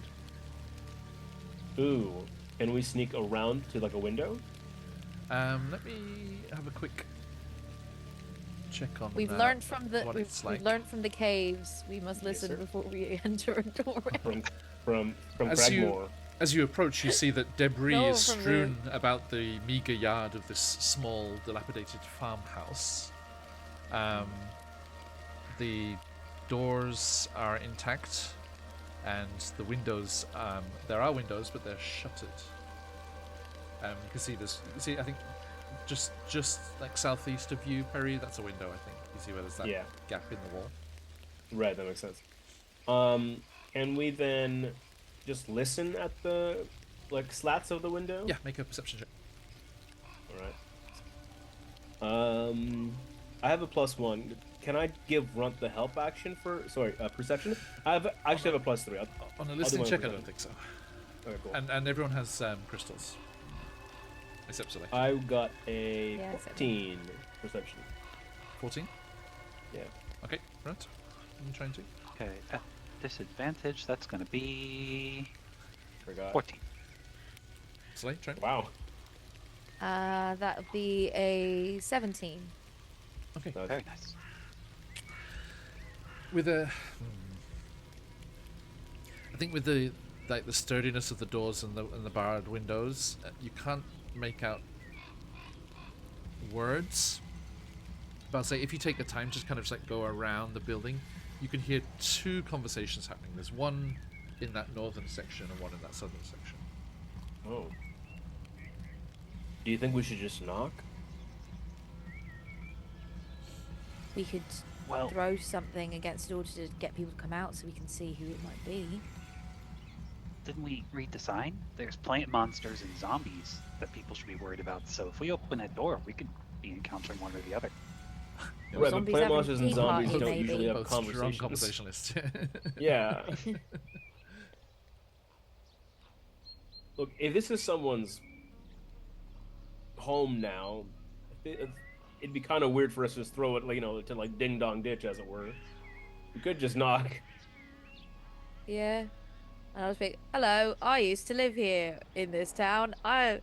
Ooh, can we sneak around to like a window? Let me have a quick check on. We've learned from the what it's like. we've learned from the caves. We must listen sir. before we enter a doorway. From As Cragmore. As you approach, you see that debris No, is from strewn about the meager yard of this small, dilapidated farmhouse. The doors are intact, and the windows, there are windows, but they're shuttered. You can see this. You see, I think, just like southeast of you, Perry. That's a window. I think you see where there's that gap in the wall. Right, that makes sense. Can we then just listen at the slats of the window? Yeah, make a perception check. All right. I have a +1. Can I give Runt the help action for perception? I actually have a +3. On a listening check, I don't think so. Okay, cool. And everyone has crystals, except Select. I got a 14 perception. 14. Yeah. Okay, Runt. What are you trying to? Okay, at disadvantage, that's going to be Forgot. 14. Select, try. Wow. That would be a 17. Okay. Very nice. With I think with the sturdiness of the doors and the barred windows, you can't make out words. But I'll say if you take the time to just kind of just like go around the building, you can hear two conversations happening. There's one in that northern section and one in that southern section. Oh. Do you think we should just knock? We could Well, throw something against the door to get people to come out so we can see who it might be. didn't we read the sign? There's plant monsters and zombies that people should be worried about. So if we open that door, we could be encountering one or the other. Right, but Zombies plant having monsters and tea zombies party, don't maybe. usually have Both strong conversations. conversationalists. Yeah. Look, if this is someone's home now, it'd be kind of weird for us to just throw it, to like ding dong ditch, as it were. We could just knock. Yeah. And I was thinking, hello, I used to live here in this town. I've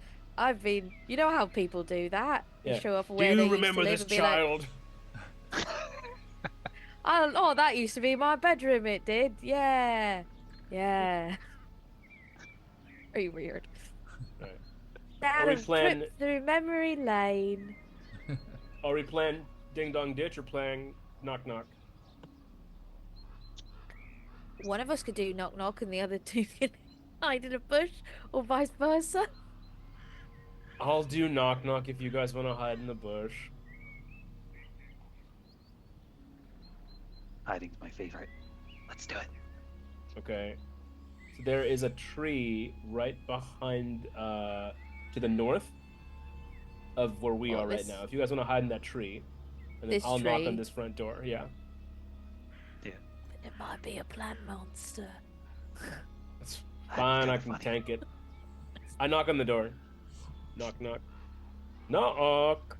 been, you know how people do that. Yeah. You show up Do where they you used to remember live this and be child? oh, that used to be my bedroom, it did. Yeah. Yeah. Very weird. Right. Down we a plan- trip through memory lane. Are we playing ding dong ditch or playing knock knock? One of us could do knock knock and the other two can hide in a bush, or vice versa. I'll do knock knock if you guys want to hide in the bush. Hiding's my favorite. Let's do it. Okay. So there is a tree right behind, to the north of where we are right this- now. If you guys want to hide in that tree, and then This I'll knock tree? on this front door. Yeah. It might be a plant monster. That's That'd be fine, kinda I can funny. tank it. I knock on the door. Knock, knock. Knock!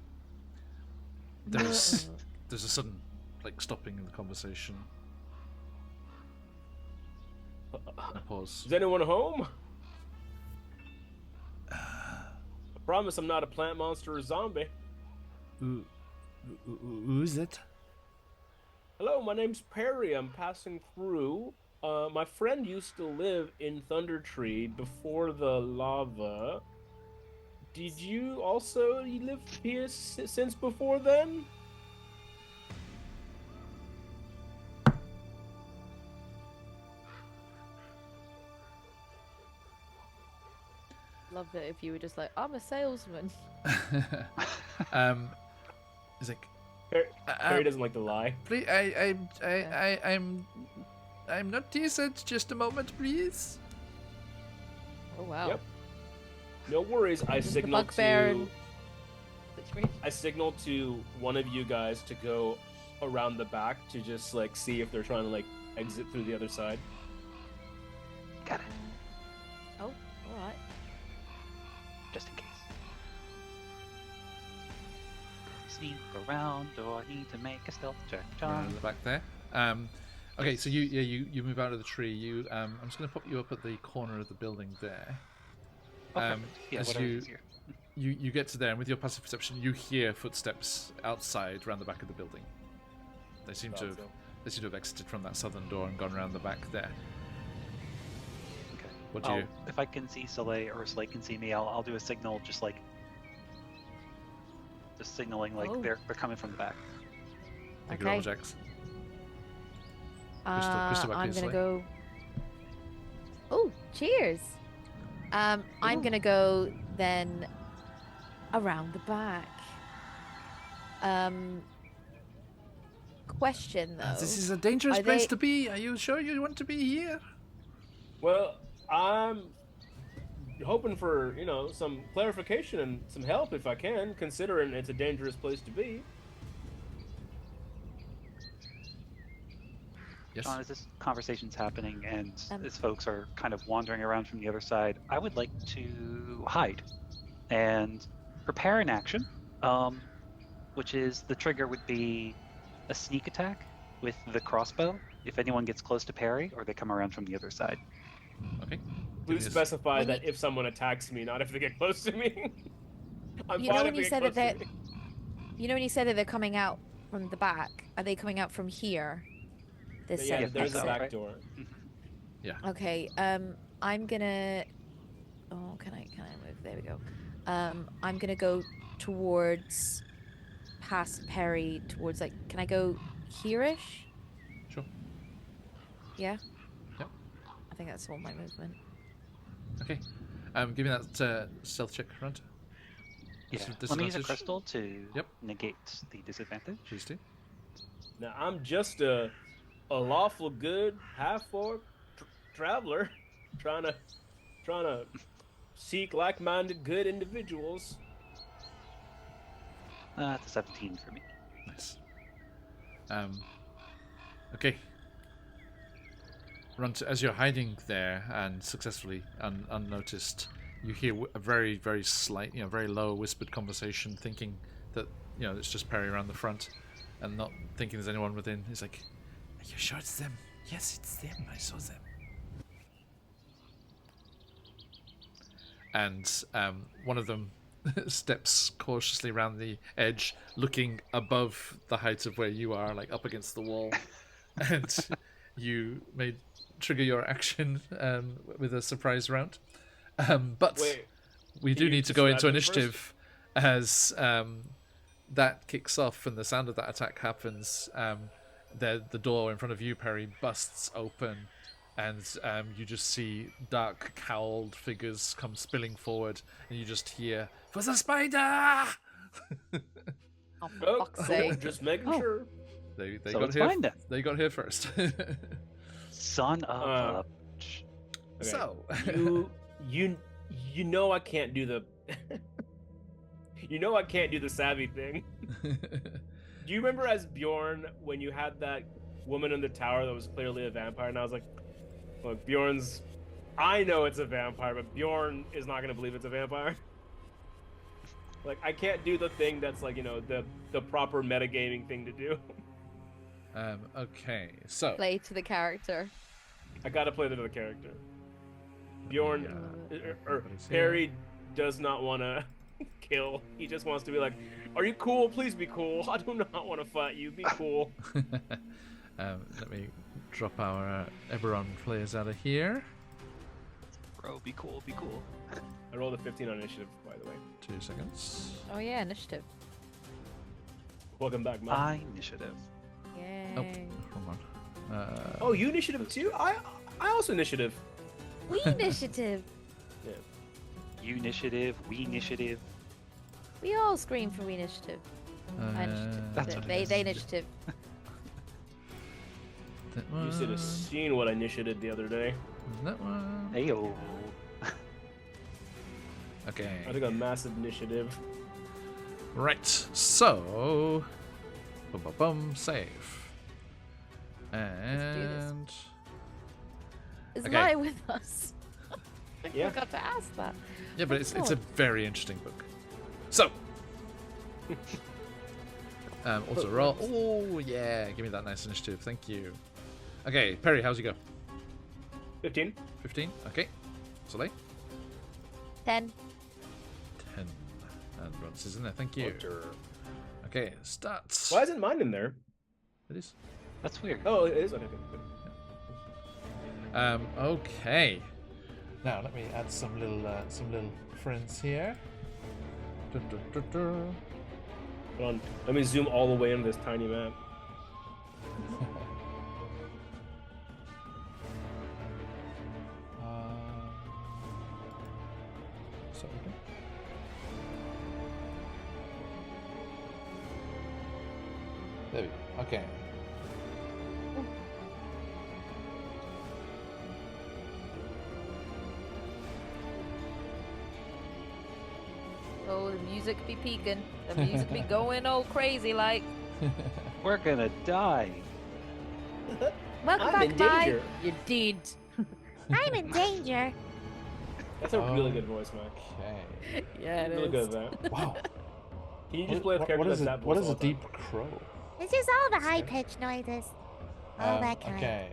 There's a sudden stopping in the conversation. A pause. Is anyone home? I promise I'm not a plant monster or zombie. Who's it? Hello, my name's Perry. I'm passing through. My friend used to live in Thunder Tree before the lava. Did you also live here since before then? Love it if you were just like, I'm a salesman. He's like, Perry doesn't like to lie. please, I'm not decent. Just a moment, please. Oh wow. Yep. No worries. I The signal bugbear to. and- Which means- I signal to one of you guys to go around the back to just see if they're trying to exit through the other side. Got it. Oh, alright. Just in case. sneak around, or I need to make a stealth check. Right in the back there. Okay, so you move out of the tree. You I'm just going to pop you up at the corner of the building there. Yeah, as whatever you is here. you get to there, and with your passive perception, you hear footsteps outside around the back of the building. They seem to have exited from that southern door and gone around the back there. Okay. What do you? If I can see Soleil or Soleil can see me, I'll do a signal, just signaling like Oh. they're coming from the back. Make roll checks. Crystal I'm Buckley, gonna go. Oh, cheers! I'm gonna go then around the back. Question though. This is a dangerous Are place they- to be. Are you sure you want to be here? Well, I'm hoping for, some clarification and some help if I can, considering it's a dangerous place to be. Yes. John, as this conversation's happening and as folks are kind of wandering around from the other side, I would like to hide and prepare an action, which is the trigger would be a sneak attack with the crossbow if anyone gets close to parry or they come around from the other side. Okay. Please specify When that if someone attacks me, not if they get close to me. I'm You fine know if when they you get said that close they're, to me. you know when you said that they're coming out from the back? Are they coming out from here? This Yeah, set there's a exit? back right? door. Okay. I'm gonna. Oh, can I move? There we go. I'm gonna go towards past Perry, towards like. Can I go here-ish? Sure. Yeah. Yep. I think that's all my movement. Okay. Give me that stealth check, Runt. Yeah. Dis- Let me use a disadvantage? crystal to Yep. negate the disadvantage. Please do. Now, I'm just a lawful good half-orc traveler trying to seek like-minded good individuals. It's a 17 for me. Nice. Okay. Runt, as you're hiding there and successfully unnoticed, you hear a very, very slight, very low whispered conversation, thinking that, it's just Perry around the front, and not thinking there's anyone within. He's like, "Are you sure it's them? Yes, it's them. I saw them." And one of them steps cautiously around the edge, looking above the height of where you are, like up against the wall. And you may trigger your action with a surprise round. But Wait, we do you need to go into describe them first? initiative as that kicks off and the sound of that attack happens. The door in front of you, Perry, busts open, and you just see dark, cowled figures come spilling forward, and you just hear, "For the spider!" Oh, for Oh, fuck's cool. sake. Just making Oh. sure. They So got it's here. fine then. They got here first. Son of a... Okay. So You know I can't do the I can't do the savvy thing. Do you remember as Bjorn when you had that woman in the tower that was clearly a vampire, and I was like, look, I know it's a vampire, but Bjorn is not gonna believe it's a vampire. Like, I can't do the thing that's like, the proper metagaming thing to do. okay, so Play to the character. I gotta play to the character. Bjorn or everybody's here. Harry does not want to kill. He just wants to be like, "Are you cool? Please be cool. I do not want to fight you. Be cool." let me drop our Eberron players out of here. Bro, be cool, be cool. I rolled a 15 on initiative, by the way. 2 seconds. Oh yeah, initiative. Welcome back, man. Initiative. Yay. Oh, hold on. Oh, you initiative too? I also initiative. We initiative. You initiative, we initiative. We all scream for we initiative. I initiative. That's what it They is. initiative. That You should one, have seen what I initiated the other day. that one. Ayo. Okay. I took a massive initiative. Right. So, save. And Is Okay. Lai with us? I Yeah. forgot to ask that. yeah, but it's a very interesting book. So, Also roll. Oh yeah, give me that nice initiative. Thank you. Okay, Perry, how's you go? 15. 15. Okay. Soleil. 10. 10. And Runtz is in there. Thank you. Hunter. Okay, stats. Why isn't mine in there? It is. That's weird. Oh, it is. Okay, good. Okay. Now let me add some little friends here. Dun, dun, dun, dun. Hold on. Let me zoom all the way into this tiny map. So we can. There we go. Okay. Oh, the music be peaking. The music be going all crazy like. We're gonna die. Welcome I'm back, in Mike. danger. You did. I'm in danger. That's a really good voice, Mike. Okay. Yeah, it Really is. good at that. Wow. Can you just play a character that's that voice What is all a the time? deep crow? It's just all the high pitched noises. All that kind. Okay.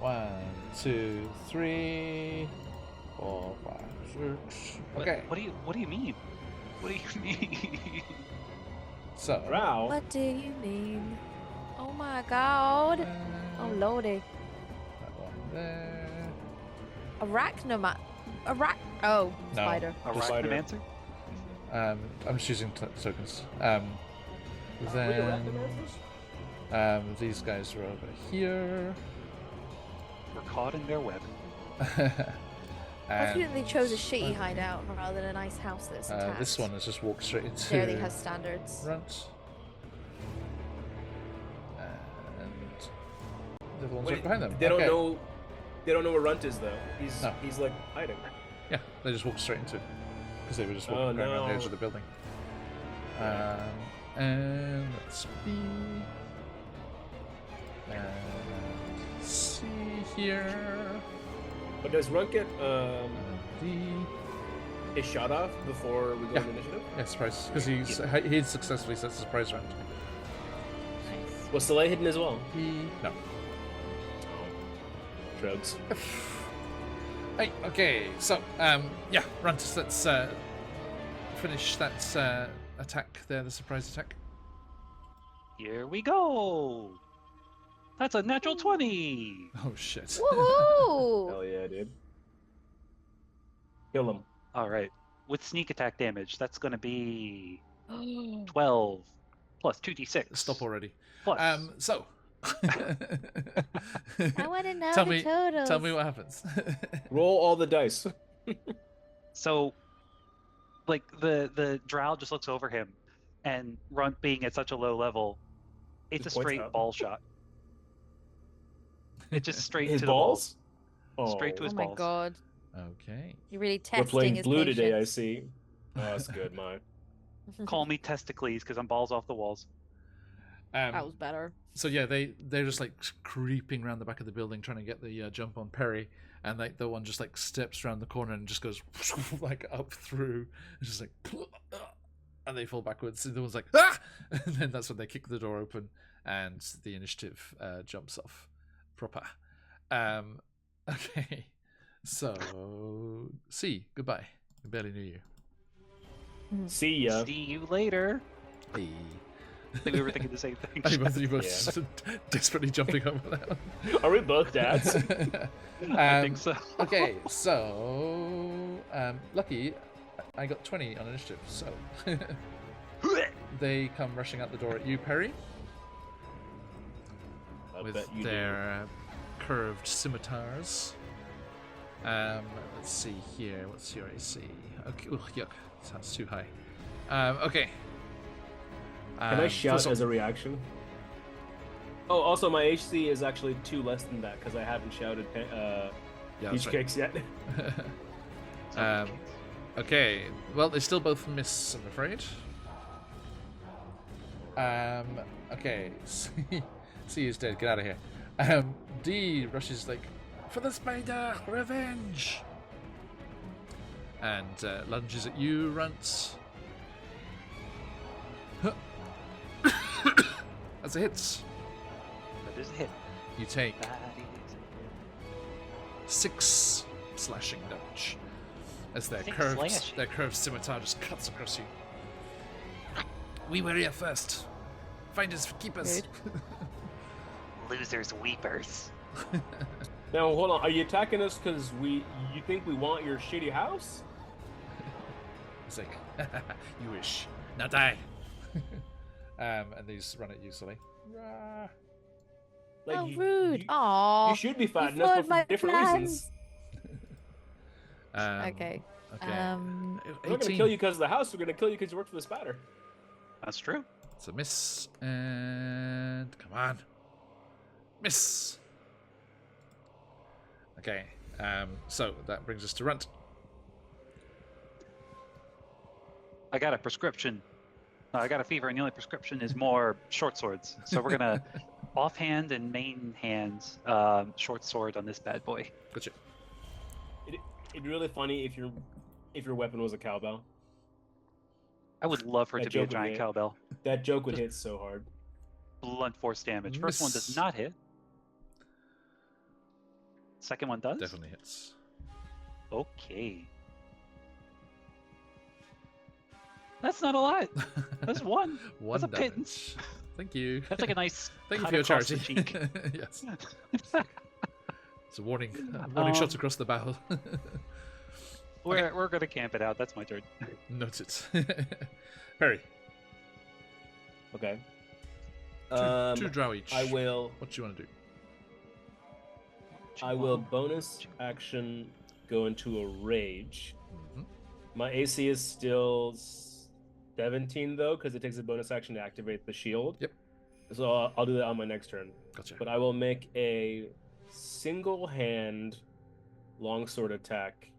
1, 2, 3, 4, 5, 6. Okay. What do you mean? What do you mean? So. Drow. What do you mean? Oh my god. Oh lordy. That one there. Oh, No. spider. A Just spider. answer? I'm just using tokens. These guys are over here. We're caught in their web. I think they chose a shitty and, hideout rather than a nice house that's attacked. this one has just walked straight into Barely has standards. Runt. And the other one's Wait, right behind them. They don't Okay. know. They don't know where Runt is though. No. He's like hiding. Yeah, they just walked straight into it because they were just Oh, walking around the no. edge of the building. And let's be and C here. But does Runt get And D. his shot off before we go Yeah. into initiative? Yeah, surprise, because he successfully set the surprise round. Nice. Was Soleil hidden as well? No. Drugs. Hey, okay, so yeah, Runtus, let's finish that attack there, the surprise attack. Here we go. That's a natural 20. Oh shit. Woohoo! Hell yeah, dude. Kill him. All right. With sneak attack damage, that's going to be 12 plus 2d6. Stop already. Plus. So I want to know tell the me, totals. tell me what happens. Roll all the dice. So, like, the drow just looks over him, and Runt being at such a low level, it's Just a points straight out. ball shot. It's just straight His to balls? the balls. Straight to Oh his my balls. god. Okay. You're really We're testing playing his blue today, I patience. see. Oh, that's good, Mike. Call me testicles because I'm balls off the walls. That was better. So yeah, they're just like creeping around the back of the building trying to get the jump on Perry, and like the one just like steps around the corner and just goes like up through, and just like, and they fall backwards. And the one's like, ah! And then that's when they kick the door open, and the initiative jumps off proper. Okay, so see, goodbye. I barely knew you. See ya. See you later. Hey. I think we were thinking the same thing. Both of you both Yeah. just desperately jumping over that. Are we both dads? I think so. Okay, so lucky, I got 20 on initiative. So they come rushing out the door at you, Perry, I with bet you do. their curved scimitars. Let's see here. What's your AC? Okay, ugh, yuck, sounds too high. Okay. Can I shout first as a reaction? Oh, also my HC is actually 2 less than that because I haven't shouted Yeah, peach that's right. cakes yet. Okay, well, they still both miss, I'm afraid. Okay, C is dead, get out of here. D rushes like, for the spider, revenge! And lunges at you, Runt. That's a hit. That is a hit. You take That is a hit. 6 slashing damage as their 6 curved slashing. scimitar just cuts across you. We were here first. Finders for keepers. Losers, weepers. Now hold on. Are you attacking us because you think we want your shitty house? It's like, you wish. Now die. And these run at you, Sully. Like, How you- rude. You, Aw. you should be fighting foiled us, but my for different plans. reasons. Okay. Okay. We're not gonna 18. kill you because of the house. We're gonna kill you because you work for the spider. That's true. It's a miss. And come on. Miss. Okay. So that brings us to Runt. I got a prescription. I got a fever, and the only prescription is more short swords. So we're gonna offhand and main hands short sword on this bad boy. Gotcha. It'd be really funny if your weapon was a cowbell. I would love for it That to be a joke would giant hit. cowbell. That joke would hit so hard. Blunt force damage. First one does Miss. not hit. Second one does? Definitely hits. Okay. That's not a lot. That's one. One That's a damage. pittance. Thank you. That's like a nice Thank you cut for your across charity. the cheek. Yes. It's a warning shot across the bow. We're gonna camp it out. That's my turn. Noted. Perry. Okay. Two drow each. I will. What do you want to do? I will bonus action go into a rage. Mhm. My AC is still 17 though, because it takes a bonus action to activate the shield. Yep. So I'll do that on my next turn. Gotcha. But I will make a single hand longsword attack.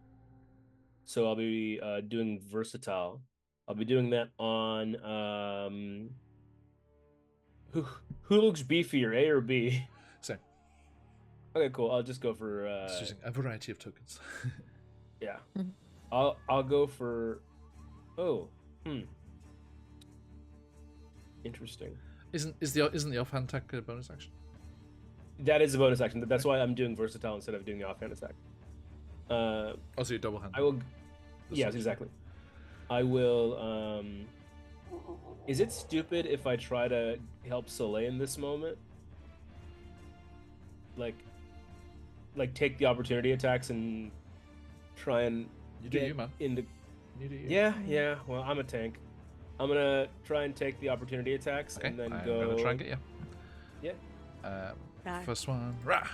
So I'll be doing versatile. I'll be doing that on who looks beefier, A or B? Same. Okay, cool. I'll just go for Just using a variety of tokens. yeah. Mhm. I'll go for interesting. Isn't the offhand attack a bonus action? That is a bonus action. That's why I'm doing versatile instead of doing the offhand attack. Also, your double hand. I will. The Yes, sword. exactly. I will. Is it stupid if I try to help Soleil in this moment? Like take the opportunity attacks and try and You do get you, man. into. You do you. Yeah. Well, I'm a tank. I'm gonna try and take the opportunity attacks Okay. and then I'm go. gonna try and get you. Yeah. Right. First one. Rah!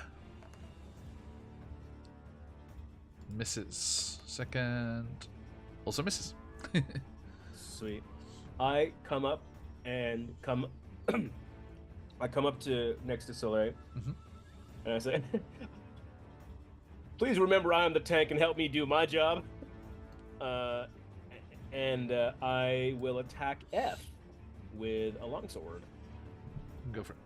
Misses. Second. Also misses. Sweet. I come up and I come up to next to Soleil, Mhm. and I say, "Please remember I am the tank and help me do my job." And I will attack F with a longsword. Go for it.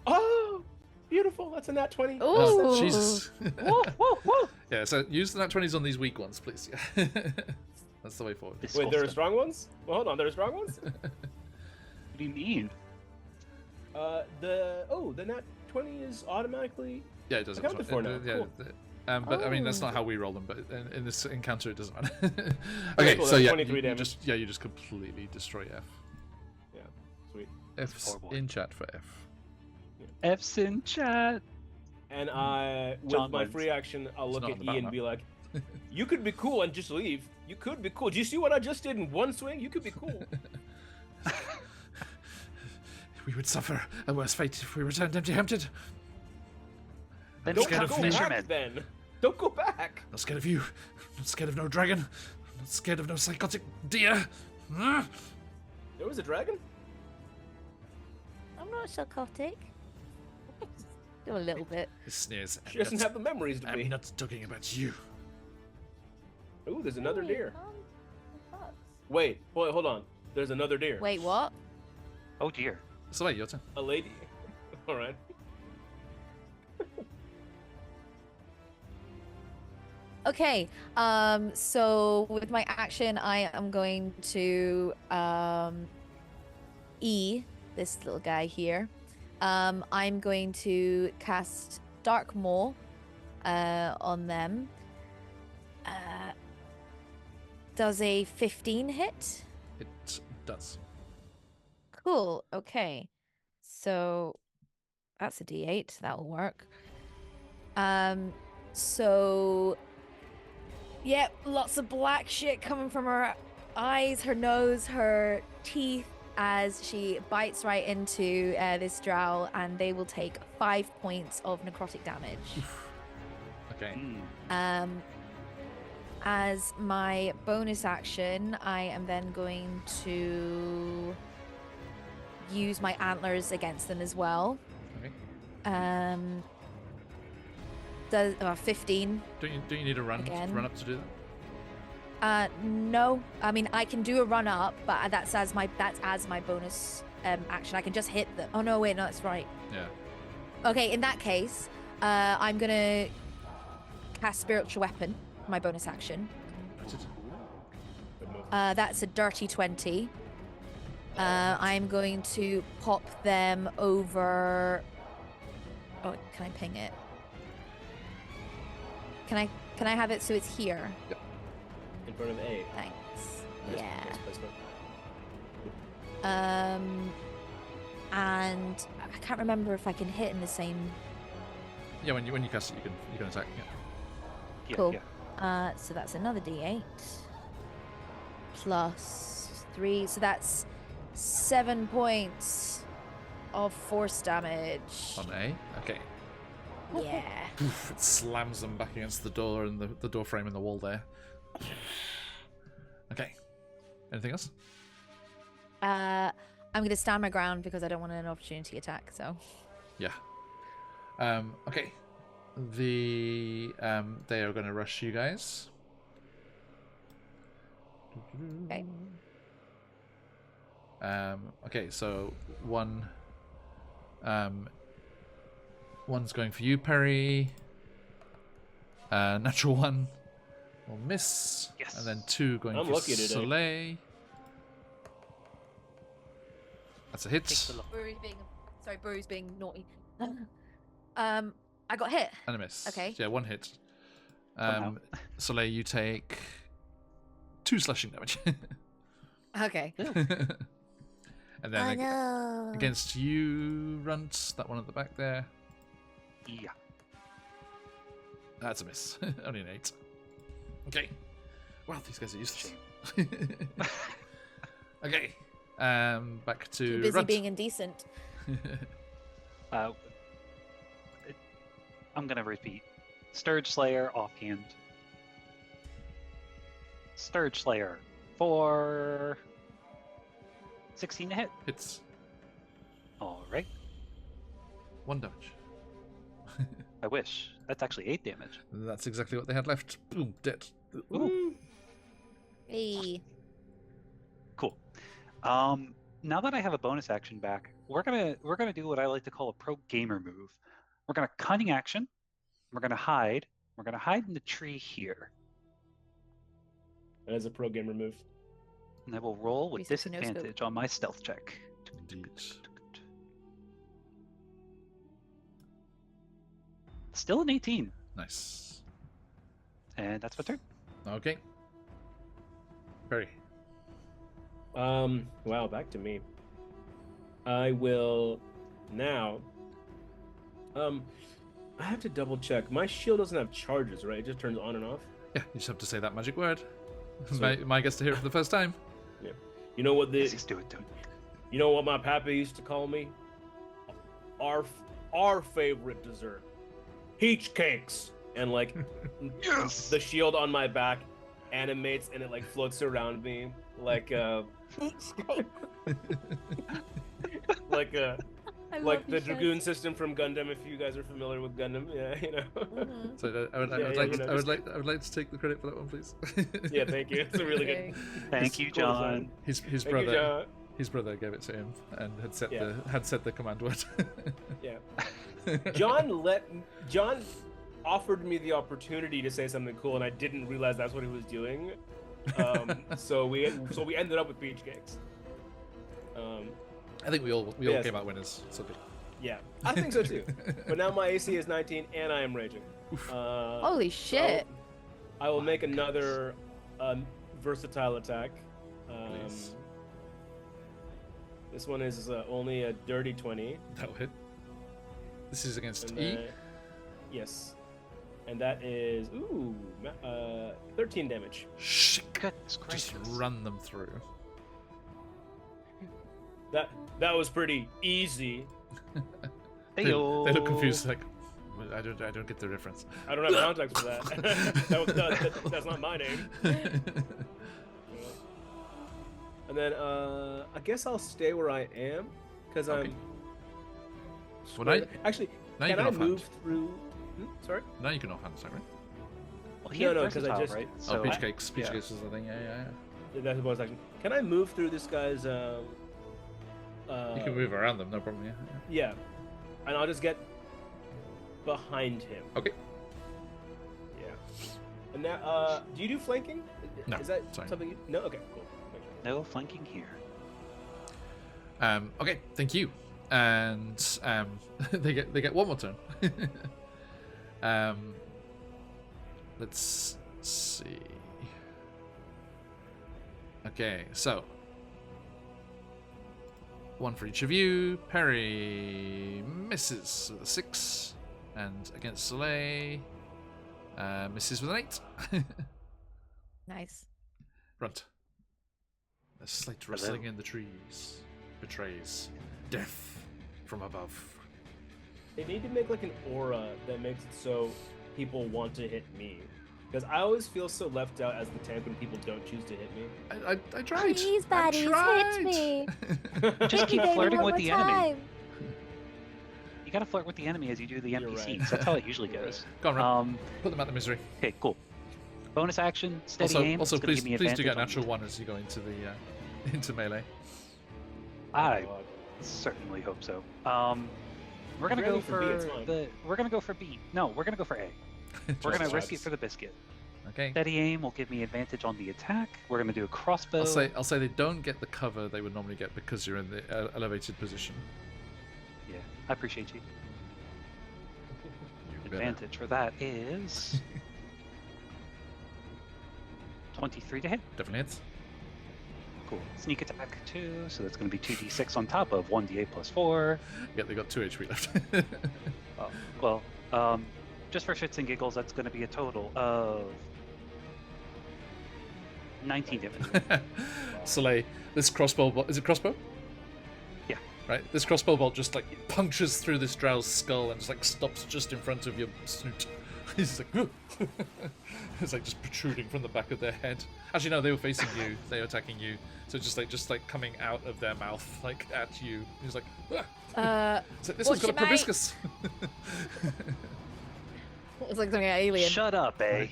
Oh, beautiful! That's a nat 20. Ooh. Jesus. Woo, woo, woo. Yeah, so use the nat 20s on these weak ones, please. That's the way forward. This Wait, there are Disgusting. strong ones? Well, hold on, there are strong ones. What do you mean? The nat 20 is automatically. Yeah, it does. Accounted for now. Yeah, Cool. but I mean that's not Oh. how we roll them. But in this encounter, it doesn't matter. Okay, cool, so that's yeah, 23 you damage. just completely destroy F. Yeah, sweet. F's Horrible. in chat for F. F's in chat. And I, with John my wins. free action, I'll It's look not at on the E and battle be like, "You could be cool and just leave. You could be cool. Do you see what I just did in one swing? You could be cool." We would suffer a worse fate if we returned empty-handed. Then I'm Don't scared of go me. back then. Don't go back. Not scared of you. Not scared of no dragon. Not scared of no psychotic deer. Huh? There was a dragon. I'm not psychotic. Do a little bit. He sneers. She doesn't have the memories to I'm be. not talking about you. Ooh, there's another Hey, deer. fuck. Wait, hold on. There's another deer. Wait, what? Oh dear. Soleil, your turn. A lady. All right. Okay, so with my action, I am going to E, this little guy here, I'm going to cast Dark Maw on them. Does a 15 hit? It does. Cool. Okay. So that's a D8. That'll work. So yeah, lots of black shit coming from her eyes, her nose, her teeth as she bites right into this drow, and they will take 5 points of necrotic damage. Okay. As my bonus action, I am then going to use my antlers against them as well. Okay. Does 15? Don't you need a run Again. up to do that? No. I mean, I can do a run up, but that's as my bonus action. I can just hit them. Oh no, wait, no, that's right. Yeah. Okay, in that case, I'm gonna cast Spiritual Weapon. My bonus action. That's a dirty 20. I'm going to pop them over. Oh, can I ping it? Can I have it so it's here? Yep. In front of A. Thanks. Nice, Yeah. nice placement. And I can't remember if I can hit in the same. Yeah, when you cast it, you can attack. Yeah. Cool. Yeah. So that's another D8 plus 3, so that's 7 points of force damage. On A. Okay. Yeah. Oof, it slams them back against the door and the door frame in the wall there. Okay. Anything else? I'm gonna stand my ground because I don't want an opportunity attack. So. Yeah. Okay. They are going to rush you guys. Okay. Okay, so one's going for you, Perry. Natural 1 will miss. Yes. And then 2 going I'm for lucky today. Soleil. That's a hit. Brewy's being naughty. I got hit. And a miss. Okay. Yeah, 1 hit. Somehow. Soleil, you take 2 slashing damage. Okay. And then Oh no. against you, Runt, that one at the back there. Yeah. That's a miss. Only an 8. Okay. Wow, these guys are useless. Okay. Back to Too busy Runt. being indecent. I'm gonna repeat. Sturge Slayer offhand. Sturge Slayer for 16 to hit. Hits. All right. 1 damage. I wish. That's actually 8 damage. That's exactly what they had left. Boom, dead. Ooh. Hey. Cool. Now that I have a bonus action back, we're gonna do what I like to call a pro gamer move. We're gonna cunning action. We're gonna hide. We're gonna hide in the tree here, That is a pro gamer move. and I will roll with 360 no scope. disadvantage on my stealth check. Indeed. Still an 18, Nice. and that's my turn. Okay. Perry. Wow, back to me. I will now. I have to double check. My shield doesn't have charges, right? It just turns on and off. Yeah, you just have to say that magic word. Sweet. My guess to hear it for the first time. Yeah. You know what Yes, do it. You know what my papa used to call me? Our favorite dessert, peach cakes, and like Yes. the shield on my back animates and it like floats around me like like I like love the you, Shez. Dragoon system from Gundam. If you guys are familiar with Gundam, yeah, you know. Mhm. So I would like to take the credit for that one, please. Yeah, thank you. It's a really Okay. good. Thank you, Cool John. design. His Thank brother you, John. his brother gave it to him and had set Yeah. the command word. Yeah. John offered me the opportunity to say something cool, and I didn't realize that's what he was doing. So we ended up with peach cakes. I think we all Yes. came out winners. It's okay. Yeah, I think so too. But now my AC is 19 and I am raging. Holy shit. I will My make another versatile attack. Please. This one is only a dirty 20. That'll hit. This is against And E. then- yes. And that is 13 damage. Shit. Goodness Just gracious. run them through. That was pretty easy. They look confused, like I don't get the reference. I don't have context for that. That's not my name. And then I guess I'll stay where I am because Okay. I'm. Well, Actually, now you can can I offhand. move through? Sorry. Now you can offhand, is that right? Well, he No, had no, 'cause I versatile, just- right? Oh, So, peach cakes. Peach yeah. cakes is the thing. Yeah. That's the bonus action. Can I move through this guy's? You can move around them, no problem. Yeah. Yeah, and I'll just get behind him. Okay. Yeah. And now, do you do flanking? No, Is that sorry. something? No. Okay. Cool. No flanking here. Okay. Thank you. And they get one more turn. Let's see. Okay, so one for each of you. Perry misses with a 6, and against Soleil, misses with an 8. Nice. Runt. A slight rustling in the trees betrays death from above. They need to make like an aura that makes it so people want to hit me. Because I always feel so left out as the tank when people don't choose to hit me. I tried. Please, I buddies, tried. hit me. Just Hit me, keep baby, flirting one with more the enemy. time. You gotta flirt with the enemy as you do the You're NPCs. right. That's how it usually goes. Go on, Runt. Um, Put them out of misery. okay, cool. Bonus action, steady aim. Also, It's gonna please give me do get a advantage on- natural 1 as you go into the into melee. I God. certainly hope so. We're gonna If you're go aiming for B, it's for fine. We're gonna go for B. No, we're gonna go for A. We're gonna Just risk it tries. for the biscuit. Okay. Steady aim will give me advantage on the attack. We're gonna do a crossbow. I'll say they don't get the cover they would normally get because you're in the elevated position. Yeah, I appreciate you. You better. Advantage for that is 23 to hit. Definitely hits. Cool. Sneak attack 2, so that's going to be 2d6 on top of 1d8 plus 4. Yeah, they got 2 HP left. Well, just for shits and giggles, that's going to be a total of 19 damage. Soleil, this crossbow bolt, is it crossbow? Yeah. Right? This crossbow bolt just like punctures through this drow's skull and just like stops just in front of your snoot. He's like, it's like just protruding from the back of their head. Actually, no, they were facing you. They were attacking you. So just like coming out of their mouth, like at you. He's like, so this one's watch got a it, mate. proboscis. It's like something alien. Shut up, eh?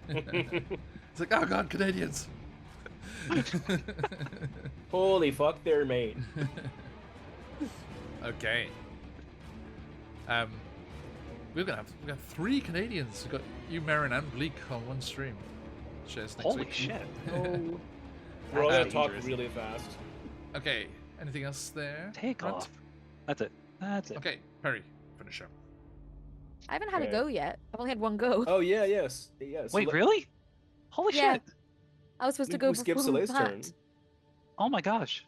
It's like, oh god, Canadians. Holy fuck, they're made. Okay. We've got 3 Canadians. We've got you, Marin, and Bleak on one stream. Shares next Holy week. shit. Oh. We're all That's gonna talk dangerous. really fast. Okay. Anything else there? Take Runt? off. That's it. That's it. Okay, Perry, finish up. I haven't had Okay. a go yet. I've only had one go. Oh yeah, yes. Wait, really? Holy Yeah. shit. I was supposed to We go skipped before Soleil's that. turn. Oh my gosh.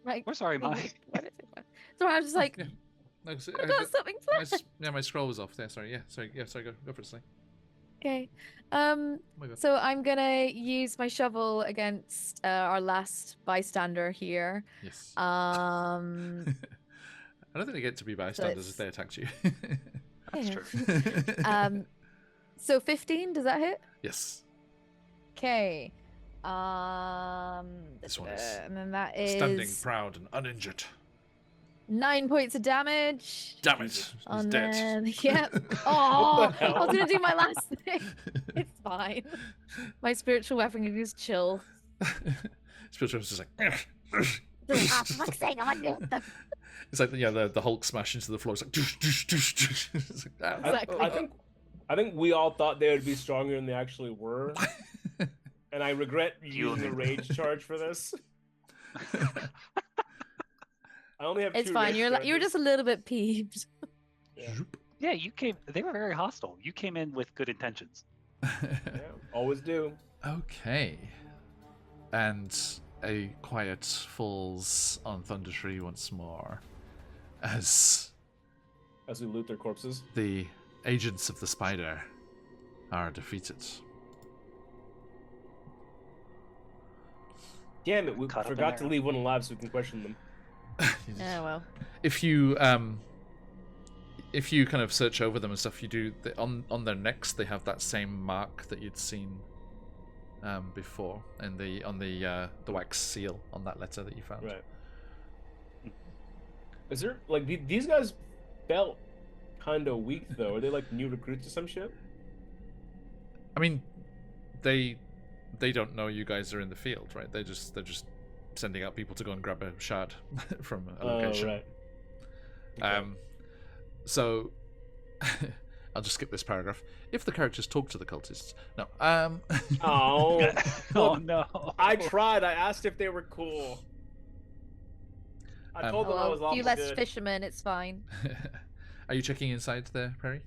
Right. We're sorry, Maybe- Mike. So I was just like, Yeah. No, so- I got something planned. my scroll was off there. Sorry. Sorry, go for it, Slay. Okay. Oh my god. So I'm gonna use my shovel against our last bystander here. Yes. Um, I don't think they get to be bystanders it's- if they attacked you. That's yeah. true. So 15, does that hit? Yes. Okay. This one is and then that Standing is proud and uninjured. 9 points of damage. Damn it. He's And dead. then, yep. Oh, I hell? was gonna do my last thing. It's fine. My spiritual weapon can just chill. Spiritual was just like. Ah, for fuck's sake, I'm gonna do It's like the Hulk smash into the floor. It's like. It's like ah, Exactly. I think we all thought they would be stronger than they actually were, oh. and I regret You using the and- rage charge for this. I only have It's two fine. race You're characters. just a little bit peeved. Yeah. Zoop. Yeah, you came. They were very hostile. You came in with good intentions. Yeah, always do. Okay. And a quiet falls on Thundertree once more as As we loot their corpses. the agents of the spider are defeated. Damn it, we Caught up in forgot to there. leave one alive so we can question them. Yeah, well. If you kind of search over them and stuff, you do on their necks they have that same mark that you'd seen before in on the wax seal on that letter that you found. Right. Is there like these guys felt kind of weak though? Are they like new recruits or some shit? I mean, they don't know you guys are in the field, right? They're just sending out people to go and grab a shard from a location. Oh, right. Okay. So I'll just skip this paragraph. If the characters talk to the cultists, no. Oh, Oh look, no! I tried. I asked if they were cool. I told them I was Well, awful few less good. fishermen, it's fine. Are you checking inside there, Perry?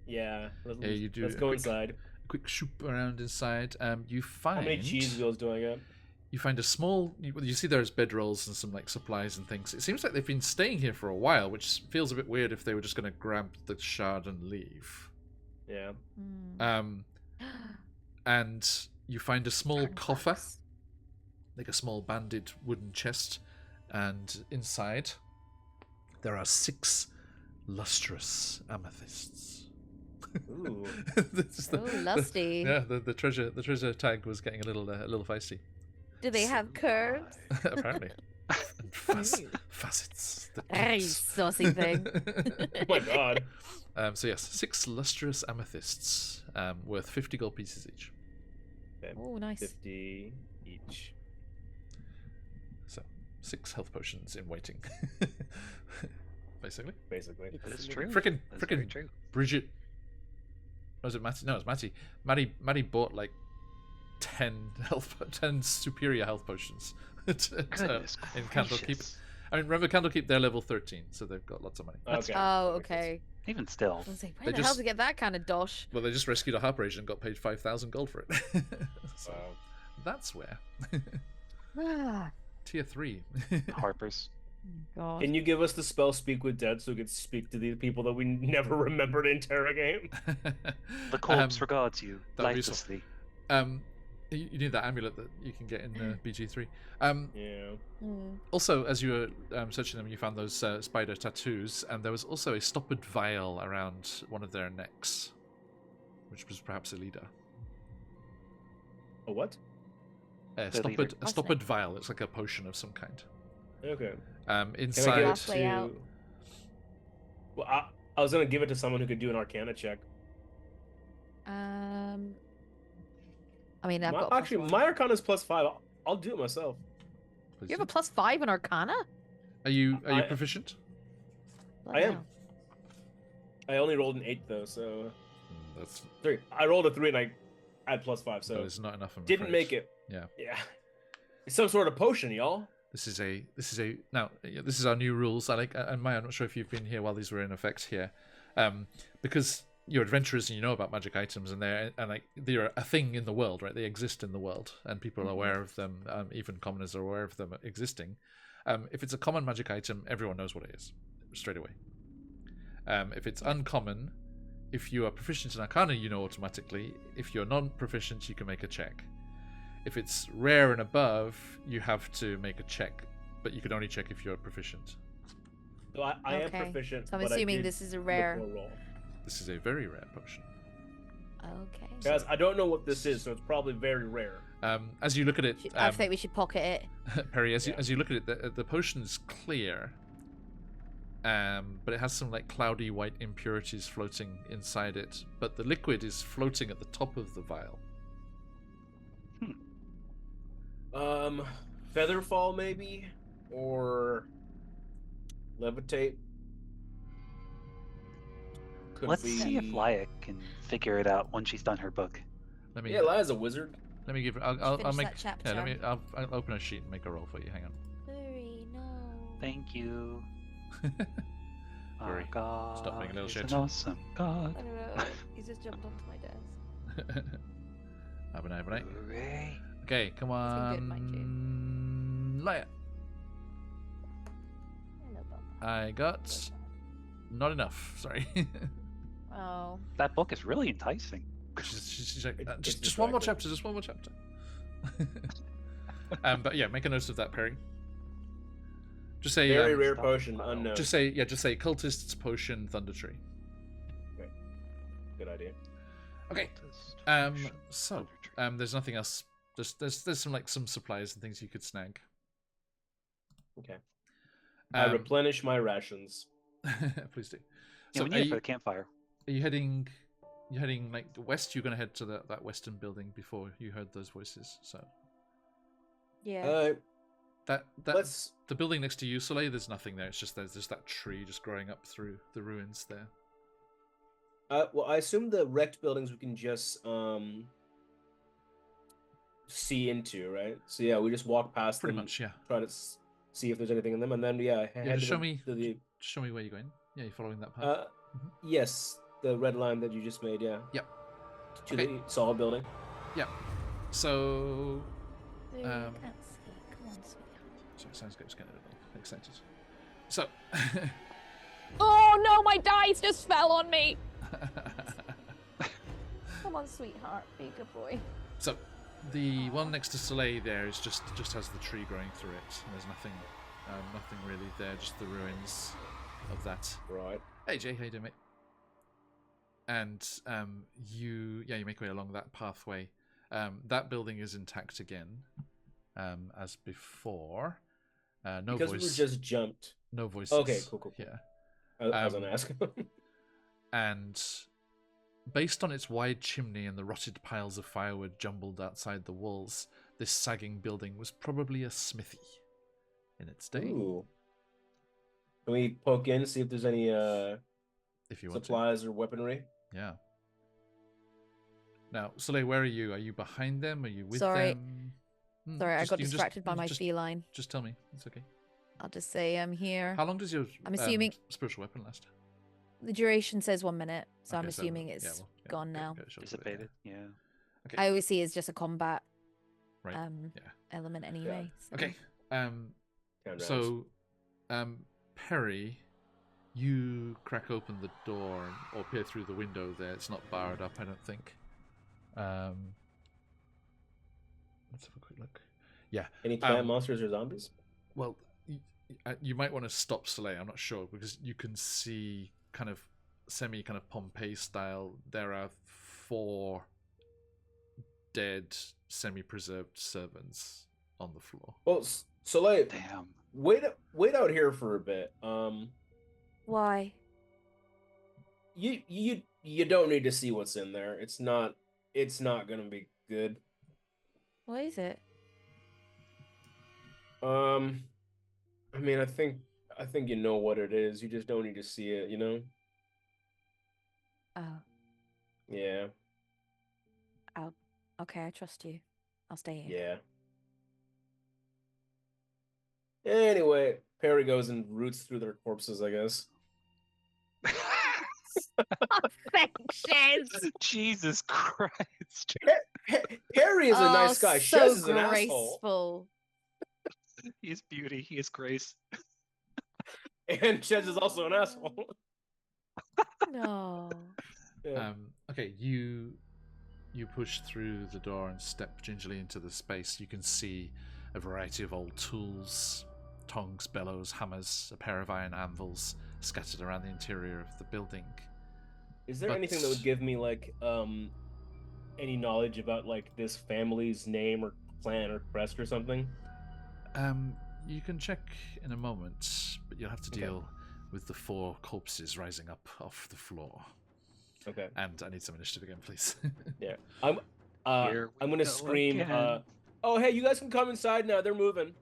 Yeah, Yeah, you do Let's a go quick- inside. Quick shoop around inside. You find How many cheese wheels do I get? You find a small. You see there's bedrolls and some like supplies and things. It seems like they've been staying here for a while, which feels a bit weird if they were just going to grab the shard and leave. Yeah. And you find a small Darn coffer, bugs. like a small banded wooden chest, and inside there are 6 lustrous amethysts. Ooh. This is Oh, lusty. the treasure tag was getting a little feisty. Do they have curves? Apparently. And facets. that Ay, peeps. saucy thing. Oh my god. So yes, 6 lustrous amethysts, worth 50 gold pieces each. Okay. Oh, nice. 50 each. So 6 health potions in waiting. Basically. Basically. That's true. Frickin' That's very frickin' true. Bridget. Was it Matty? No, it was Matty. Matty bought like 10 superior health potions Goodness in Candlekeep. gracious. I mean, remember Candlekeep? They're level 13, so they've got lots of money. That's Okay. Oh, That makes sense. okay. Even still, I was like, They where the hell just- to get that kind of dosh? Well, they just rescued a harp agent and got paid 5,000 gold for it. So Wow. that's where. Ah, Tier 3. Harpers. God. Can you give us the spell Speak with Dead so we can speak to the people that we never remember to interrogate? The corpse regards you that'd be useful. lifelessly. You need that amulet that you can get in BG3. Yeah. Mm. Also, as you were searching them, you found those spider tattoos, and there was also a stoppered vial around one of their necks, which was perhaps a leader. A what? A leader. stoppered vial. It's like a potion of some kind. Okay. Can I give Inside. it Halfway out. to... Well, I was gonna give it to someone who could do an Arcana check. I mean, I've got. Actually, my Arcana is +5. I'll do it myself. You have a +5 in Arcana? Are you I- proficient? I am. I only rolled an 8 though, so That's 3. I rolled a 3 and I had +5, that so is not enough. I'm didn't afraid. make it. Yeah. Yeah. It's some sort of potion, y'all. This is now. This is our new rules. I like, and Maya, I'm not sure if you've been here while these were in effect here, because you're adventurers and you know about magic items, and they're a thing in the world, right? They exist in the world, and people are aware of them. Even commoners are aware of them existing. If it's a common magic item, everyone knows what it is straight away. If it's uncommon, if you are proficient in Arcana, you know automatically. If you're non-proficient, you can make a check. If it's rare and above, you have to make a check, but you can only check if you're proficient. So I am Okay. proficient. So I'm but I assuming did this is a look rare. for a roll. This is a very rare potion. Okay. Guys, I don't know what this is, so it's probably very rare. As you look at it, I think we should pocket it. Perry, as Yeah. you look at it, the potion is clear, but it has some like cloudy white impurities floating inside it. But the liquid is floating at the top of the vial. Featherfall maybe, or levitate. Could Let's be... see if Laya can figure it out when she's done her book. Let me Yeah, Laya's a wizard. let me give. I'll I'll finish make. that chapter. Yeah, I'll open a sheet and make a roll for you. Hang on. Hurry, no. Thank you. Hurry. Our God Stop being a little is shit. an awesome God. I don't know. He just jumped onto my desk. Abonate. Hooray. Okay, come It's been on. good, mind Leia. Hello, Bump. I got not enough. Sorry. Oh. That book is really enticing. she's like, It's just one more distracting. chapter. Just one more chapter. But yeah, make a note of that, Perry. Just say Very rare Stop. potion, Uh-oh. unknown. Just say cultists potion thunder tree. Good idea. Okay. Cultist potion, So thunder tree. there's nothing else. There's some supplies and things you could snag. Okay. I replenish my rations. Please do. Yeah, So we need it for the campfire. are you heading? You're heading like west. You're gonna head to that western building before you heard those voices. So Yeah. that Let's. the building next to you, Soleil. There's nothing there. It's just there's that tree just growing up through the ruins there. Well, I assume the wrecked buildings we can just see into, right? So yeah, we just walk past Pretty them, much, yeah. try to see if there's anything in them, and then yeah, Yeah, head just to show me. to the Just show me where you're going. Yeah, you're following that path. yes, the red line that you just made, yeah. Yep. To Okay. the solid building. Yeah. So Can't see. Come on, sweetheart. sorry, sounds good. Just getting a little excited. So Oh no, my dice just fell on me. Come on, sweetheart. Be a good boy. So the one next to Soleil there is just has the tree growing through it. And there's nothing really there, just the ruins of that. Right. Hey Jay, how you doing, mate? And you make your way along that pathway. That building is intact again, as before. No Because voice. we just jumped. No voices. Okay, cool. Yeah. I was gonna ask. And based on its wide chimney and the rotted piles of firewood jumbled outside the walls, this sagging building was probably a smithy in its day. Ooh. Can we poke in, see if there's any If you want supplies or weaponry? to. Yeah. Now, Soleil, where are you? Are you behind them? Are you with Sorry. them? Sorry, I Just- got you can distracted by my just, feline. Just tell me. It's okay. I'll just say I'm here. How long does your I'm assuming- spiritual weapon last? The duration says 1 minute, so I'm Okay, assuming yeah, it's well, yeah, gone okay, now. okay, it shows a bit, Dissipated. Yeah. Okay. I always see it's just a combat Right. Yeah. element anyway. So. Okay. 10 rounds. So, Perry, you crack open the door or peer through the window there. It's not barred up, I don't think. Let's have a quick look. Yeah. Any plant monsters or zombies? Well, you might want to stop Soleil. I'm not sure because you can see kind of Pompeii style. There are 4 dead, semi-preserved servants on the floor. Well, Soleil, Damn. wait out here for a bit. Why? You don't need to see what's in there. It's not gonna be good. What is it? I mean, I think you know what it is. You just don't need to see it, you know? Oh, Yeah. okay. I trust you. I'll stay here. Yeah. Anyway, Perry goes and roots through their corpses, I guess. Affections. Jesus Christ. Perry is a nice guy. So Shez is an asshole. graceful. He is beauty. He is grace. And Shez is also an asshole. No. Yeah. Okay, you push through the door and step gingerly into the space. You can see a variety of old tools, tongs, bellows, hammers, a pair of iron anvils scattered around the interior of the building. Is there But- anything that would give me like any knowledge about like this family's name or clan or crest or something? You can check in a moment, but you'll have to Okay. deal with the 4 corpses rising up off the floor. Okay. And I need some initiative again, please. Yeah. I'm Here we gonna go scream. again. Oh hey, you guys can come inside now. They're moving.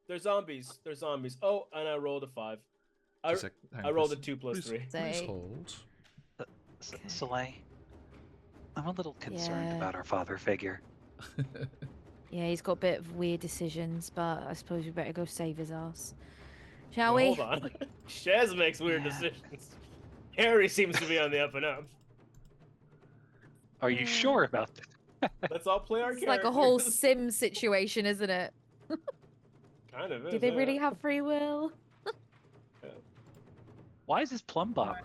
They're zombies. They're zombies. Oh, and I rolled a 5. I rolled a 2 plus 3. Please Say- hold. Okay. Soleil, I'm a little concerned Yeah. about our father figure. Yeah, he's got a bit of weird decisions, but I suppose we better go save his ass. Shall Now, we? hold on. Shez makes weird Yeah. decisions. Harry seems to be on the up and up. Are you sure about that? Let's all play our It's characters. like a whole sim situation, isn't it? Kind of is. Do they yeah. really have free will? Why is this plum bomb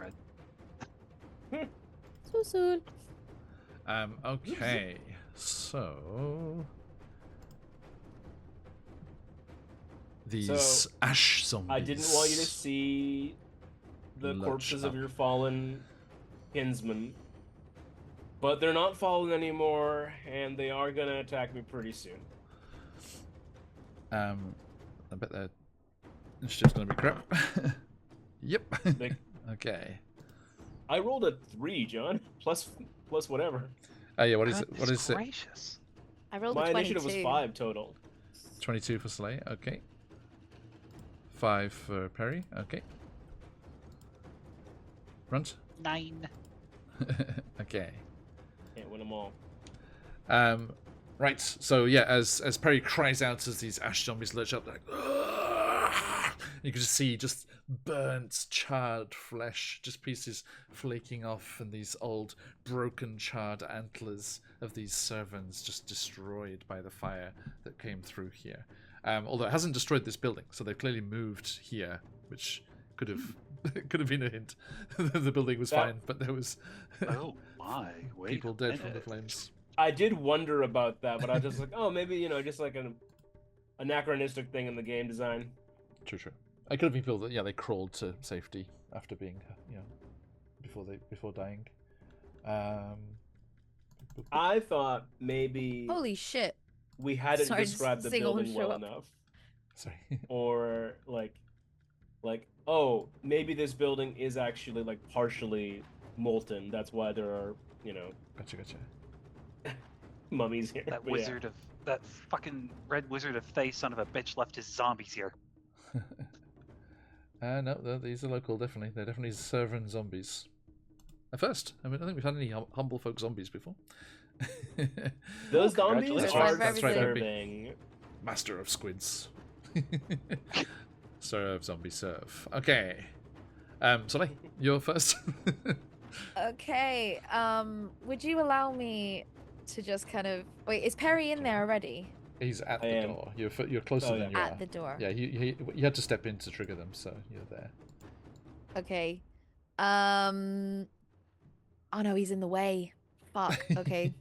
red? So soon. Okay, so these ash zombies. I didn't want you to see the Lurch corpses of up. your fallen kinsmen, but they're not fallen anymore, and they are gonna attack me pretty soon. I bet that initiative's gonna be crap. Yep. They- Okay. I rolled a 3, John. Plus whatever. Oh yeah. What is it? What Goodness is it? gracious. I rolled My a 22. initiative was 5 total. 22 for Slay. Okay. 5 for Perry. Okay. Runt. 9. Okay. Can't win them all. Right. So yeah, as Perry cries out as these ash zombies lurch up, like, "Ugh!" You can just see just burnt, charred flesh, just pieces flaking off, and these old, broken, charred antlers of these servants just destroyed by the fire that came through here. Although it hasn't destroyed this building, so they've clearly moved here, which could have been a hint. The building was fine, but there was Oh my! Wait people a dead from the minute. flames. I did wonder about that, but I was just like, oh, maybe, just like an anachronistic thing in the game design. True. I could have been people that they crawled to safety after being before dying. I thought maybe Holy shit. we hadn't Sorry, described the single building show well up. enough, Sorry. or like, oh, maybe this building is actually like partially molten. That's why there are, Gotcha. mummies here. That But wizard of that fucking red wizard of Thay son of a bitch left his zombies here. No, these are local. Definitely, they're definitely servant zombies. At first, I think we've had any humble folk zombies before. Those Oh, zombies congratulations. are That's right, serving. Master of squids. Serve, zombie, serve. Okay. Soleil, you're first. Okay. Would you allow me to just kind of wait? Is Perry in there already? He's at I the am. door. You're closer Oh, than yeah. you At are. the door. Yeah, you had to step in to trigger them, so you're there. Okay. Oh no, he's in the way. Fuck. Okay.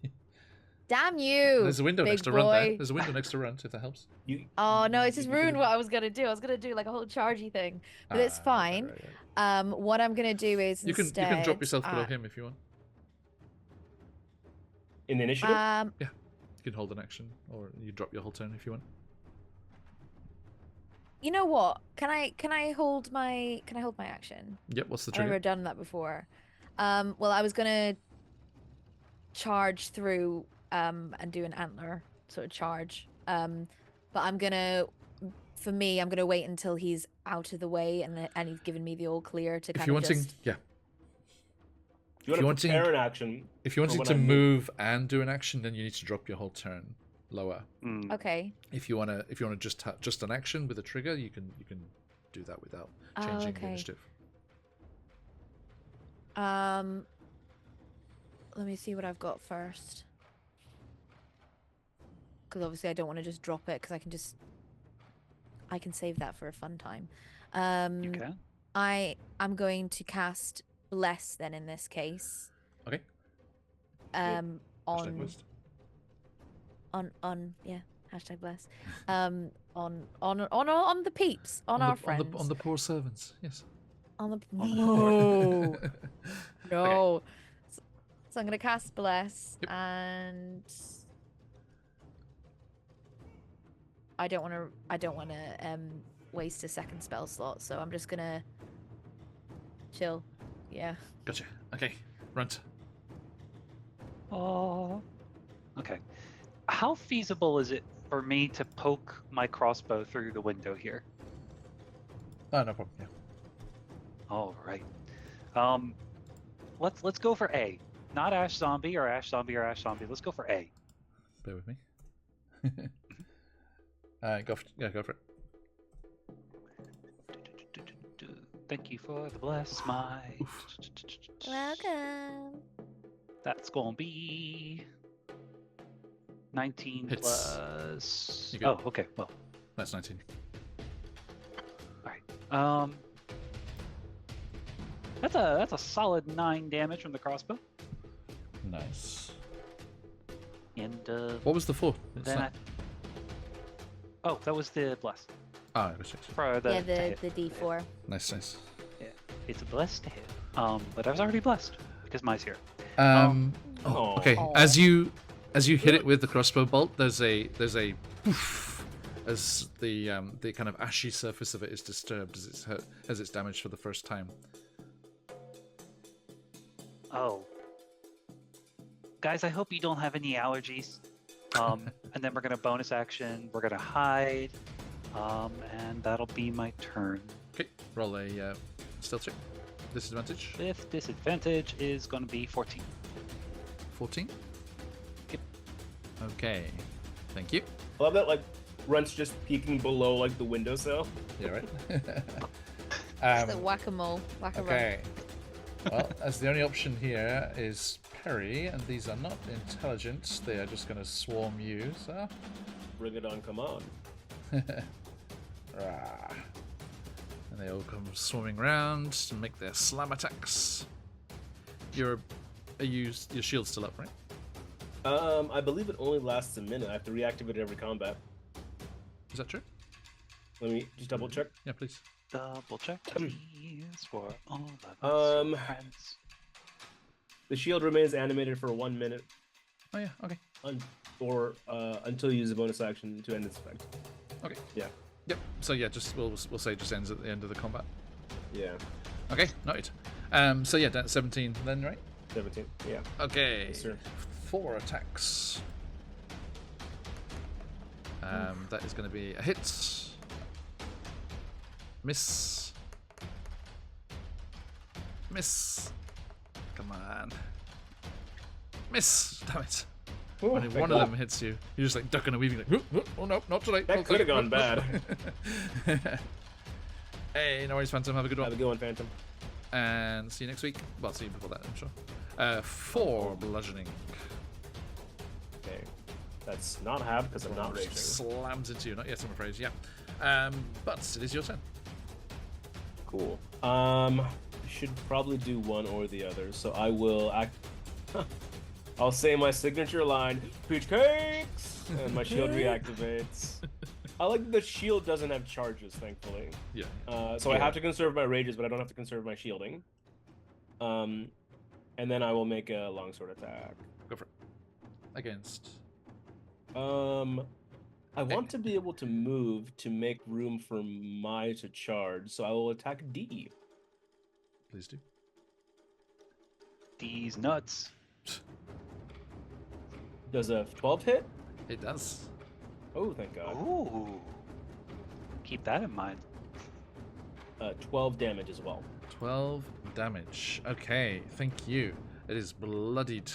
Damn you. There's a window big next to Runt there. boy. There's a window next to Runt, if that helps. Oh no, it's just you ruined could've- what I was gonna do. I was gonna do like a whole chargy thing, but it's Right, fine. right. What I'm gonna do is You can instead, drop yourself below him if you want. In the initiative? You can hold an action, or you drop your whole turn if you want. You know what? Can I hold my action? Yep. What's the I've never trigger? done that before. Well, I was gonna charge through and do an antler sort of charge. But I'm gonna wait until he's out of the way and he's given me the all clear to If kind you're of wanting, just. yeah. you if you want to prepare wanting- an action? If you're for wanting when to I move and do an action, then you need to drop your whole turn lower. Mm. Okay. If you wanna just an action with a trigger, you can do that without Oh, changing the okay. initiative. Let me see what I've got first. Because obviously I don't want to just drop it because I can save that for a fun time. You can. I'm going to cast Bless then in this case. Okay. On Hashtag yeah, hashtag bless. On the peeps, on our friends. on the poor servants. Yes. On the On the- no. So I'm gonna cast bless Yep. and I don't want to waste a second spell slot, so I'm just gonna chill. Yeah. Gotcha. Okay. Runt. Oh. Okay. How feasible is it for me to poke my crossbow through the window here? Oh, no problem. Yeah. All right. Let's go for A. Not Ash Zombie or Ash Zombie or Ash Zombie. Let's go for A. Bear with me. Go for it. Thank you for the bless smite. Welcome. That's gonna be 19 Hits. plus. You good? Oh, okay. Well, That's 19. all right. That's a solid 9 damage from the crossbow. Nice. And What was the 4? then oh, that was the bless Ah, it was 6. for the Yeah, to hit. the D4. Nice. Yeah, it's a blessed to hit. But I was already blessed because mine's here. Okay. Aw. As you hit it with the crossbow bolt, there's a poof, as the kind of ashy surface of it is disturbed as it's damaged for the first time. Oh, guys, I hope you don't have any allergies. And then we're gonna bonus action. We're gonna hide. And that'll be my turn. Okay, roll a stealth check. Disadvantage. If disadvantage is gonna be 14. 14. Yep. Okay. Thank you. I love that, like, Runt's just peeking below, like, the windowsill. Yeah, right. It's like whack-a-mole. Whack-a-mole. Okay. Well, as the only option here is parry, and these are not intelligent. They are just going to swarm you, so. Bring it on, come on. Rah. And they all come swarming round to make their slam attacks. Your shield's still up, right? I believe it only lasts a minute. I have to reactivate it every combat. Is that true? Let me just double check. Yeah, please. Double check please for all of my friends. The shield remains animated for 1 minute Oh yeah. Okay. until you use a bonus action to end its effect. Okay. Yeah. Yep. So yeah, just we'll say just ends at the end of the combat. Yeah. Okay. Noted. So yeah, that's 17 then, right? 17. Yeah. Okay. Yes, sir. 4 attacks. That is going to be a hit. Miss. Come on. Miss. Damn it. Ooh, Only one of them hits you. You're just like ducking and weaving, like, oh no, not today. That could have gone bad. Hey, no worries, Phantom. Have a good Have one. a good one, Phantom. And see you next week. Well, see you before that, I'm sure. 4 bludgeoning. Okay. That's not half because I'm not raging. Slams into you. Not yet, I'm afraid. Yeah. But it is your turn. Cool. Should probably do one or the other. So I will act. I'll say my signature line, peach cakes, and my shield reactivates. I like that the shield doesn't have charges, thankfully. Yeah. So I have to conserve my rages, but I don't have to conserve my shielding. And then I will make a longsword attack. Go for it. Against. I want to be able to move to make room for my to charge, so I will attack D. Please do. These nuts. Does a 12 hit? It does. Oh, thank God. Ooh. Keep that in mind. 12 damage as well. 12 damage. Okay, thank you. It is bloodied.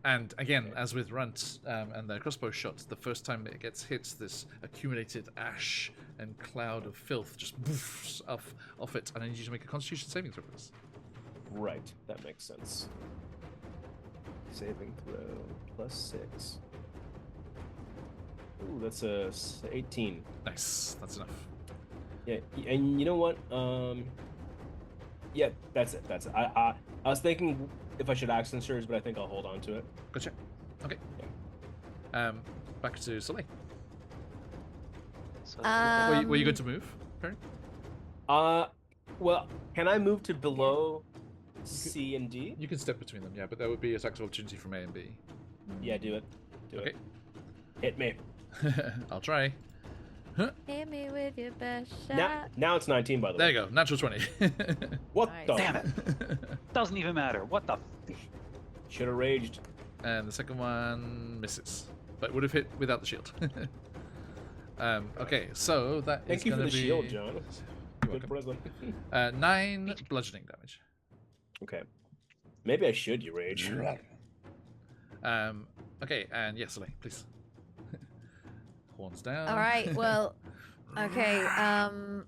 And again, as with Runt and the crossbow shots, the first time it gets hit, this accumulated ash and cloud of filth just boofs off it. And I need you to make a Constitution saving throw for this. Right, that makes sense. Saving throw +6. Ooh, that's a 18. Nice, that's enough. Yeah, and you know what? Yeah, that's it. That's it. I was thinking if I should action surge, but I think I'll hold on to it. Gotcha. Okay. Yeah. Back to Soleil. So, Were you good to move, Perry? Well, can I move to below C and D? You can step between them, yeah, but there would be attacks of opportunity from A and B. Yeah, do it. Do Okay. it. Hit me. I'll try. Hit me with your best shot. Now it's 19, by the There way. you go, natural 20. What Nice. the? damn it. Doesn't even matter. What the? Should have raged. And the second one misses, but would have hit without the shield. Okay, so that Thank is you for going the to be... shield, John. You're Good welcome. present. 9 bludgeoning damage. Okay. Maybe I should. You rage. Okay, and yes, Soleil, please. horns down. All right. Well, okay. I'm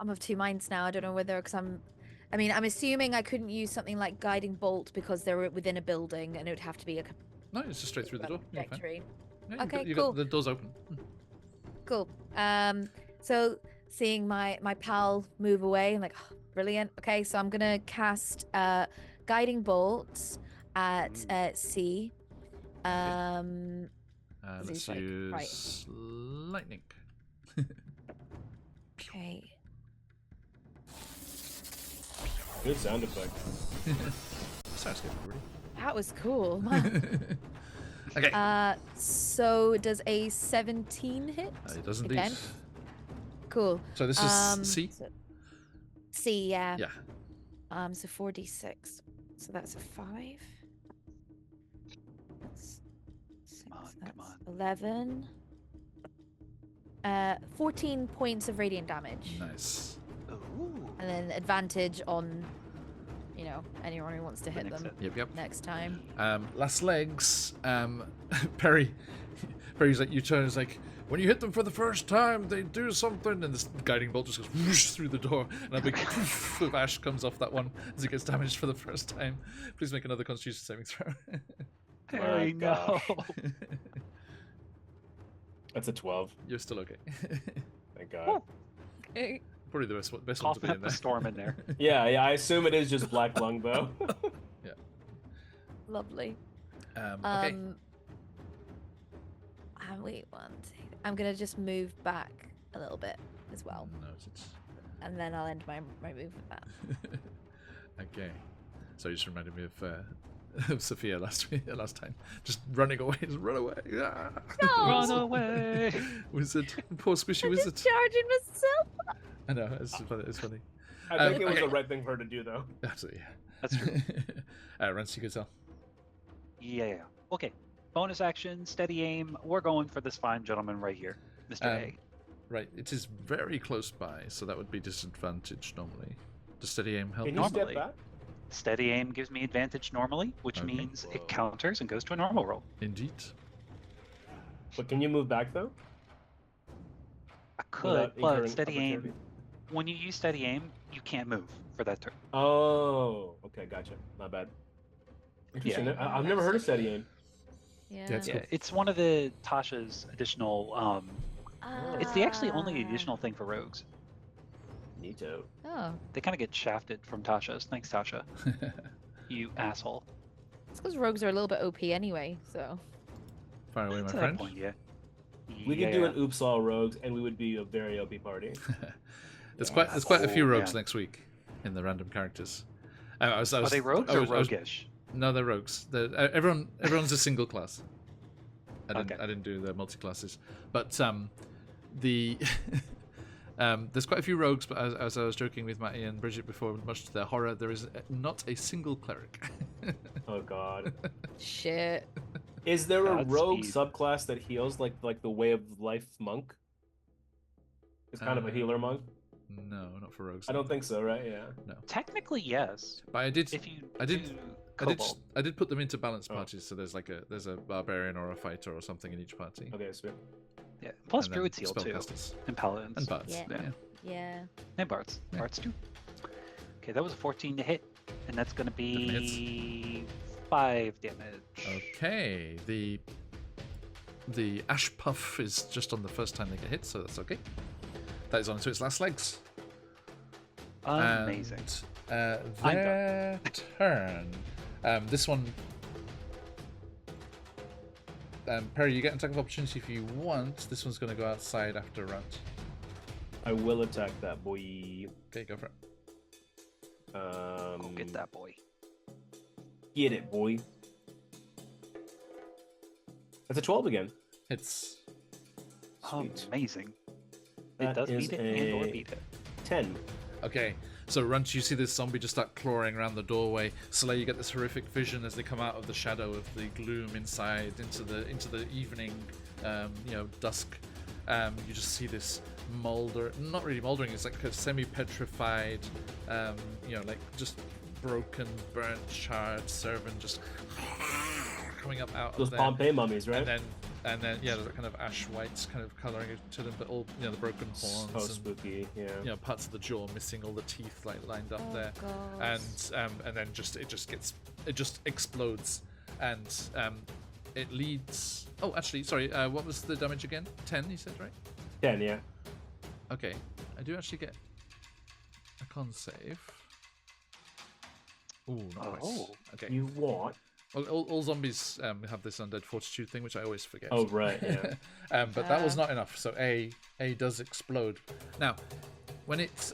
of two minds now. I don't know whether I'm assuming I couldn't use something like guiding bolt because they're within a building, and it would have to be a No, it's just straight through the door. You're fine. trajectory. Yeah, Okay, you cool. got the door's open. Cool. So seeing my pal move away, I'm like, oh, brilliant. Okay, so I'm gonna cast guiding bolts at C. Let's he's like, use lightning. Okay. Good sound effect. Sounds good, everybody. That was cool. Okay. So does a 17 hit? It does indeed. Again? Cool. So this is C? C, yeah. Yeah. So 4d6. So that's a 5. That's 6, Come on. 11. 14 points of radiant damage. Nice. Ooh. And then advantage on, anyone who wants to hit next them hit. next time. Last legs. Perry's like, you turn, it's like, when you hit them for the first time, they do something, and this guiding bolt just goes whoosh through the door, and a big poof of ash comes off that one as it gets damaged for the first time. Please make another Constitution saving throw. Hey, no. That's a 12. You're still okay. Thank God. Woo. Okay. Probably the best one to Coughing be in up the there. storm in there. Yeah, I assume it is just black lung though. Lovely. Okay. Wait one second. I'm gonna just move back a little bit as well, Noted. and then I'll end my move with that. Okay. So you just reminded me of Sophia last time. Just running away. Just run away. Ah! Run away. Wizard. Poor squishy I'm wizard. just charging myself. I know. It's funny. It's funny. I think it was okay. the right thing for her to do though. Absolutely. Yeah. That's true. Rance, you could tell. Yeah. Okay. Bonus action, steady aim. We're going for this fine gentleman right here, Mr. A. Right. It is very close by, so that would be disadvantage normally. Does steady aim help? Can you Normally. step back? Steady aim gives me advantage normally, which Okay. means Whoa. it counters and goes to a normal roll. Indeed. But can you move back though? I could, Without but incurring steady aim, opportunity? when you use steady aim, you can't move for that turn. Oh, okay, gotcha. Not bad. Interesting. Yeah. I've never heard of steady aim. Yeah. That's Yeah, cool. it's one of the Tasha's additional. It's the actually only additional thing for rogues. Neato. Oh, They kind of get shafted from Tasha's. Thanks, Tasha. You asshole. it's because rogues are a little bit OP anyway. So Fire away, my To that friend. point, yeah. We could do an oops all rogues, and we would be a very OP party. There's quite a few Oh, rogues yeah. next week in the random characters. Are they rogues or I was- roguish? No, they're rogues. Everyone's a single class. I Okay. didn't do the multi classes, but the there's quite a few rogues. But as I was joking with Matty and Bridget before, much to their horror, there is not a single cleric. Oh God. shit. Is there a rogue Godspeed. subclass that heals like the Way of Life monk? It's kind of a healer monk. No, not for rogues. I don't think so, right? Yeah. Technically, yes. But I did. If you I did- do I did. Cobalt. I did put them into balanced Oh. parties. So there's a barbarian or a fighter or something in each party. Okay, sweet. Yeah. Plus And then druids heal too, spellcasters. and paladins. And bards. Yeah. Yeah. Yeah. And bards. Yeah. Bards too. Okay, that was a 14 to hit, and that's going to Definitely be 5 damage. Okay. The ash puff is just on the first time they get hit, so that's okay. That is on to its last legs. Amazing. And, I'm their turn. This one. Perry, you get an attack of opportunity if you want. This one's going to go outside after a round. I will attack that boy. Okay, go for it. Go get that boy. Get it, boy. That's a 12 again. It's Sweet. Amazing. That It does is beat it and or a beat it. 10. okay. So, Runt, you see this zombie just start clawing around the doorway. Slay, you get this horrific vision as they come out of the shadow of the gloom inside into the evening, dusk. You just see this not really moldering. It's like a semi-petrified, like just broken, burnt, charred servant just coming up out Those of there. Pompeii mummies, right? And then and then the kind of ash white kind of coloring to them, but all the broken horns So and spooky. Yeah. parts of the jaw missing, all the teeth like lined up Oh, there, God. and then it just explodes, and it leads. Oh, actually, sorry. What was the damage again? 10, you said, right? 10, yeah. Okay, I do actually get a con save. Ooh, nice. Oh. Okay. You want? Well, all zombies have this undead fortitude thing, which I always forget. Oh, right, yeah. But that was not enough. So A does explode. Now, when it's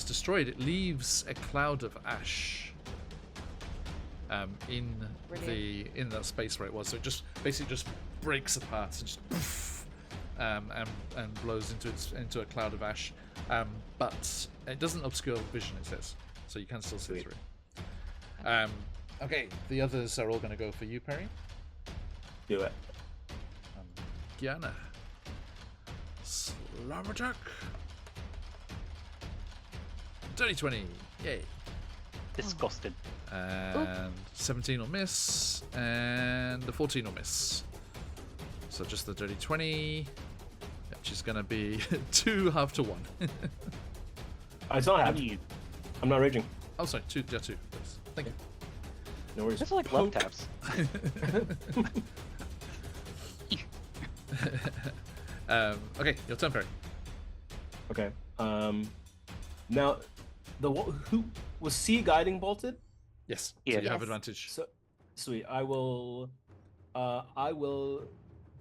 destroyed, it leaves a cloud of ash in that space where it was. So it just basically just breaks apart and just poof, and blows into a cloud of ash. But it doesn't obscure vision, it says, so you can still see through. Okay, the others are all going to go for you, Perry. Do it. Gianna. Slam attack. Dirty 20. Yay. Disgusted. And 17 will miss. And the 14 will miss. So just the dirty 20. Which is going to be 2 half to 1. It's not I happening. need. I'm not raging. Oh, sorry. 2. Yeah, 2. Please. Thank you. No worries. It's like love taps. Okay, your turn, Perry. Okay. Now, who was C guiding bolted? Yes. Yeah. So you have Yes. advantage. So sweet. I will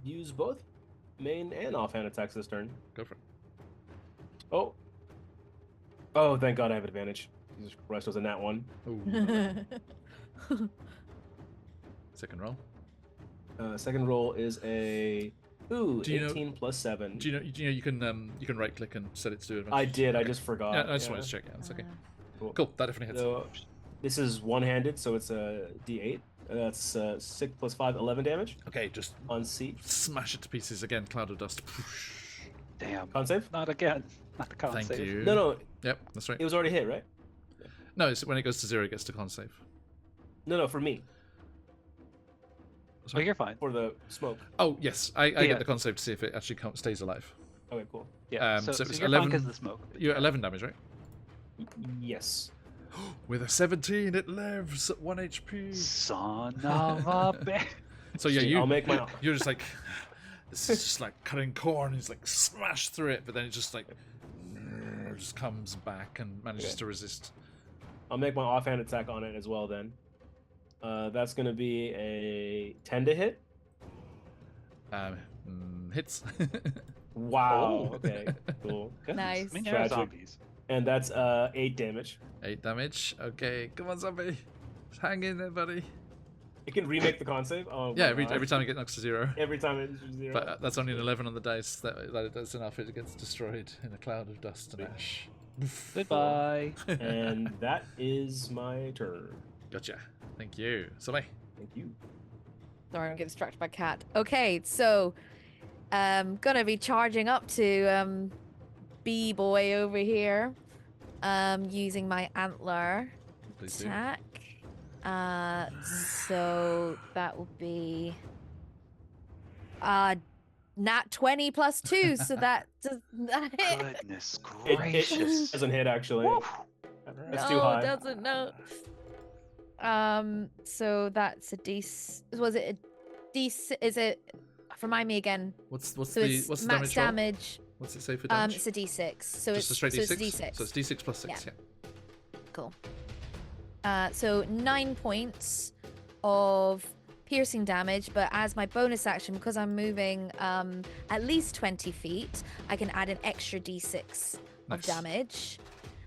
use both main and offhand attacks this turn. Go for it. Oh, thank God I have advantage. Jesus Christ, was a nat 1. Ooh. Second roll. Second roll is a Do you know- 18 plus 7. Do you know you can right click and set it to do advantage? I did. I Okay. just forgot. Yeah, I just wanted to check. Yeah, that's okay. Cool. Cool. That definitely hits. So this is one-handed, so it's a D8. That's 6 plus 5, 11 damage Okay, just on C. smash it to pieces again. Cloud of dust. Damn. Con save? Not again. Not the con Thank save. you. No, Yep, that's right. it was already hit, right? No, it's when it goes to 0, it gets to con save. No, for me, Oh, you're fine. for the smoke. Oh yes, I Yeah. get the con save to see if it actually stays alive. Okay, cool. Yeah. so so it was you're 11 fine because of the smoke. You're at 11 damage, right? Yes. With a 17, it lives at 1 HP. Son of a bitch. So yeah, See, I'll make my. you're just like, this is just like cutting corn. He's like smashed through it, but then it just like just comes back and manages to resist. I'll make my offhand attack on it as well. Then, that's gonna be a 10 to hit. Hits. Wow. Oh. Okay. Cool. Goodness. Nice. I mean, Tragic. zombies. And that's 8 damage. 8 damage. Okay, come on, zombie. Hang in there, buddy. It can remake the con save. Oh, Yeah, my God. every time it gets knocked to 0. Every time it's 0. But that's only an 11 on the dice. That's enough. It gets destroyed in a cloud of dust and ash. Goodbye. And that is my turn. Gotcha. Thank you. Zombie. Thank you. Sorry, I'm getting distracted by cat. Okay, so gonna be charging up to B-boy over here. Using my antler Please do. attack. So that will be nat 20 plus 2, so that does not hit. Goodness It gracious. doesn't hit actually. Woo. That's no, too high. it doesn't. No. So that's a D. Was it a D? Is it? Remind me again. What's So the it's what's the max damage? damage. What's it say for damage? It's a D6. So Just it's a straight so D6. it's a D6. So it's D6 plus 6. Yeah. Cool. So 9 points of piercing damage, but as my bonus action, because I'm moving at least 20 feet, I can add an extra D6 of Nice. damage,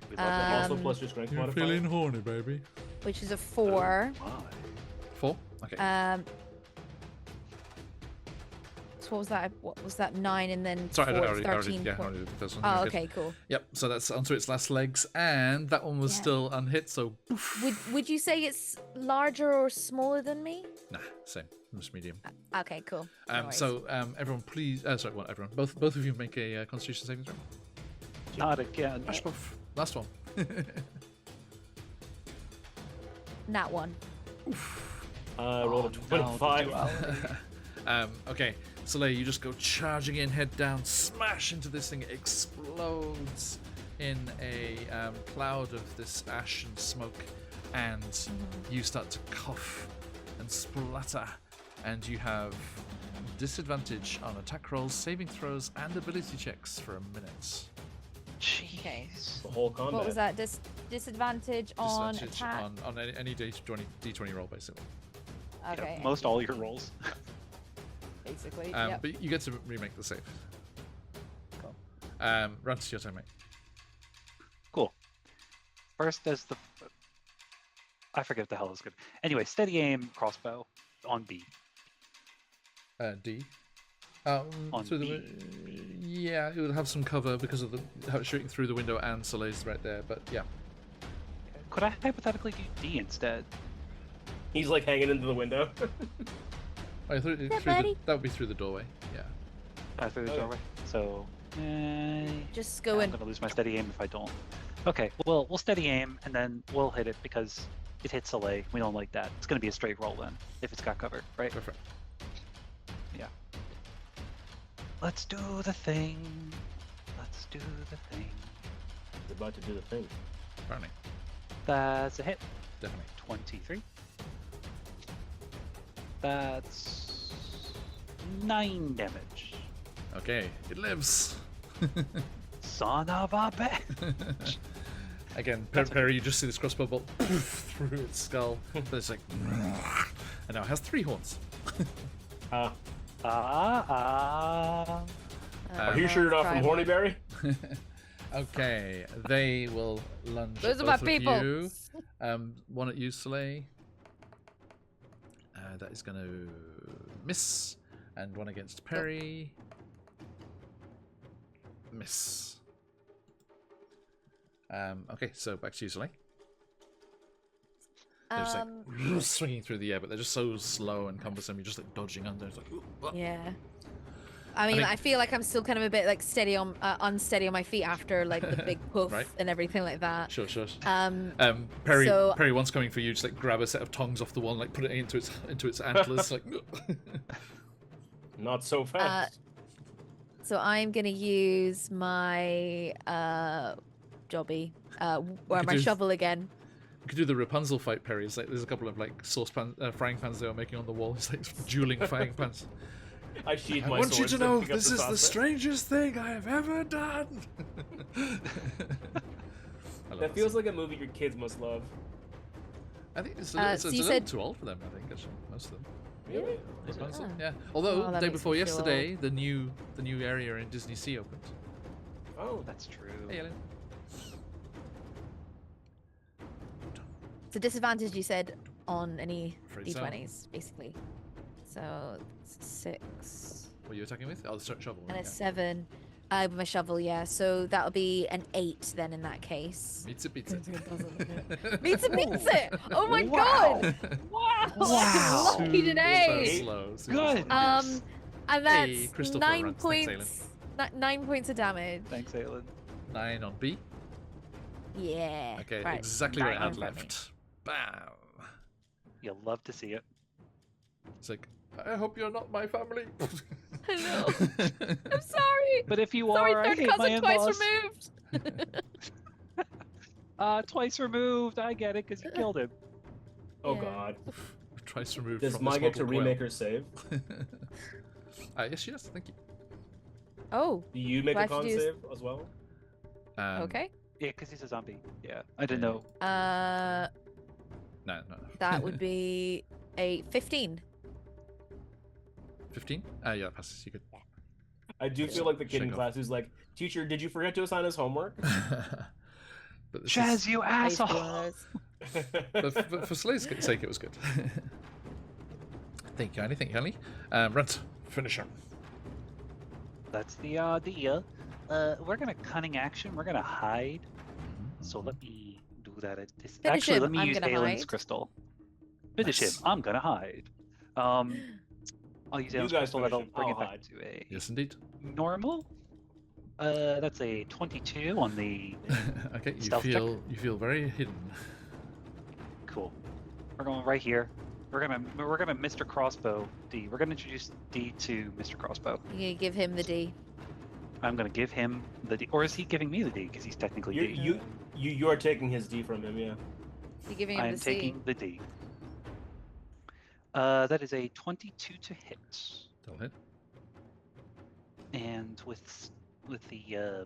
We love that. Also Um, plus your strength You're modifier. feeling horny, baby. which is a 4. Oh, my. 4. Okay. So what was that? What was that? 9 and then Sorry, 4, I already 13 yeah, I point- already did those ones. Oh, You're good. okay, cool. Yep. So that's onto its last legs, and that one was Yeah. still unhit. So poof. Would you say it's larger or smaller than me? Nah, same. Just medium. Okay, cool. No worries. So everyone, please. Sorry, well, everyone. Both of you make a Constitution saving throw. Not again. Ash buff. Last one. Nat 1. Rolled a Oh, no, 25. the duality. Okay. Soleil, you just go charging in, head down, smash into this thing. It explodes in a cloud of this ash and smoke, and you start to cough and splutter, and you have disadvantage on attack rolls, saving throws, and ability checks for a minute. Okay. Jeez. The whole combat. What was that? Disadvantage on Disadvantage attack? on any D20 roll, basically. Okay. Yeah, most all your rolls. Basically. But you get to remake the save. Cool. Run to your turn, mate. Cool. First, there's the. I forget what the hell is good. Anyway, steady aim crossbow on B. D. On Through the yeah, it would have some cover because of how it's shooting through the window and Soleil's right there. But yeah, Could I hypothetically do D instead? He's like hanging into the window. oh, through the, buddy? that would be through the doorway. Yeah. Through the Okay. doorway. So. Just go I'm in. gonna lose my steady aim if I don't. Okay, well we'll steady aim and then we'll hit it because it hits Soleil. We don't like that. It's gonna be a straight roll then if it's got cover, right? Perfect. Yeah. Let's do the thing. Let's do the thing. He's about to do the thing. Apparently, That's a hit. definitely. 23. That's 9 damage. Okay, it lives. Son of a bitch. Again, Perry, you just see this crossbow bolt through its skull, but it's like, and now it has 3 horns. Are you sure you're not from Hornyberry? Okay, they will lunge. Those at are my both of people. You. One at you, Soleil. That is going to miss, and one against Perry. Miss. Okay, so back to you, Soleil. They're just like swinging through the air, but they're just so slow and cumbersome. You're just like dodging under. It's like, Yeah. I mean, I feel like I'm still kind of a bit like unsteady on my feet after like the big poof Right. and everything like that. Sure. So- Perry once coming for you, just like grab a set of tongs off the wall, and, like put it into its antlers, like. Not so fast. So I'm gonna use my jobby, or my shovel again. You could do the Rapunzel fight, Perry. It's like there's a couple of like frying pans they were making on the wall. It's like dueling frying pans. I sheathe I my want you sword to know pick up this is the saucer. strangest thing I have ever done. That feels like a movie your kids must love. I think it's so a you little said- too old for them. I think actually most of them. Really? Rapunzel, Oh. yeah. Although Oh, that day makes before me feel yesterday, the new area in Disney Sea opened. Oh, That's true. Hey, Ellen. So disadvantage you said on any Afraid so. d20s, basically. So 6 What are you attacking with? Oh, the shovel. and yeah. a 7. With my shovel, yeah. So that'll be an 8 then in that case. Beats it. Beats it! Oh my Wow. god! Wow! Wow. Lucky today! So slow. super Good. slow. And Hey, that's Christopher 9 runs. Thanks, points. 9 points of damage. Thanks, Aelin. 9 on B. Yeah. Okay, right. exactly what it 9 had in front of me. left. Bam. You'll love to see it. It's like, I hope you're not my family. I know. I'm sorry. But if you Sorry, are, I third hate my cousin twice in-laws. removed. Twice removed. I get it because you killed him. oh Yeah. god. Twice removed Does from Mai this get to mortal remake her save? coil. Yes, she does. Thank you. Oh, Do you make Do I a have to con do- save as well? okay. Yeah, because he's a zombie. Yeah, I didn't know. No. That would be a 15. 15? Yeah, that passes. You could. I do feel like the kid in Shake off. class who's like, "Teacher, did you forget to assign us homework?" But this Chaz, is, you I used to be one asshole! of those. but for Soleil's sake, it was good. Thank you, Annie. Thank you, Ellie. Runt, finish him. That's the idea. We're gonna cunning action. We're gonna hide. So let me do that at this. Finish Actually, him, let me I'm use gonna Aelin's hide. crystal. Finish Nice. him. I'm gonna hide. I'll use You Aelin's guys crystal. finish That'll him, bring I'll it back hide. to a Yes, indeed. normal. That's a 22 on the. Okay, you Stealth check. feel very hidden. Cool. We're going right here. We're gonna Mr. Crossbow D. We're gonna introduce D to Mr. Crossbow. You give him the D. I'm gonna give him the D, or is he giving me the D? Because he's technically D. You are taking his D from him, yeah. You're giving him I am the C. taking the D. That is a 22 to hit. That'll hit. And with the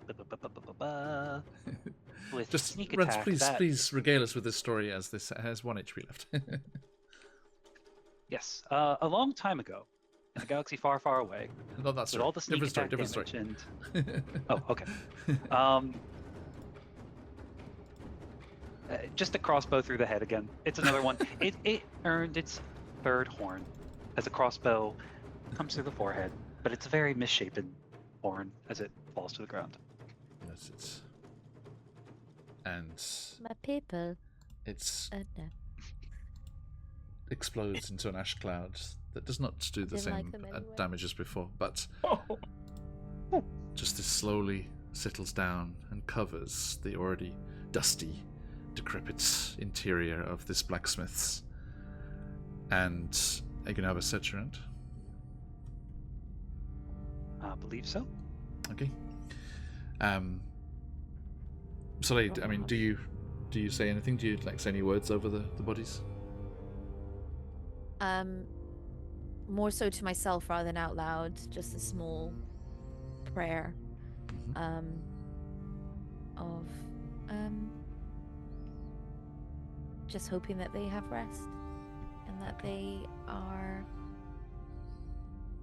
with Just sneak Reds, attack, please regale us with this story as this has 1 HP left. Yes, a long time ago, in a galaxy far, far away, Not that story. with all the sneak Different attack story. damage Different story. and oh, okay. Just a crossbow through the head again. It's another one. It earned its 3rd horn as a crossbow comes through the forehead, but it's a very misshapen horn as it falls to the ground. Yes, it's... And My people. it's No. explodes into an ash cloud that does not do the Didn't like same them anyway. damage as before, but Oh. just as slowly settles down and covers the already dusty, decrepit interior of this blacksmith's. And are you going to have a search around? I believe so. Okay. Soleil, I mean, do you say anything? Do you say any words over the bodies? More so to myself rather than out loud. Just a small prayer. Of just hoping that they have rest and that they are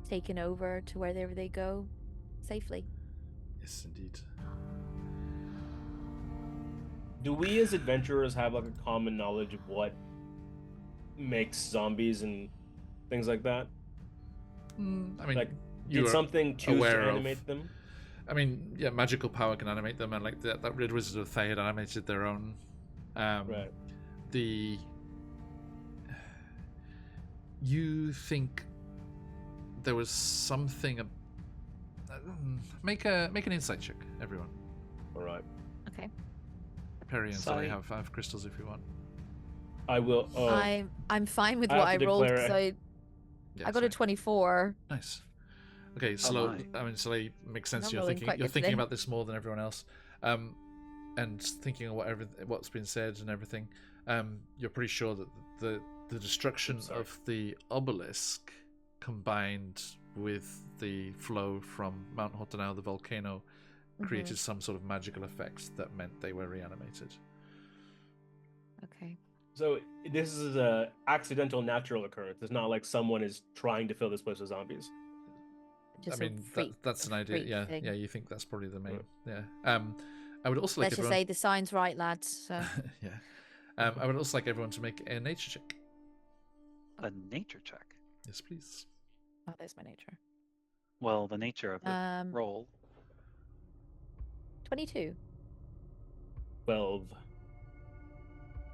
taken over to wherever they go safely. Yes, indeed. Do we as adventurers have like a common knowledge of what makes zombies and things like that? I mean, Like, you did are something choose to aware of- animate them? I mean, yeah, magical power can animate them, and like that Red Wizard of Thay had animated their own. Right. You think there was something? Make an insight check, everyone. All right. Okay. Perry and Sally Sight. have crystals if you want. I will. Oh, I'm fine with I what have I to rolled declare because Yeah, I got a 24. Nice. Okay, my. I mean, Soleil, makes sense. I'm You're rolling thinking quite good thinking today. about this more than everyone else, and thinking of what's been said and everything. You're pretty sure that the destruction of the obelisk combined with the flow from Mount Hotanau, the volcano, created some sort of magical effects that meant they were reanimated. Okay. so this is a accidental natural occurrence. It's not like someone is trying to fill this place with zombies. Just I mean, that's an idea. Yeah, thing. yeah. You think that's probably the main. Yeah. I would also like Let's just everyone. say the sign's right, lads. So Yeah. I would also like everyone to make a nature check. A nature check. Yes, please. oh, there's my nature. Well, the nature of the roll. 22. 12.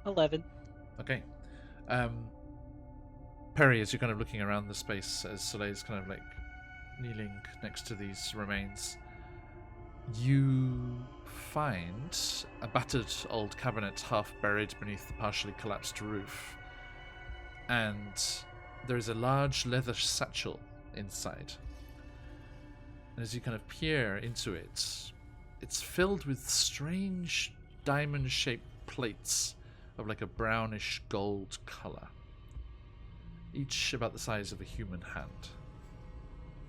11. Okay. Perry, as you're kind of looking around the space, as Soleil's kind of like kneeling next to these remains, you find a battered old cabinet half buried beneath the partially collapsed roof. And there is a large leather satchel inside. And as you kind of peer into it, it's filled with strange diamond-shaped plates of like a brownish gold color, each about the size of a human hand.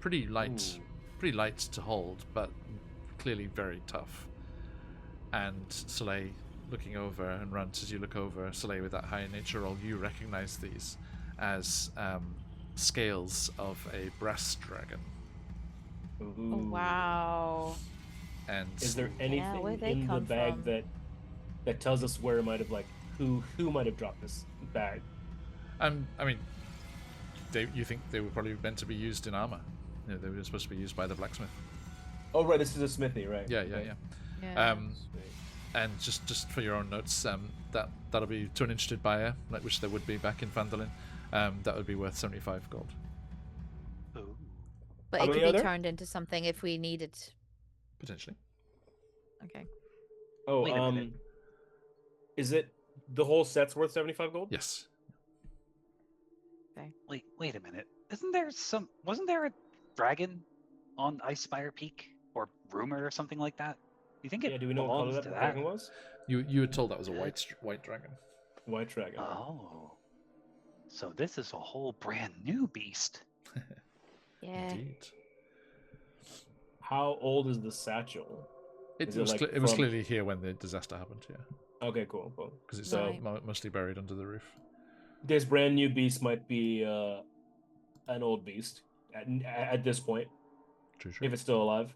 Pretty light to hold, but clearly very tough. And Soleil, looking over, and Runt, as you look over, Soleil with that high nature roll, you recognize these as scales of a brass dragon. Oh, wow. And Is there where'd anything they in the come bag from? that tells us where it might have, like, who might have dropped this bag? I mean, you think they were probably meant to be used in armor? You know, they were supposed to be used by the blacksmith. Oh, right, this is a smithy, right? Yeah. Yeah. Sweet. And just for your own notes, that'll be to an interested buyer, like which there would be back in Phandelver. That would be worth 75 gold. Oh. But How it could many be other? turned into something if we needed. Potentially. Okay. Oh, Wait a minute. is it the whole set's worth 75 gold? Yes. Wait a minute. Wasn't there a dragon on Ice Spire Peak or rumored or something like that? Do you think it Yeah, do we know what color belongs that to that? dragon was? You were told that was a white dragon. White dragon. Oh. So this is a whole brand new beast. Yeah. Indeed. How old is the satchel? It Is was, it like it was from- clearly here when the disaster happened, yeah. Okay, cool. Because it's Right. mostly buried under the roof. This brand new beast might be an old beast at this point, True. if it's still alive.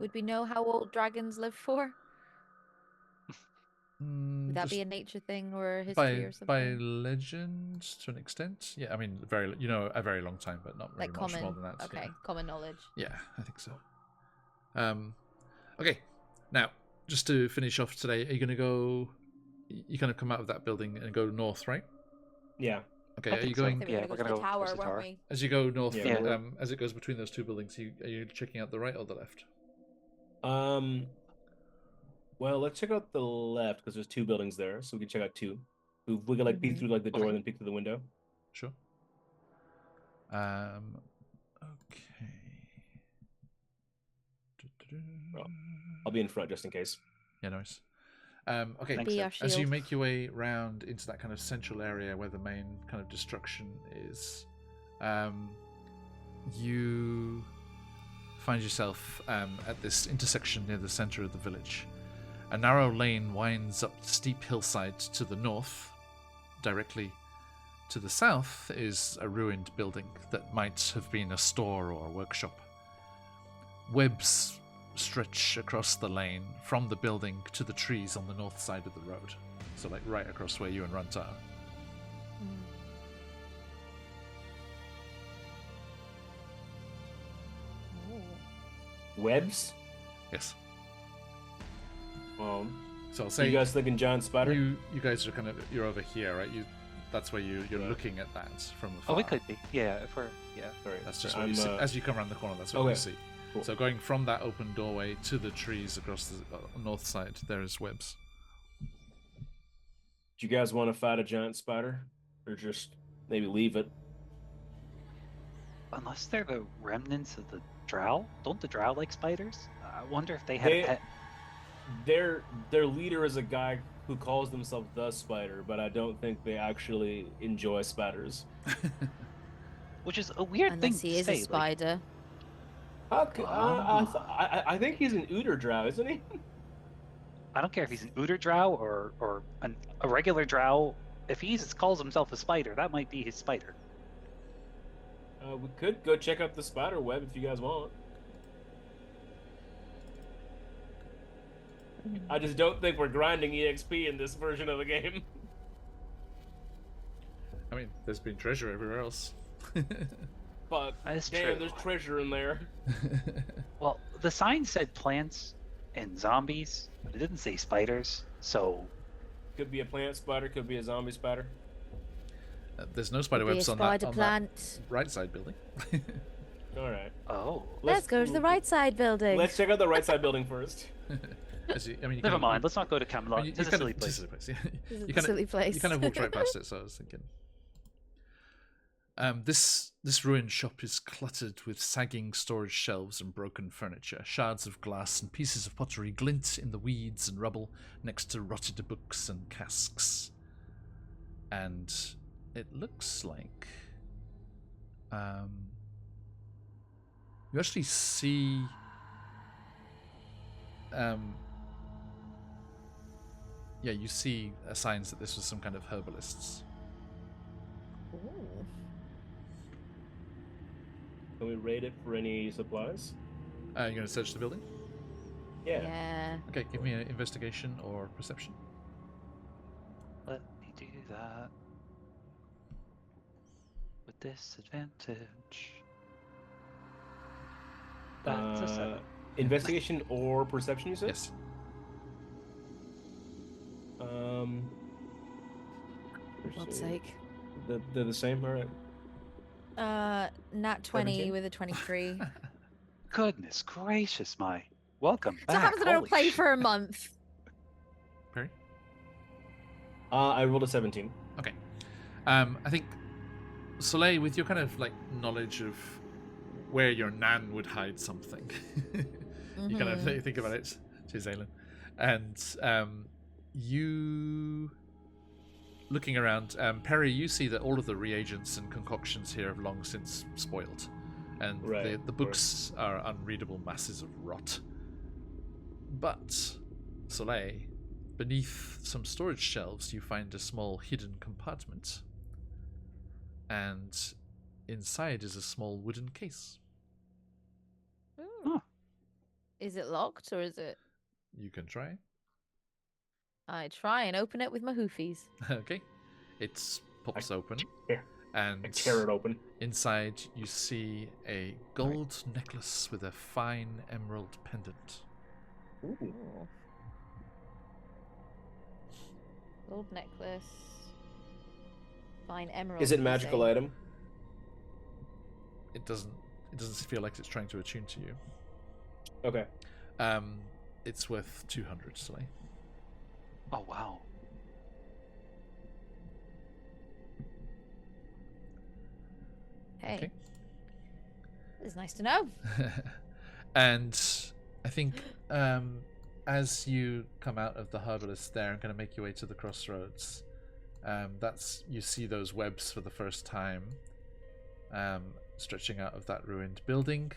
Would we know how old dragons live for? Would that just be a nature thing or a history or by something? legend to an extent? Yeah, I mean, a very long time, but not very Like much common. more than that. Okay, Yeah. common knowledge. Yeah, I think so. Okay, now just to finish off today, are you going to go? You kind of come out of that building and go north, right? Yeah. Okay, I are you think so. I going think we're Yeah, gonna we're go to gonna the go tower, towards the weren't tower. we? as you go north? Yeah. As it goes between those two buildings, are you checking out the right or the left? Well, let's check out the left because there's two buildings there, so we can check out two. We can like peek through like the door Okay. and then peek through the window. Sure. Okay. Well, I'll be in front just in case. Yeah, nice. Okay, Thanks, Be sir. our as you shield. make your way round into that kind of central area where the main kind of destruction is, you find yourself at this intersection near the center of the village. A narrow lane winds up the steep hillside to the north. Directly to the south is a ruined building that might have been a store or a workshop. Webs stretch across the lane from the building to the trees on the north side of the road. So like right across where you and Runt are. Webs? Yes. So So I'll say you guys thinking John Spider? you guys are you're over here, right? That's where you're Right. looking at that from afar. Oh, we could be. Yeah, if we're Sorry. That's just what you see. As you come around the corner, that's what Okay. you see. Cool. So going from that open doorway to the trees across the north side, there is webs. Do you guys want to fight a giant spider, or just maybe leave it? unless they're the remnants of the drow. Don't the drow like spiders? I wonder if they had They- a pet. Their leader is a guy who calls himself the Spider, but I don't think they actually enjoy spiders. Which is a weird Unless thing he to is say. a spider. I think he's an Ooter Drow, isn't he? I don't care if he's an Ooter drow or a regular drow. If he calls himself a spider, that might be his spider. We could go check out the spider web if you guys want. I just don't think we're grinding EXP in this version of the game. I mean, there's been treasure everywhere else. But That's damn, true. there's treasure in there. Well, the sign said plants and zombies, but it didn't say spiders. So Could be a plant spider, could be a zombie spider. There's no spider Be a webs on spider that plant. right side building. All right. oh, Let's go to the right side building. Let's check out the right side building first. You never kind of- mind. Let's not go to Camelot. you It's a kind silly of- place. yeah. This is You a kind silly of place. you kind of walked right past it, so I was thinking. This ruined shop is cluttered with sagging storage shelves and broken furniture. Shards of glass and pieces of pottery glint in the weeds and rubble next to rotted books and casks. And it looks like you actually see you see signs that this was some kind of herbalists. Ooh. Can we raid it for any supplies? You're going to search the building? Yeah. Yeah. Okay, give me an investigation or perception. Let me do that with disadvantage. That's a 7. Investigation or perception, you said? Yes. Let's God's see. sake. They're the same, all right. Nat 20 17? with a 23. Goodness gracious, my welcome So back. happens I don't Holy play shit. for a month. Perry? I rolled a 17. Okay. I think Soleil, with your kind of like knowledge of where your nan would hide something, you kind of think about it. Cheers, Aelin. And you looking around, Perry, you see that all of the reagents and concoctions here have long since spoiled, and the books are unreadable masses of rot. But Soleil, beneath some storage shelves, you find a small hidden compartment, and inside is a small wooden case. Ooh. Is it locked or is it? You can try. I try and open it with my hoofies. Okay. It pops open, and I tear it open. inside you see a gold necklace with a fine emerald pendant. Ooh. Ooh. Gold necklace. Fine emerald. Is it a magical item? It doesn't feel like it's trying to attune to you. Okay. It's worth 200, Soleil. Oh, wow. Hey. Okay. It's nice to know. And I think as you come out of the herbalist there and kind of make your way to the crossroads, you see those webs for the first time stretching out of that ruined building.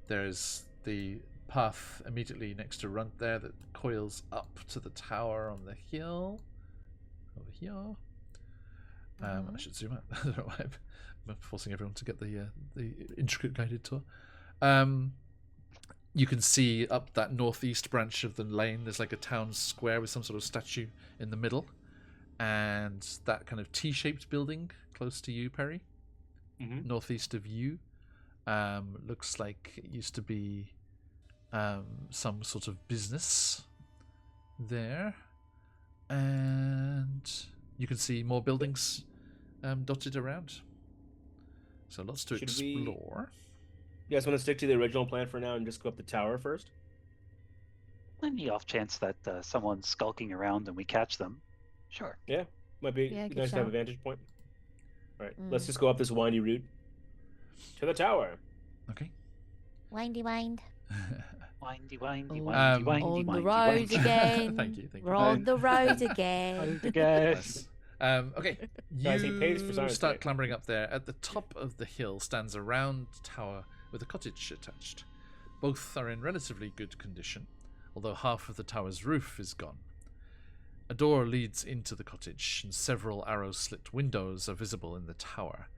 There's the path immediately next to Runt there that coils up to the tower on the hill over here. I should zoom out. I don't know why I'm forcing everyone to get the intricate guided tour. You can see up that northeast branch of the lane, there's like a town square with some sort of statue in the middle, and that kind of T-shaped building close to you, Perry, northeast of you, looks like it used to be some sort of business there, and you can see more buildings dotted around. So lots to explore. You guys want to stick to the original plan for now and just go up the tower first? On the off chance that someone's skulking around and we catch them. Sure. Yeah, might be good nice to have a shout. vantage point. All right, let's just go up this windy route to the tower. Okay. Windy wind. Windy, windy, Oh, windy, windy, on the windy, road windy. again. Thank you. We're on the road again. Nice. Okay, Guys, he pays for you science start today. clambering up there. At the top of the hill stands a round tower with a cottage attached. Both are in relatively good condition, although half of the tower's roof is gone. A door leads into the cottage, and several arrow-slit windows are visible in the tower.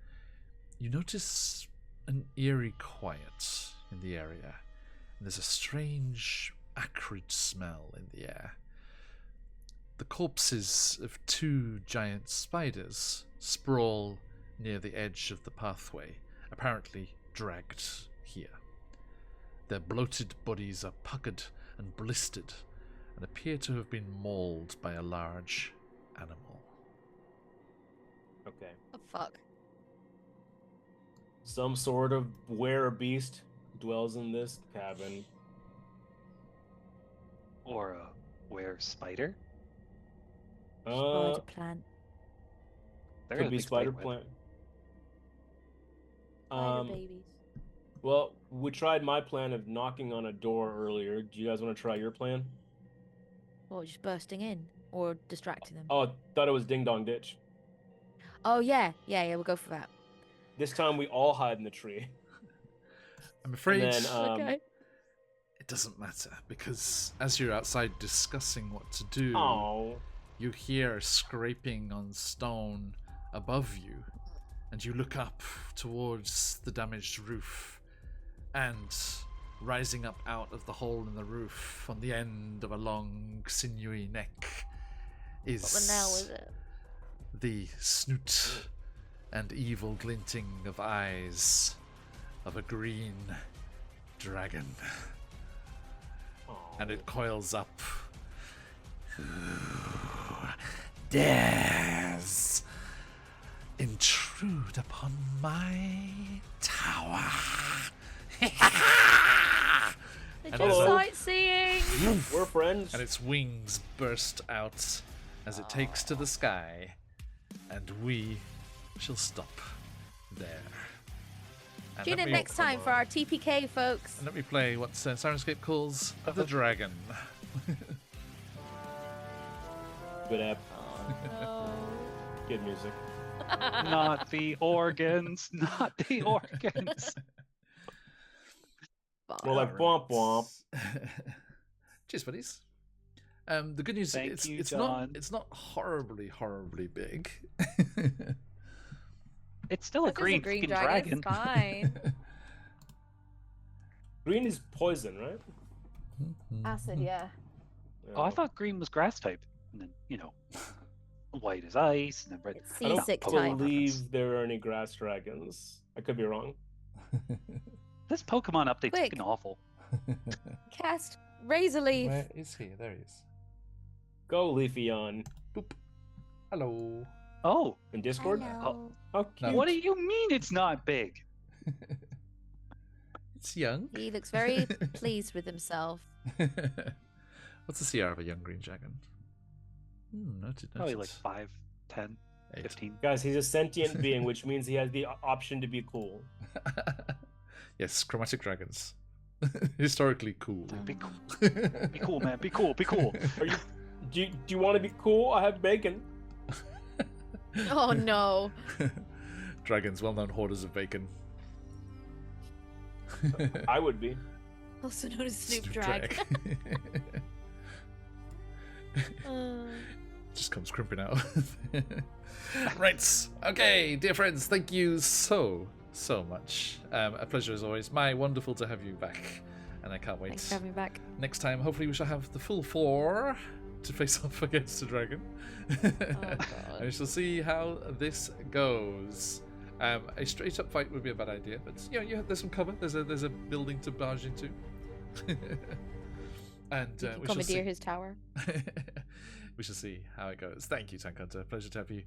You notice an eerie quiet in the area, and there's a strange, acrid smell in the air. The corpses of two giant spiders sprawl near the edge of the pathway, apparently dragged here. Their bloated bodies are puckered and blistered and appear to have been mauled by a large animal. Okay. Oh, fuck. Some sort of were beast dwells in this cabin. Or a were spider. Spider plant. They're Could a be big spider web. plant. Spider babies. Well, we tried my plan of knocking on a door earlier. Do you guys want to try your plan? Or just bursting in? Or distracting them? Oh, thought it was Ding Dong Ditch. Oh, yeah. Yeah, we'll go for that. This time we all hide in the tree. I'm afraid And then, Okay. it doesn't matter, because as you're outside discussing what to do, Oh, you hear scraping on stone above you, and you look up towards the damaged roof, and rising up out of the hole in the roof on the end of a long, sinewy neck is What the hell is it? the snoot and evil glinting of eyes of a green dragon. And it coils up. Who dares intrude upon my tower? They're And just there's a- sightseeing. we're friends. And its wings burst out as it takes to the sky. and we shall stop there. And Tune in next time for our TPK, folks. And let me play what Sirenscape calls the dragon. Good app. Oh, Good music. Not the organs. Not the organs. More like womp womp. Cheers, buddies. The good news Thank is you, it's John. not horribly big. It's still a This is green, freaking dragon. It's fine. Green is poison, right? Acid, yeah. Oh, I thought green was grass type. And then, white is ice, and then red. It's I don't seasick type. believe there are any grass dragons. I could be wrong. This Pokemon update's Quick. freaking awful. Cast Razor Leaf. Where is he? There he is. Go, Leafeon. Boop. Hello. Oh, In Discord? Hello. How No. cute. what do you mean it's not big? It's young. He looks very pleased with himself. What's the CR of a young green dragon? Noted. Probably like noted. 5, 10, 8. 15. Guys, he's a sentient being, which means he has the option to be cool. Yes, chromatic dragons. Historically cool. Be cool. Be cool, man. Be cool. Be cool. Do you want to be cool? I have bacon. Oh no. Dragons, well-known hoarders of bacon. I would be. Also known as Snoop Drag. Just comes crimping out. Right. Okay, dear friends, thank you so much. A pleasure as always. Wonderful to have you back. And I can't wait. Thanks for having me back. Next time, hopefully we shall have the full 4 to face off against the dragon. God. And we shall see how this goes. A straight up fight would be a bad idea, but there's some cover. There's a building to barge into. And You can we shall see. commandeer his tower. We shall see how it goes. Thank you, Tank Hunter. Pleasure to have you.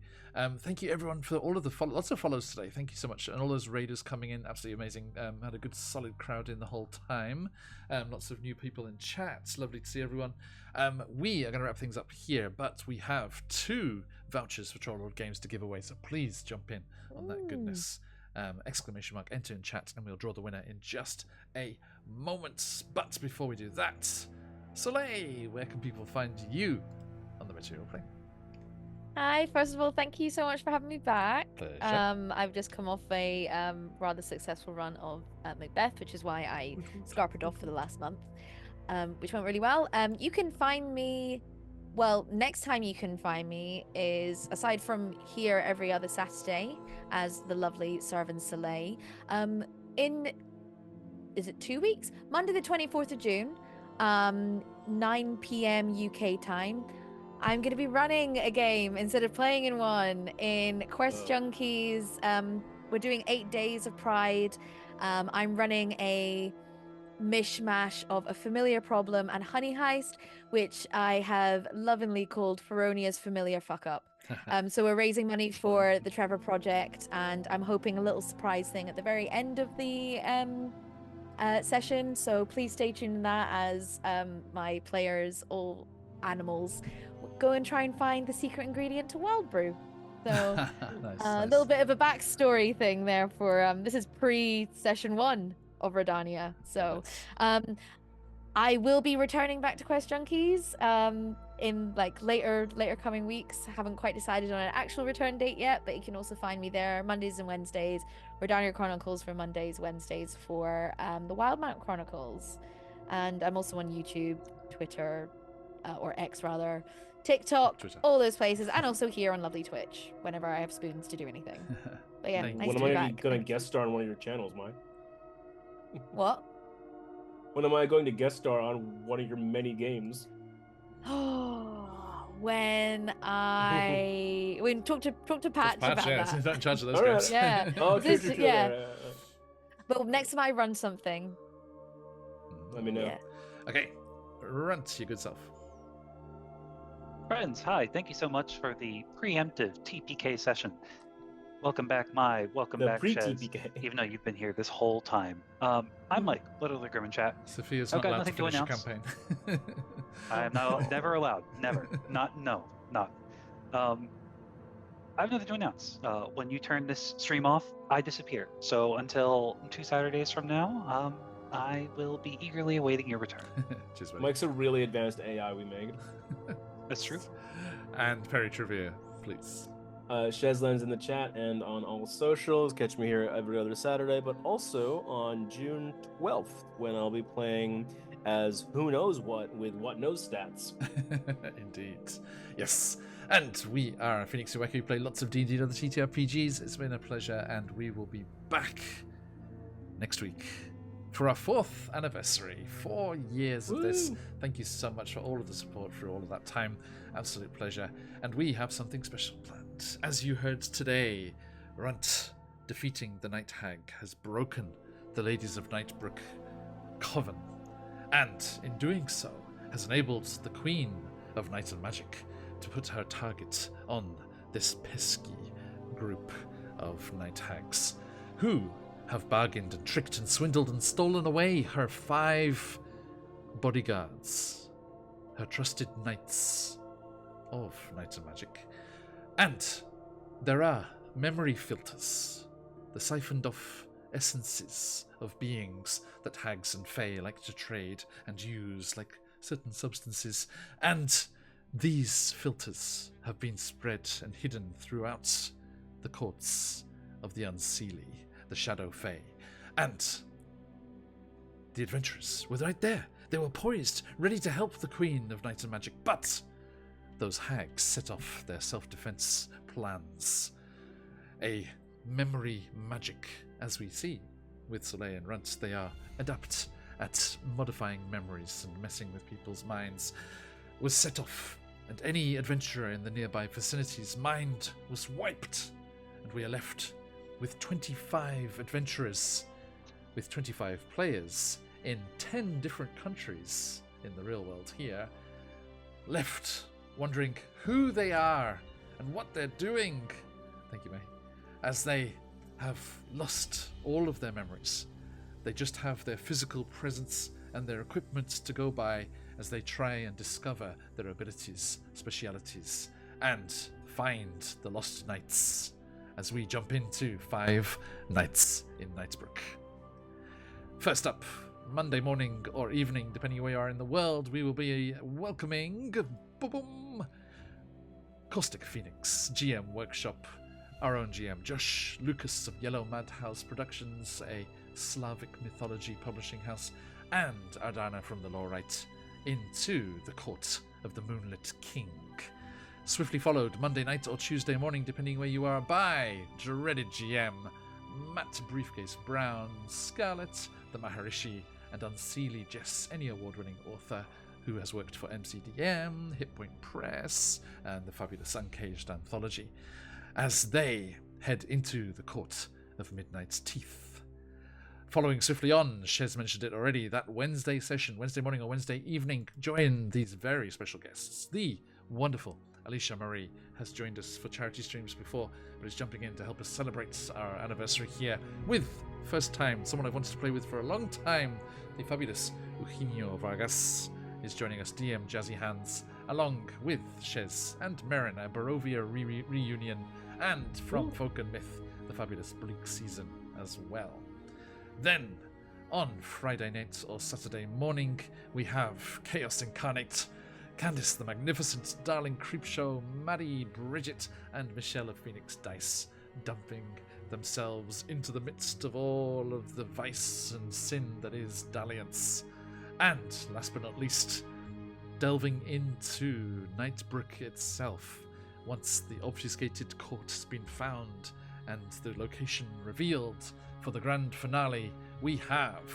Thank you, everyone, for all of the lots of follows today. Thank you so much. And all those raiders coming in. Absolutely amazing. Had a good, solid crowd in the whole time. Lots of new people in chat. Lovely to see everyone. We are going to wrap things up here, but we have 2 vouchers for Trollord Games to give away. So please jump in on that goodness. Exclamation mark, enter in chat, and we'll draw the winner in just a moment. But before we do that, Soleil, where can people find you on the Material Plane? Hi, first of all, thank you so much for having me back. Pleasure. I've just come off a rather successful run of Macbeth, which is why I scarpered off for the last month, which went really well. You can find me, next time you can find me is, aside from here every other Saturday as the lovely Servant Soleil, is it 2 weeks? Monday the 24th of June, 9 p.m. UK time. I'm going to be running a game instead of playing in one in Quest Junkies. We're doing 8 days of Pride. I'm running a mishmash of a familiar problem and honey heist, which I have lovingly called Feronia's Familiar Fuck Up. So we're raising money for the Trevor Project, and I'm hoping a little surprise thing at the very end of the session. So please stay tuned to that as my players, all animals, go and try and find the secret ingredient to Wild Brew. So a little bit of a backstory thing there for this is pre-session 1 of Redania. So I will be returning back to Quest Junkies in later coming weeks. Haven't quite decided on an actual return date yet, but you can also find me there Mondays and Wednesdays. Redania Chronicles for Mondays, Wednesdays for the Wildmount Chronicles. And I'm also on YouTube, Twitter, or X rather, TikTok, Twitter. all those places, and also here on lovely Twitch whenever I have spoons to do anything. But yeah, Thank nice When to am be I back. going to guest star on one of your channels, Mike? What? When am I going to guest star on one of your many games? when talk to Patch about yeah, that. not in charge of those All right. guys. Yeah. Oh, This- true. yeah. But next time I run something, Let me know. yeah. Okay, Runt, your good self. Friends, hi. Thank you so much for the preemptive TPK session. Welcome back, welcome The back, Shez, pre-TPK. even though you've been here this whole time. I'm Mike, literally Grim in chat. Sophia's I've not got allowed to nothing to finish your announce. campaign. I am not never allowed. Never. Not. I have nothing to announce. When you turn this stream off, I disappear. So until 2 Saturdays from now, I will be eagerly awaiting your return. Cheers, buddy. Mike's a really advanced AI we made. That's true. And Perry Trivia, please. Shezlan's in the chat and on all socials. Catch me here every other Saturday, but also on June 12th when I'll be playing as who knows what with what knows stats. Indeed. Yes. And we are Phoenix UK. We play lots of D&D and other TTRPGs. It's been a pleasure, and we will be back next week for our 4th anniversary. 4 years of this. Thank you so much for all of the support through all of that time. Absolute pleasure. And we have something special planned. As you heard today, Runt, defeating the Night Hag, has broken the Ladies of Nightbrook coven, and in doing so has enabled the Queen of Night and Magic to put her target on this pesky group of Night Hags, who have bargained and tricked and swindled and stolen away her 5 bodyguards, her trusted knights of Night and Magic. And there are memory filters, the siphoned off essences of beings that hags and fae like to trade and use like certain substances, and these filters have been spread and hidden throughout the courts of the Unseelie, the Shadow Fae, and the adventurers were right there. They were poised, ready to help the Queen of Night and Magic, but those hags set off their self-defense plans. A memory magic, as we see with Soleil and Runt. They are adept at modifying memories and messing with people's minds, was set off, and any adventurer in the nearby vicinity's mind was wiped, and we are left with 25 adventurers, with 25 players in 10 different countries in the real world here, left wondering who they are and what they're doing. Thank you, May. As they have lost all of their memories. They just have their physical presence and their equipment to go by as they try and discover their abilities, specialities, and find the lost knights as we jump into 5 Nights in Nightbrook. First up, Monday morning or evening, depending where you are in the world, we will be welcoming Caustic Phoenix GM Workshop, our own GM Josh Lucas of Yellow Madhouse Productions, a Slavic mythology publishing house, and Ardana from the Lorite into the court of the Moonlit King. Swiftly followed Monday night or Tuesday morning, depending where you are, by dreaded GM Matt Briefcase Brown, Scarlet, the Maharishi, and Unseelie Jess, any award-winning author who has worked for MCDM, Hit Point Press, and the fabulous Uncaged Anthology, as they head into the Court of Midnight's Teeth. Following swiftly on, Shez mentioned it already, that Wednesday session, Wednesday morning or Wednesday evening, join these very special guests. The wonderful Alicia Marie has joined us for charity streams before, but is jumping in to help us celebrate our anniversary here with, first time, someone I've wanted to play with for a long time, the fabulous Eugenio Vargas is joining us, DM Jazzy Hands, along with Shez and Marin, a Barovia reunion, and from Folk and Myth, the fabulous Bleak Season as well. Then, on Friday night or Saturday morning, we have Chaos Incarnate, Candice the Magnificent, Darling Creepshow, Maddie, Bridget, and Michelle of Phoenix Dice, dumping themselves into the midst of all of the vice and sin that is dalliance. And, last but not least, delving into Nightbrook itself, once the obfuscated court has been found and the location revealed for the grand finale, we have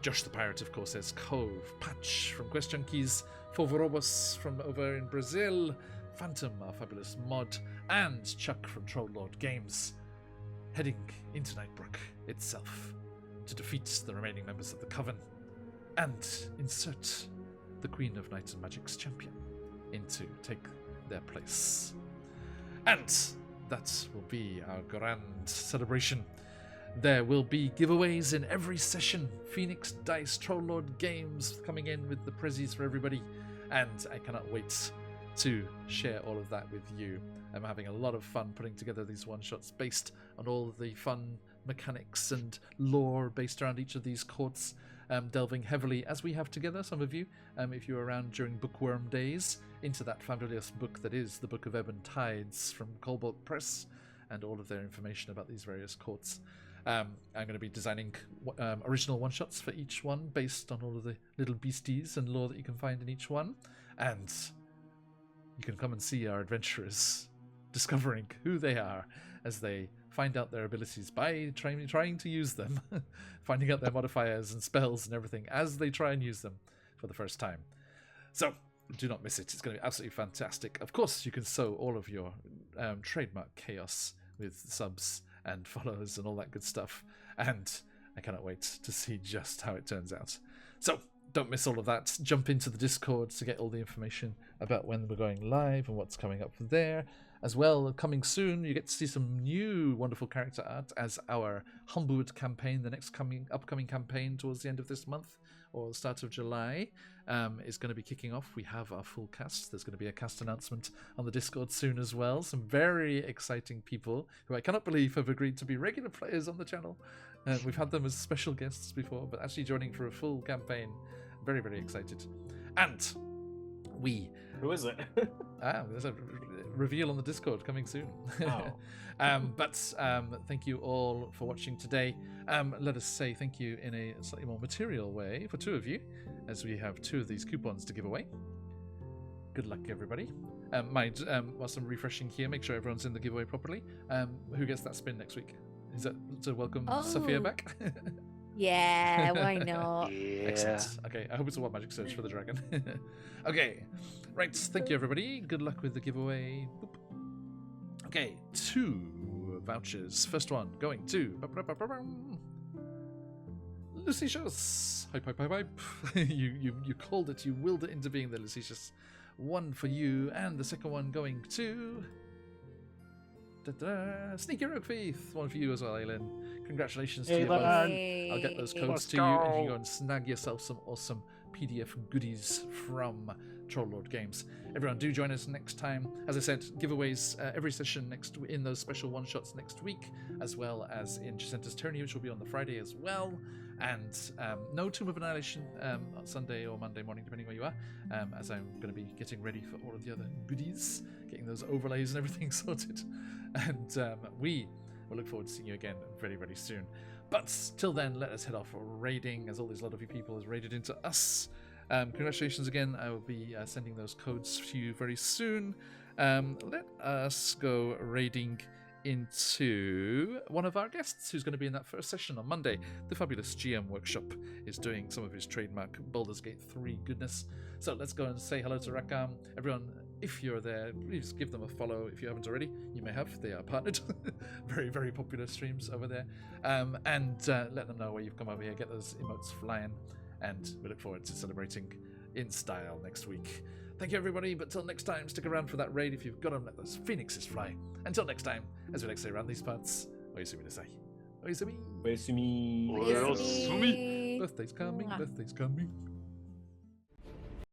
Josh the Pirate of Corsair's Cove, Patch from Quest Junkies, Fovorobos from over in Brazil, Phantom, our fabulous mod, and Chuck from Troll Lord Games, heading into Nightbrook itself to defeat the remaining members of the Coven and insert the Queen of Night and Magic's champion in to take their place. And that will be our grand celebration. There will be giveaways in every session. Phoenix Dice, Troll Lord Games coming in with the prezzies for everybody. And I cannot wait to share all of that with you. I'm having a lot of fun putting together these one-shots based on all of the fun mechanics and lore based around each of these courts, delving heavily, as we have together, some of you, if you were around during Bookworm days, into that fabulous book that is the Book of Ebb and Tides from Cobalt Press, and all of their information about these various courts. I'm going to be designing original one-shots for each one based on all of the little beasties and lore that you can find in each one. And you can come and see our adventurers discovering who they are as they find out their abilities by trying to use them, finding out their modifiers and spells and everything as they try and use them for the first time. So do not miss it. It's going to be absolutely fantastic. Of course, you can sow all of your trademark chaos with subs and follows and all that good stuff. And I cannot wait to see just how it turns out. So don't miss all of that. Jump into the Discord to get all the information about when we're going live and what's coming up there. As well, coming soon, you get to see some new wonderful character art as our Humblewood campaign, the next upcoming campaign towards the end of this month or the start of July, is going to be kicking off. We have our full cast. There's going to be a cast announcement on the Discord soon as well. Some very exciting people who I cannot believe have agreed to be regular players on the channel. We've had them as special guests before, but actually joining for a full campaign. Very, very excited. And Who is it? There's a reveal on the Discord coming soon. Oh. But thank you all for watching today. Let us say thank you in a slightly more material way for two of you, as we have two of these coupons to give away. Good luck, everybody. Whilst I'm refreshing here, make sure everyone's in the giveaway properly. Who gets that spin next week? Is that to welcome Sophia back? Yeah, why not? Yeah. Excellent. Okay, I hope it's a What Magic Search for the Dragon. Okay, right. Thank you, everybody. Good luck with the giveaway. Boop. Okay, 2 vouchers. First one going to Lucetius. Hype. You called it. You willed it into being the Lucetius. One for you, and the second one going to Sneaky Rogue Thief. One for you as well, Aylin. Congratulations to you both. I'll get those codes to you, and you can go and snag yourself some awesome PDF goodies from Troll Games. Everyone, do join us next time. As I said, giveaways every session in those special one-shots next week, as well as in Jacinta's Tourney, which will be on the Friday as well. And no Tomb of Annihilation on Sunday or Monday morning, depending where you are, as I'm going to be getting ready for all of the other goodies, getting those overlays and everything sorted. And we will look forward to seeing you again very, very soon. But till then, let us head off raiding, as all these lot of you people has raided into us. Congratulations again. I will be sending those codes to you very soon. Let us go raiding into one of our guests who's going to be in that first session on Monday. The fabulous GM Workshop is doing some of his trademark Baldur's Gate 3 goodness. So let's go and say hello to Rakam. Everyone, if you're there, please give them a follow. If you haven't already, you may have. They are partnered. Very, very popular streams over there. And let them know where you've come over here. Get those emotes flying. And we look forward to celebrating in style next week. Thank you, everybody. But till next time, stick around for that raid. If you've got them, let those phoenixes fly. Until next time, as we like to say around these parts, Oyasumi Nasai. Oyasumi. Oyasumi. Oyasumi. Birthday's coming, birthday's coming.